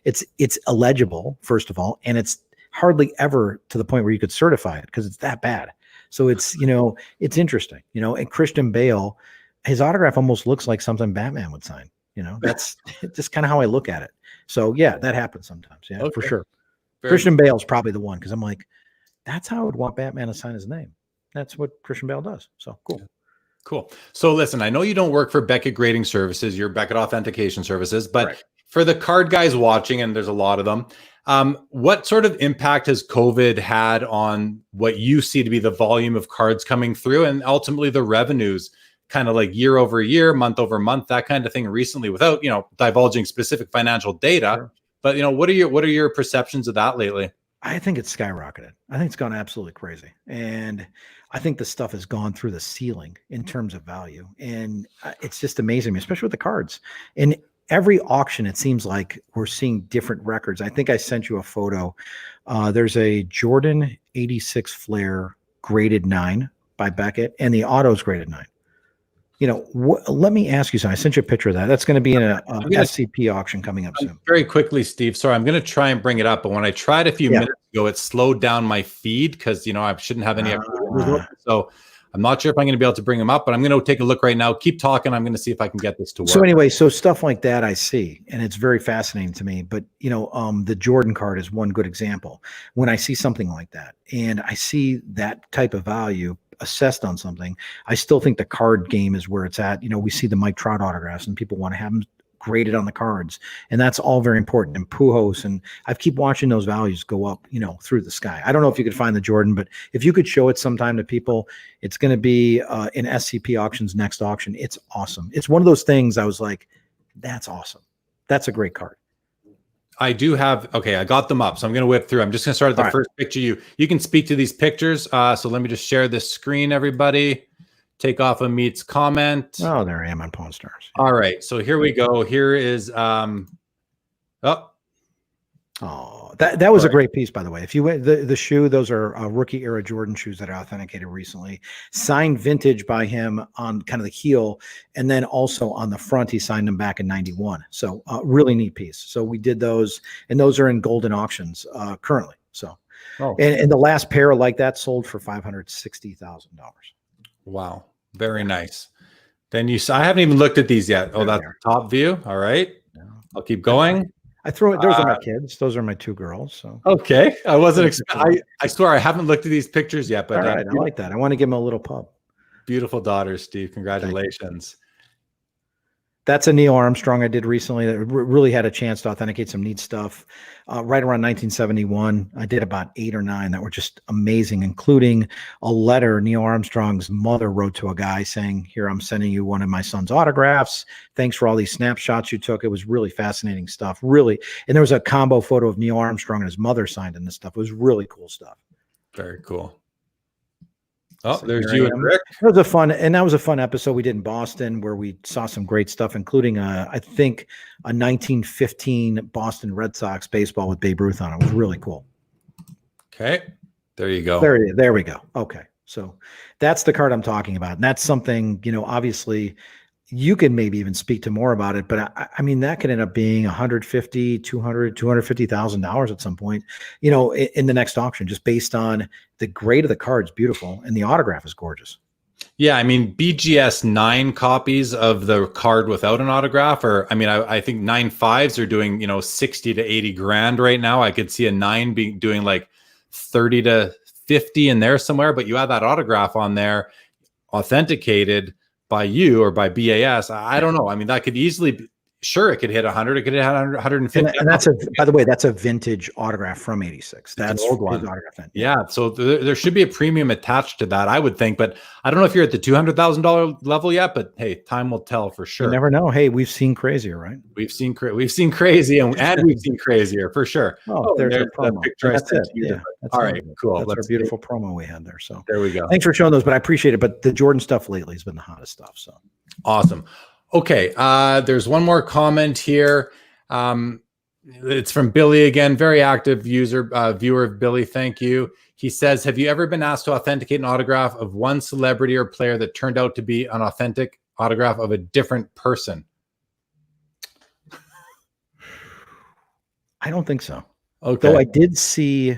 It's illegible, first of all, and it's hardly ever to the point where you could certify it because it's that bad. So it's, it's interesting, and Christian Bale, his autograph almost looks like something Batman would sign. That's just kind of how I look at it. So yeah, that happens sometimes. Yeah, for sure. Christian Bale's probably the one, because I'm like, that's how I would want Batman to sign his name. That's what Christian Bale does. So cool. Cool. So listen, I know you don't work for Beckett Grading Services, you're Beckett Authentication Services, but for the card guys watching, and there's a lot of them, what sort of impact has COVID had on what you see to be the volume of cards coming through and ultimately the revenues, kind of like year over year, month over month, that kind of thing recently, without, divulging specific financial data? Sure. But, what are your perceptions of that lately? I think it's skyrocketed. I think it's gone absolutely crazy. And I think the stuff has gone through the ceiling in terms of value. And it's just amazing, especially with the cards. In every auction, it seems like we're seeing different records. I think I sent you a photo. There's a Jordan 86 Flair graded 9 by Beckett, and the auto's graded 9. Let me ask you something. I sent you a picture of that. That's going to be in a SCP auction coming up soon. Very quickly, Steve. Sorry, I'm going to try and bring it up, but when I tried a few minutes ago, it slowed down my feed because I shouldn't have any extra. So I'm not sure if I'm going to be able to bring them up, but I'm going to take a look right now. Keep talking. I'm going to see if I can get this to work. So anyway, stuff like that I see, and it's very fascinating to me. But the Jordan card is one good example. When I see something like that, and I see that type of value assessed on something, I still think the card game is where it's at. We see the Mike Trout autographs, and people want to have them graded on the cards, and that's all very important. And Pujols, and I keep watching those values go up, through the sky. I don't know if you could find the Jordan, but if you could show it sometime to people, it's going to be in SCP auctions next auction. It's awesome. It's one of those things I was like, that's awesome. That's a great card. I do have, I got them up. So I'm going to whip through. I'm just going to start at the first picture. You can speak to these pictures. So let me just share this screen, everybody. Take off Amit's comment. Oh, there I am on Pawn Stars. All right. So here we go. Here is, that was a great piece, by the way. If you went the shoe, those are rookie era Jordan shoes that are authenticated recently, signed vintage by him on kind of the heel, and then also on the front he signed them back in '91. So really neat piece. So we did those, and those are in golden auctions currently. So and the last pair like that sold for $560,000. Wow, very nice. Then I haven't even looked at these yet. Oh, that's top view. All right, I'll keep going. I throw it. Those are my kids. Those are my 2 girls. So okay, I wasn't. I swear I haven't looked at these pictures yet, but I like that. I want to give them a little pub. Beautiful daughters, Steve. Congratulations. That's a Neil Armstrong I did recently that really had a chance to authenticate some neat stuff. Right around 1971, I did about 8 or 9 that were just amazing, including a letter Neil Armstrong's mother wrote to a guy saying, "Here, I'm sending you one of my son's autographs. Thanks for all these snapshots you took." It was really fascinating stuff. Really. And there was a combo photo of Neil Armstrong and his mother signed in this stuff. It was really cool stuff. Very cool. Oh, so there's you and Rick. That was a fun episode we did in Boston where we saw some great stuff, including I think a 1915 Boston Red Sox baseball with Babe Ruth on it. It was really cool. Okay, there you go. There we go. Okay, so that's the card I'm talking about, and that's something obviously you can maybe even speak to more about it, but I mean that could end up being $150,000, $200,000, $250,000 at some point, in the next auction, just based on the grade of the card's beautiful and the autograph is gorgeous. Yeah, I mean BGS 9 copies of the card without an autograph, or I think 9.5s are doing 60 to 80 grand right now. I could see a 9 doing like 30 to 50 in there somewhere, but you have that autograph on there, authenticated by you or by BAS. I don't know. I mean, that could easily be, sure, it could hit 100, it could hit 100, 150. And that's by the way, that's a vintage autograph from 86. That's an old one. Autograph then. Yeah. So there should be a premium attached to that, I would think, but I don't know if you're at the $200,000 level yet, but hey, time will tell for sure. You never know. Hey, we've seen crazier, right? We've seen crazy and we've seen crazier for sure. There's a promo. That's it. Yeah. All right, cool. That's our beautiful promo we had there. So there we go. Thanks for showing those, but I appreciate it. But the Jordan stuff lately has been the hottest stuff. So awesome. Okay. There's one more comment here. It's from Billy again, very active user, viewer of Billy. Thank you. He says, have you ever been asked to authenticate an autograph of one celebrity or player that turned out to be an authentic autograph of a different person? I don't think so. Okay. Though I did see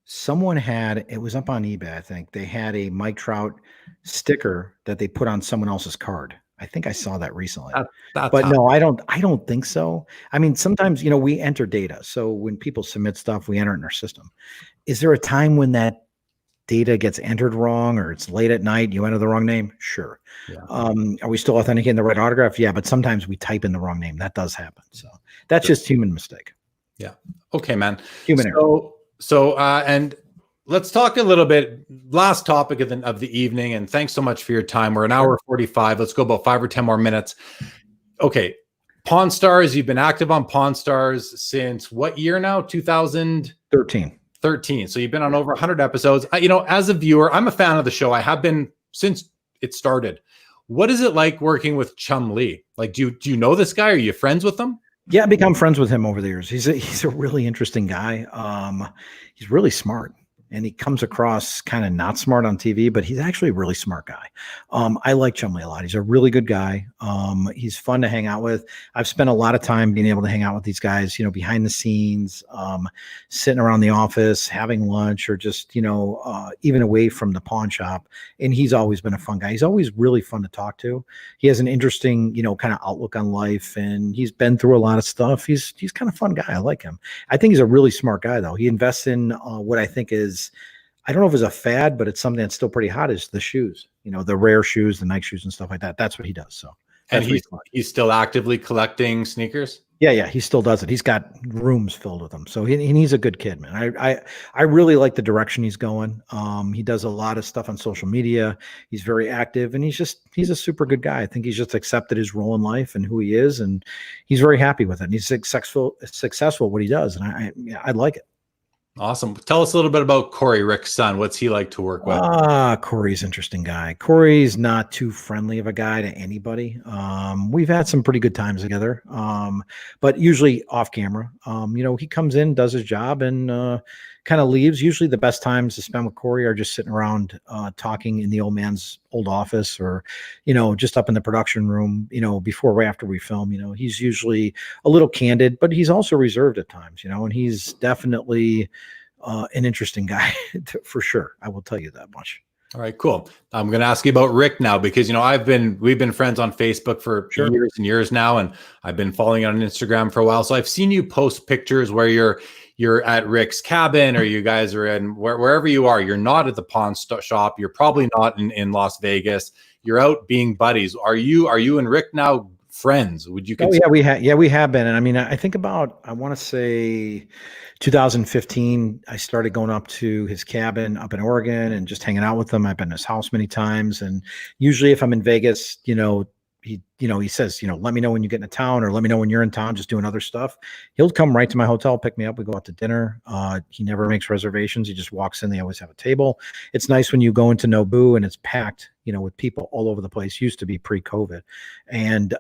someone it was up on eBay, I think. They had a Mike Trout sticker that they put on someone else's card. I think I saw that recently. But no, I don't think so. I mean, sometimes, we enter data. So when people submit stuff, we enter it in our system. Is there a time when that data gets entered wrong, or it's late at night, you enter the wrong name? Sure. Yeah. Are we still authenticating the right autograph? Yeah, but sometimes we type in the wrong name. That does happen. So that's just human mistake. Yeah. Okay, man. Human error. So, and let's talk a little bit, last topic of the evening, and thanks so much for your time. We're an hour 45. Let's go about 5 or 10 more minutes. Okay. Pawn Stars, you've been active on Pawn Stars since what year now? 2013. So you've been on over 100 episodes. As a viewer, I'm a fan of the show. I have been since it started. What is it like working with Chumlee? Like, do you know this guy? Are you friends with him? Yeah, I become friends with him over the years. He's a really interesting guy. He's really smart, and he comes across kind of not smart on TV, but he's actually a really smart guy. I like Chumlee a lot. He's a really good guy. He's fun to hang out with. I've spent a lot of time being able to hang out with these guys, behind the scenes, sitting around the office, having lunch, or just, even away from the pawn shop. And he's always been a fun guy. He's always really fun to talk to. He has an interesting, kind of outlook on life, and he's been through a lot of stuff. He's kind of fun guy. I like him. I think he's a really smart guy, though. He invests in what I think is, I don't know if it's a fad, but it's something that's still pretty hot, is the shoes, the rare shoes, the Nike shoes and stuff like that. That's what he does. So, and he's still actively collecting sneakers. Yeah. He still does it. He's got rooms filled with them. So he's a good kid, man. I really like the direction he's going. He does a lot of stuff on social media. He's very active, and he's a super good guy. I think he's just accepted his role in life and who he is, and he's very happy with it. And he's successful at what he does. And I like it. Awesome. Tell us a little bit about Corey, Rick's son. What's he like to work with? Corey's an interesting guy. Corey's not too friendly of a guy to anybody. We've had some pretty good times together, but usually off camera. He comes in, does his job, and kind of leaves. Usually the best times to spend with Corey are just sitting around talking in the old man's old office, or, just up in the production room, before or after we film. He's usually a little candid, but he's also reserved at times, and he's definitely an interesting guy for sure. I will tell you that much. All right, cool. I'm going to ask you about Rick now, because, we've been friends on Facebook for years and years now, and I've been following you on Instagram for a while. So I've seen you post pictures where you're at Rick's cabin, or you guys are in wherever you are. You're not at the pawn shop. You're probably not in Las Vegas. You're out being buddies. Are you and Rick now friends? Would you consider? We have been. And I mean, I think I want to say 2015, I started going up to his cabin up in Oregon and just hanging out with him. I've been to his house many times. And usually if I'm in Vegas, he says, let me know when you get into town, or let me know when you're in town, just doing other stuff. He'll come right to my hotel, pick me up. We go out to dinner. He never makes reservations. He just walks in. They always have a table. It's nice when you go into Nobu and it's packed, with people all over the place. Used to be pre-COVID. And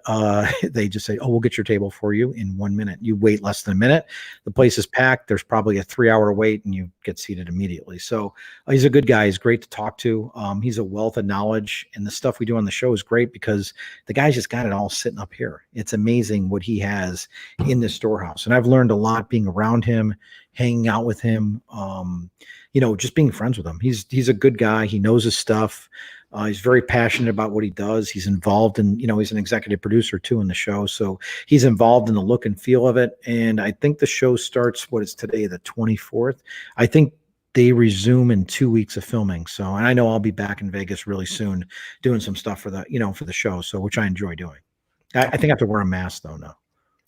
they just say, oh, we'll get your table for you in 1 minute. You wait less than a minute. The place is packed. There's probably a 3-hour wait, and you get seated immediately. So he's a good guy. He's great to talk to. He's a wealth of knowledge, and the stuff we do on the show is great because the guy's just got it all sitting up here. It's amazing what he has in this storehouse. And I've learned a lot being around him, hanging out with him, just being friends with him. He's a good guy. He knows his stuff. He's very passionate about what he does. He's involved in, he's an executive producer too in the show. So he's involved in the look and feel of it. And I think the show starts, what is today, the 24th. I think they resume in 2 weeks of filming. So, and I know I'll be back in Vegas really soon doing some stuff for the, for the show. So, which I enjoy doing. I think I have to wear a mask though now.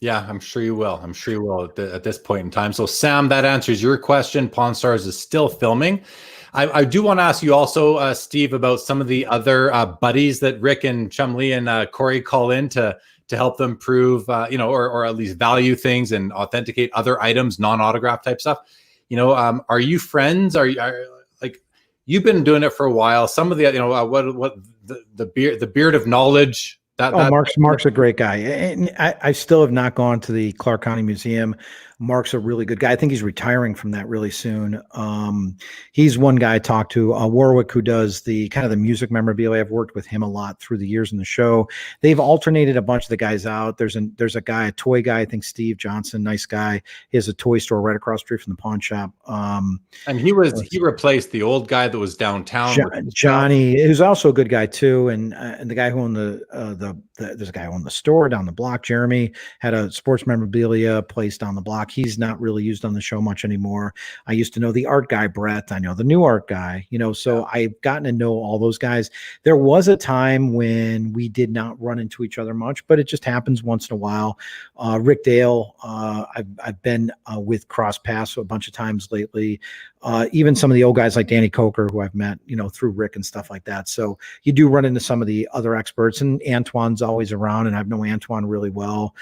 Yeah, I'm sure you will. At this point in time. So Sam, that answers your question. Pawn Stars is still filming. I do want to ask you also, Steve, about some of the other buddies that Rick and Chumlee and Corey call in to help them prove, or at least value things and authenticate other items, non-autograph type stuff. Are you friends? Are like, you've been doing it for a while? Some of the, what the beard of knowledge That Mark's a great guy. And I still have not gone to the Clark County Museum. Mark's a really good guy. I think he's retiring from that really soon. He's one guy I talked to, Warwick, who does the kind of the music memorabilia. I've worked with him a lot through the years in the show. They've alternated a bunch of the guys out. There's a guy, a toy guy, I think Steve Johnson, nice guy. He has a toy store right across the street from the pawn shop. and he replaced the old guy that was downtown. Johnny, who's also a good guy too, and the guy who owned there's a guy who owned the store down the block. Jeremy had a sports memorabilia place down the block. He's not really used on the show much anymore. I used to know the art guy, Brett. I know the new art guy, so I've gotten to know all those guys. There was a time when we did not run into each other much, but it just happens once in a while. Rick Dale, I've been with Cross Pass a bunch of times lately. Even some of the old guys like Danny Coker, who I've met, through Rick and stuff like that. So you do run into some of the other experts, and Antoine's always around, and I've known Antoine really well.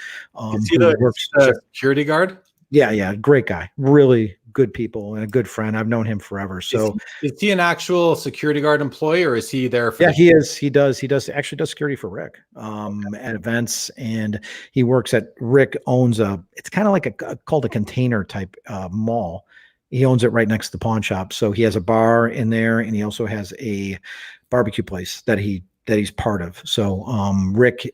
Is he the security guard? Yeah, great guy, really good people, and a good friend. I've known him forever. So is he an actual security guard employee, or is he there for? Yeah, he is. He does actually does security for Rick at events, and he works at Rick owns it's kind of like called a container type mall. He owns it right next to the pawn shop. So he has a bar in there, and he also has a barbecue place that he's part of. So Rick,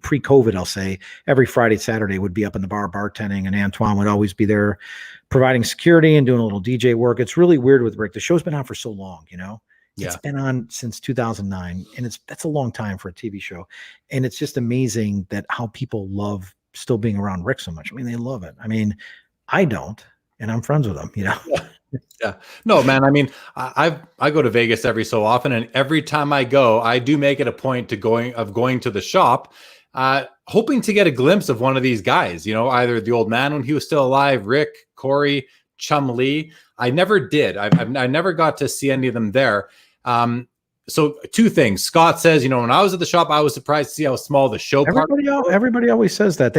pre-COVID, I'll say, every Friday, Saturday would be up in the bar bartending, and Antoine would always be there providing security and doing a little DJ work. It's really weird with Rick. The show's been on for so long, Yeah. It's been on since 2009, and that's a long time for a TV show. And it's just amazing that how people love still being around Rick so much. I mean, they love it. I mean, I don't, and I'm friends with him, Yeah. No, man. I mean, I go to Vegas every so often, and every time I go, I do make it a point going to the shop, hoping to get a glimpse of one of these guys, either the old man when he was still alive, Rick, Corey, Chumlee. I never did. I never got to see any of them there. So two things. Scott says, when I was at the shop, I was surprised to see how small the show. Everybody always says that.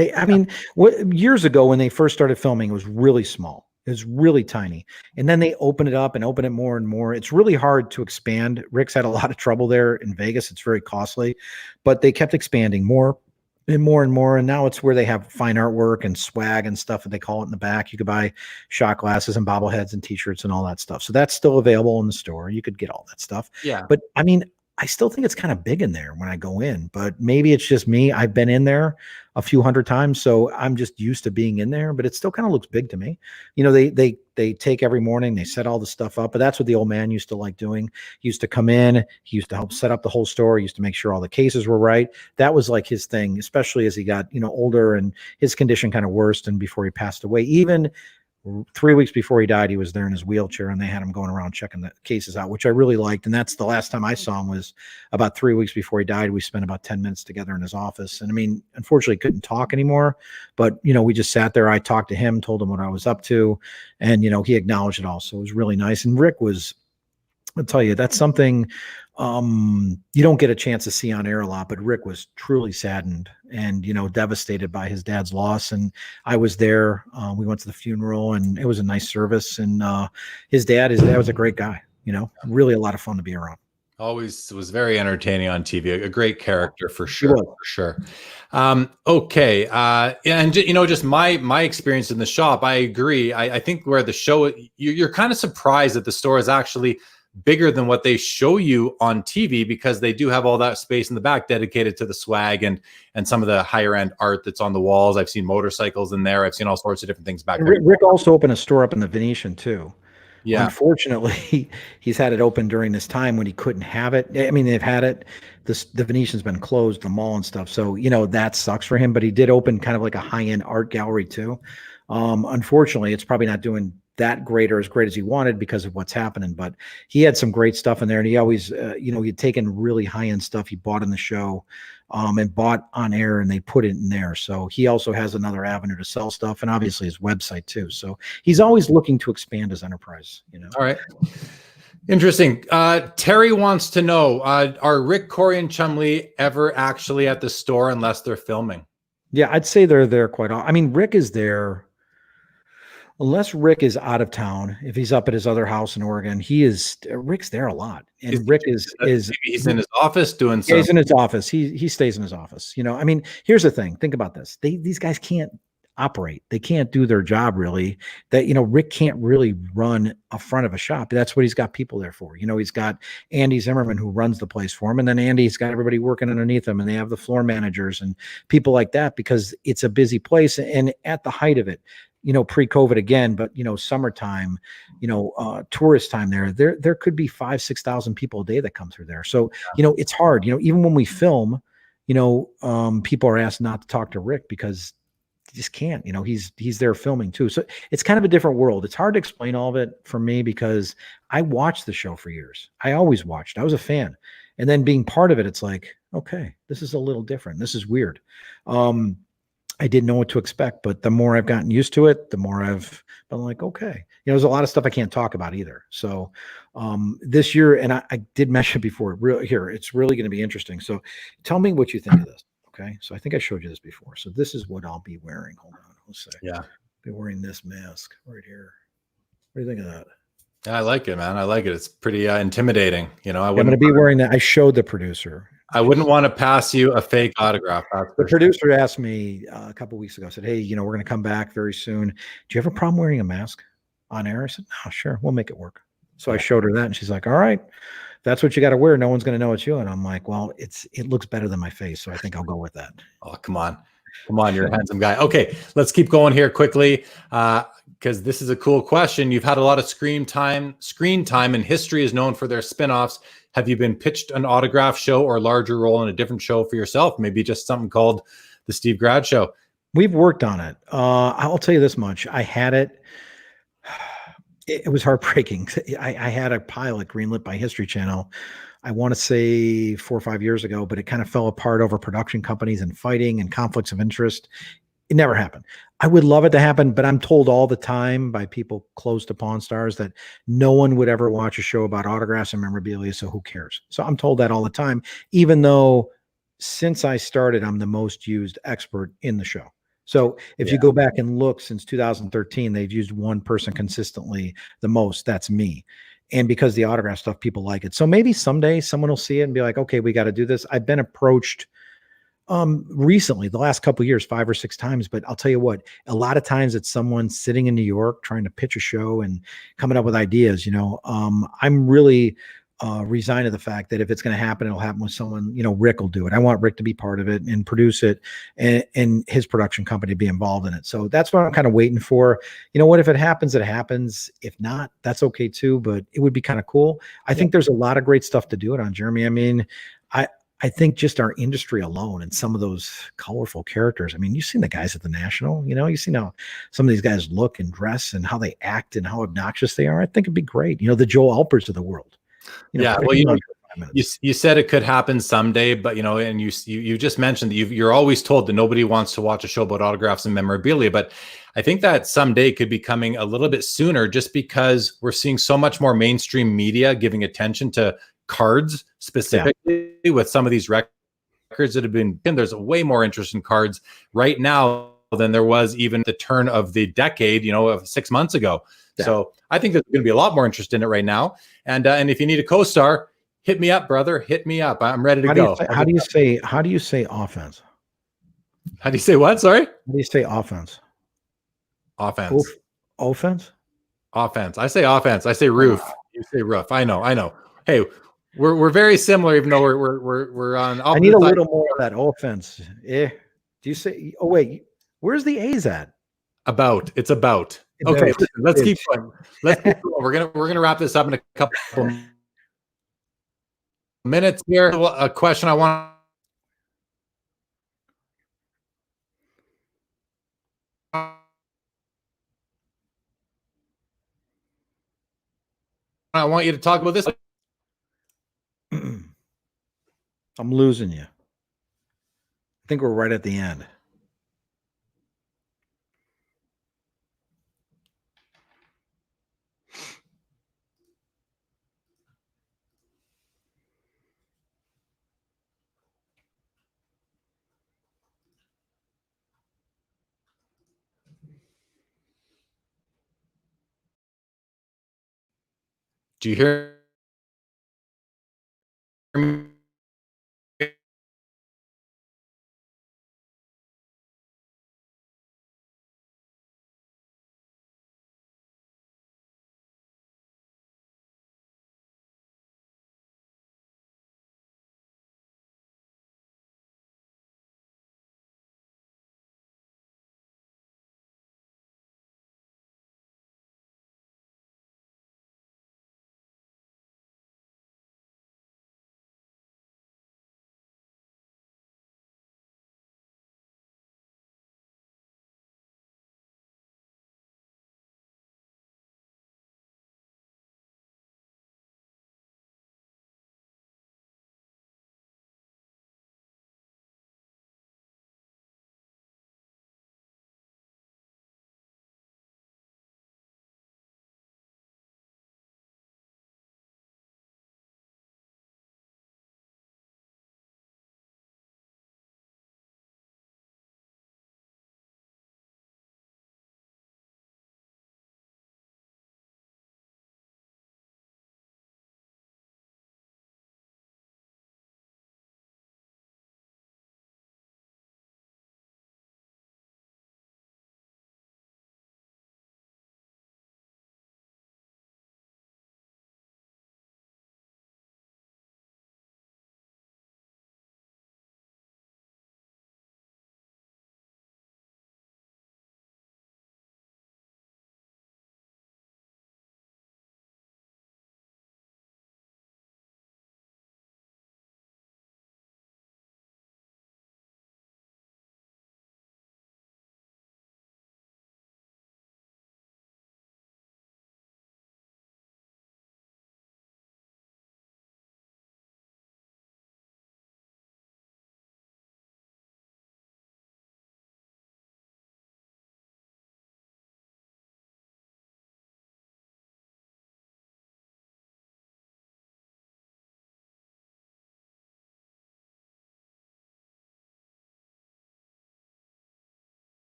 Years ago when they first started filming, it was really small. It was really tiny. And then they open it up and open it more and more. It's really hard to expand. Rick's had a lot of trouble there in Vegas. It's very costly, but they kept expanding more and more and more. And now it's where they have fine artwork and swag and stuff that they call it in the back. You could buy shot glasses and bobbleheads and t-shirts and all that stuff. So that's still available in the store. You could get all that stuff. Yeah. But I mean, I still think it's kind of big in there when I go in, but maybe it's just me. I've been in there a few hundred times, so I'm just used to being in there, but it still kind of looks big to me. They take every morning, they set all the stuff up, but that's what the old man used to like doing. He used to come in, he used to help set up the whole store. He used to make sure all the cases were right. That was like his thing, especially as he got, older and his condition kind of worsened and before he passed away. Even 3 weeks before he died, he was there in his wheelchair, and they had him going around checking the cases out, which I really liked. And that's the last time I saw him was about 3 weeks before he died. We spent about 10 minutes together in his office. And I mean, unfortunately couldn't talk anymore, but we just sat there. I talked to him, told him what I was up to, and he acknowledged it all. So it was really nice. And Rick was, I'll tell you, that's something you don't get a chance to see on air a lot, but Rick was truly saddened and, devastated by his dad's loss. And I was there. We went to the funeral, and it was a nice service. And his dad was a great guy, really a lot of fun to be around. Always was very entertaining on TV. A great character for sure. Okay. And just my experience in the shop, I agree. I think where the show, you're kind of surprised that the store is actually bigger than what they show you on TV, because they do have all that space in the back dedicated to the swag and some of the higher end art that's on the walls. I've seen motorcycles in there. I've seen all sorts of different things back there. Rick also opened a store up in the Venetian too. Yeah. Unfortunately, he's had it open during this time when he couldn't have it. I mean, they've had it. The Venetian's been closed, the mall and stuff. So, that sucks for him, but he did open kind of like a high-end art gallery too. Unfortunately, it's probably not doing that great or as great as he wanted because of what's happening, but he had some great stuff in there. And he always, he'd taken really high-end stuff he bought in the show, and bought on air, and they put it in there. So he also has another avenue to sell stuff, and obviously his website too. So he's always looking to expand his enterprise, All right. Interesting. Terry wants to know, are Rick, Corey, and Chumlee ever actually at the store unless they're filming? Yeah, I'd say they're there quite often. I mean, Rick is there. unless Rick is out of town, if he's up at his other house in Oregon, Rick's there a lot. And Rick is maybe he's in his office doing yeah, some. he's in his office. He stays in his office. I mean, here's the thing. Think about this. These guys can't operate. They can't do their job really. Rick can't really run a front of a shop. That's what he's got people there for. He's got Andy Zimmerman who runs the place for him. And then Andy's got everybody working underneath him, and they have the floor managers and people like that because it's a busy place. And at the height of it, pre-COVID again, but summertime, tourist time there could be 5,000-6,000 people a day that come through there. So, it's hard, even when we film, people are asked not to talk to Rick because he just can't, he's there filming too. So it's kind of a different world. It's hard to explain all of it for me because I watched the show for years. I always watched. I was a fan. And then being part of it, it's like, okay, this is a little different. This is weird. I didn't know what to expect, but the more I've gotten used to it, the more I've been like, okay, there's a lot of stuff I can't talk about either. So this year, and I did mention before, it's really going to be interesting. So tell me what you think of this. Okay. So I think I showed you this before. So this is what I'll be wearing. Hold on. Let's say, Yeah. Be wearing this mask right here. What do you think of that? Yeah, I like it, man. I like it. It's pretty intimidating. I'm going to be wearing that. I showed the producer. I wouldn't want to pass you a fake autograph. The producer asked me a couple of weeks ago, said, hey, we're going to come back very soon. Do you have a problem wearing a mask on air? I said, no, sure. We'll make it work. So I showed her that and she's like, all right, that's what you got to wear. No one's going to know it's you. And I'm like, well, it looks better than my face. So I think I'll go with that. Oh, come on. Come on. You're a handsome guy. Okay. Let's keep going here quickly. Because this is a cool question. You've had a lot of screen time, and history is known for their spinoffs. Have you been pitched an autograph show or larger role in a different show for yourself? Maybe just something called the Steve Grad Show. We've worked on it. I'll tell you this much. I had it. It was heartbreaking. I had a pilot greenlit by History Channel. I want to say 4 or 5 years ago, but it kind of fell apart over production companies and fighting and conflicts of interest. It never happened. I would love it to happen, but I'm told all the time by people close to Pawn Stars that no one would ever watch a show about autographs and memorabilia, so who cares? So I'm told that all the time, even though since I started, I'm the most used expert in the show. So if you go back and look since 2013, they've used one person consistently the most. That's me. And because the autograph stuff, people like it. So maybe someday someone will see it and be like, okay, we got to do this. I've been approached recently, the last couple of years, 5 or 6 times, but I'll tell you what, a lot of times it's someone sitting in New York trying to pitch a show and coming up with ideas. I'm really resigned to the fact that if it's going to happen, it'll happen with someone, Rick will do it. I want Rick to be part of it and produce it and his production company to be involved in it. So that's what I'm kind of waiting for. If it happens, it happens. If not, that's okay too, but it would be kind of cool. I think there's a lot of great stuff to do it on, Jeremy. I mean, I think just our industry alone and some of those colorful characters. I mean, you've seen the guys at the National, you've seen how some of these guys look and dress and how they act and how obnoxious they are. I think it'd be great. The Joel Alperts of the world. Well, you said it could happen someday, but and you just mentioned that you're always told that nobody wants to watch a show about autographs and memorabilia, but I think that someday could be coming a little bit sooner, just because we're seeing so much more mainstream media giving attention to cards specifically with some of these records that have been. There's a way more interest in cards right now than there was even the turn of the decade, of 6 months ago. Yeah. So I think there's going to be a lot more interest in it right now. And if you need a co-star, hit me up, brother. Hit me up. I'm ready to go. How do you say offense? How do you say what? Sorry? How do you say offense? Offense. Offense? Offense. I say offense. I say roof. You say roof. I know. Hey, we're very similar, even though we're on. I need a little more of that offense. Do you say? Oh wait, where's the A's at? About. It's about. Okay, listen, let's keep going. We're gonna wrap this up in a couple minutes here. A question I want. I want you to talk about this. I'm losing you. I think we're right at the end. Do you hear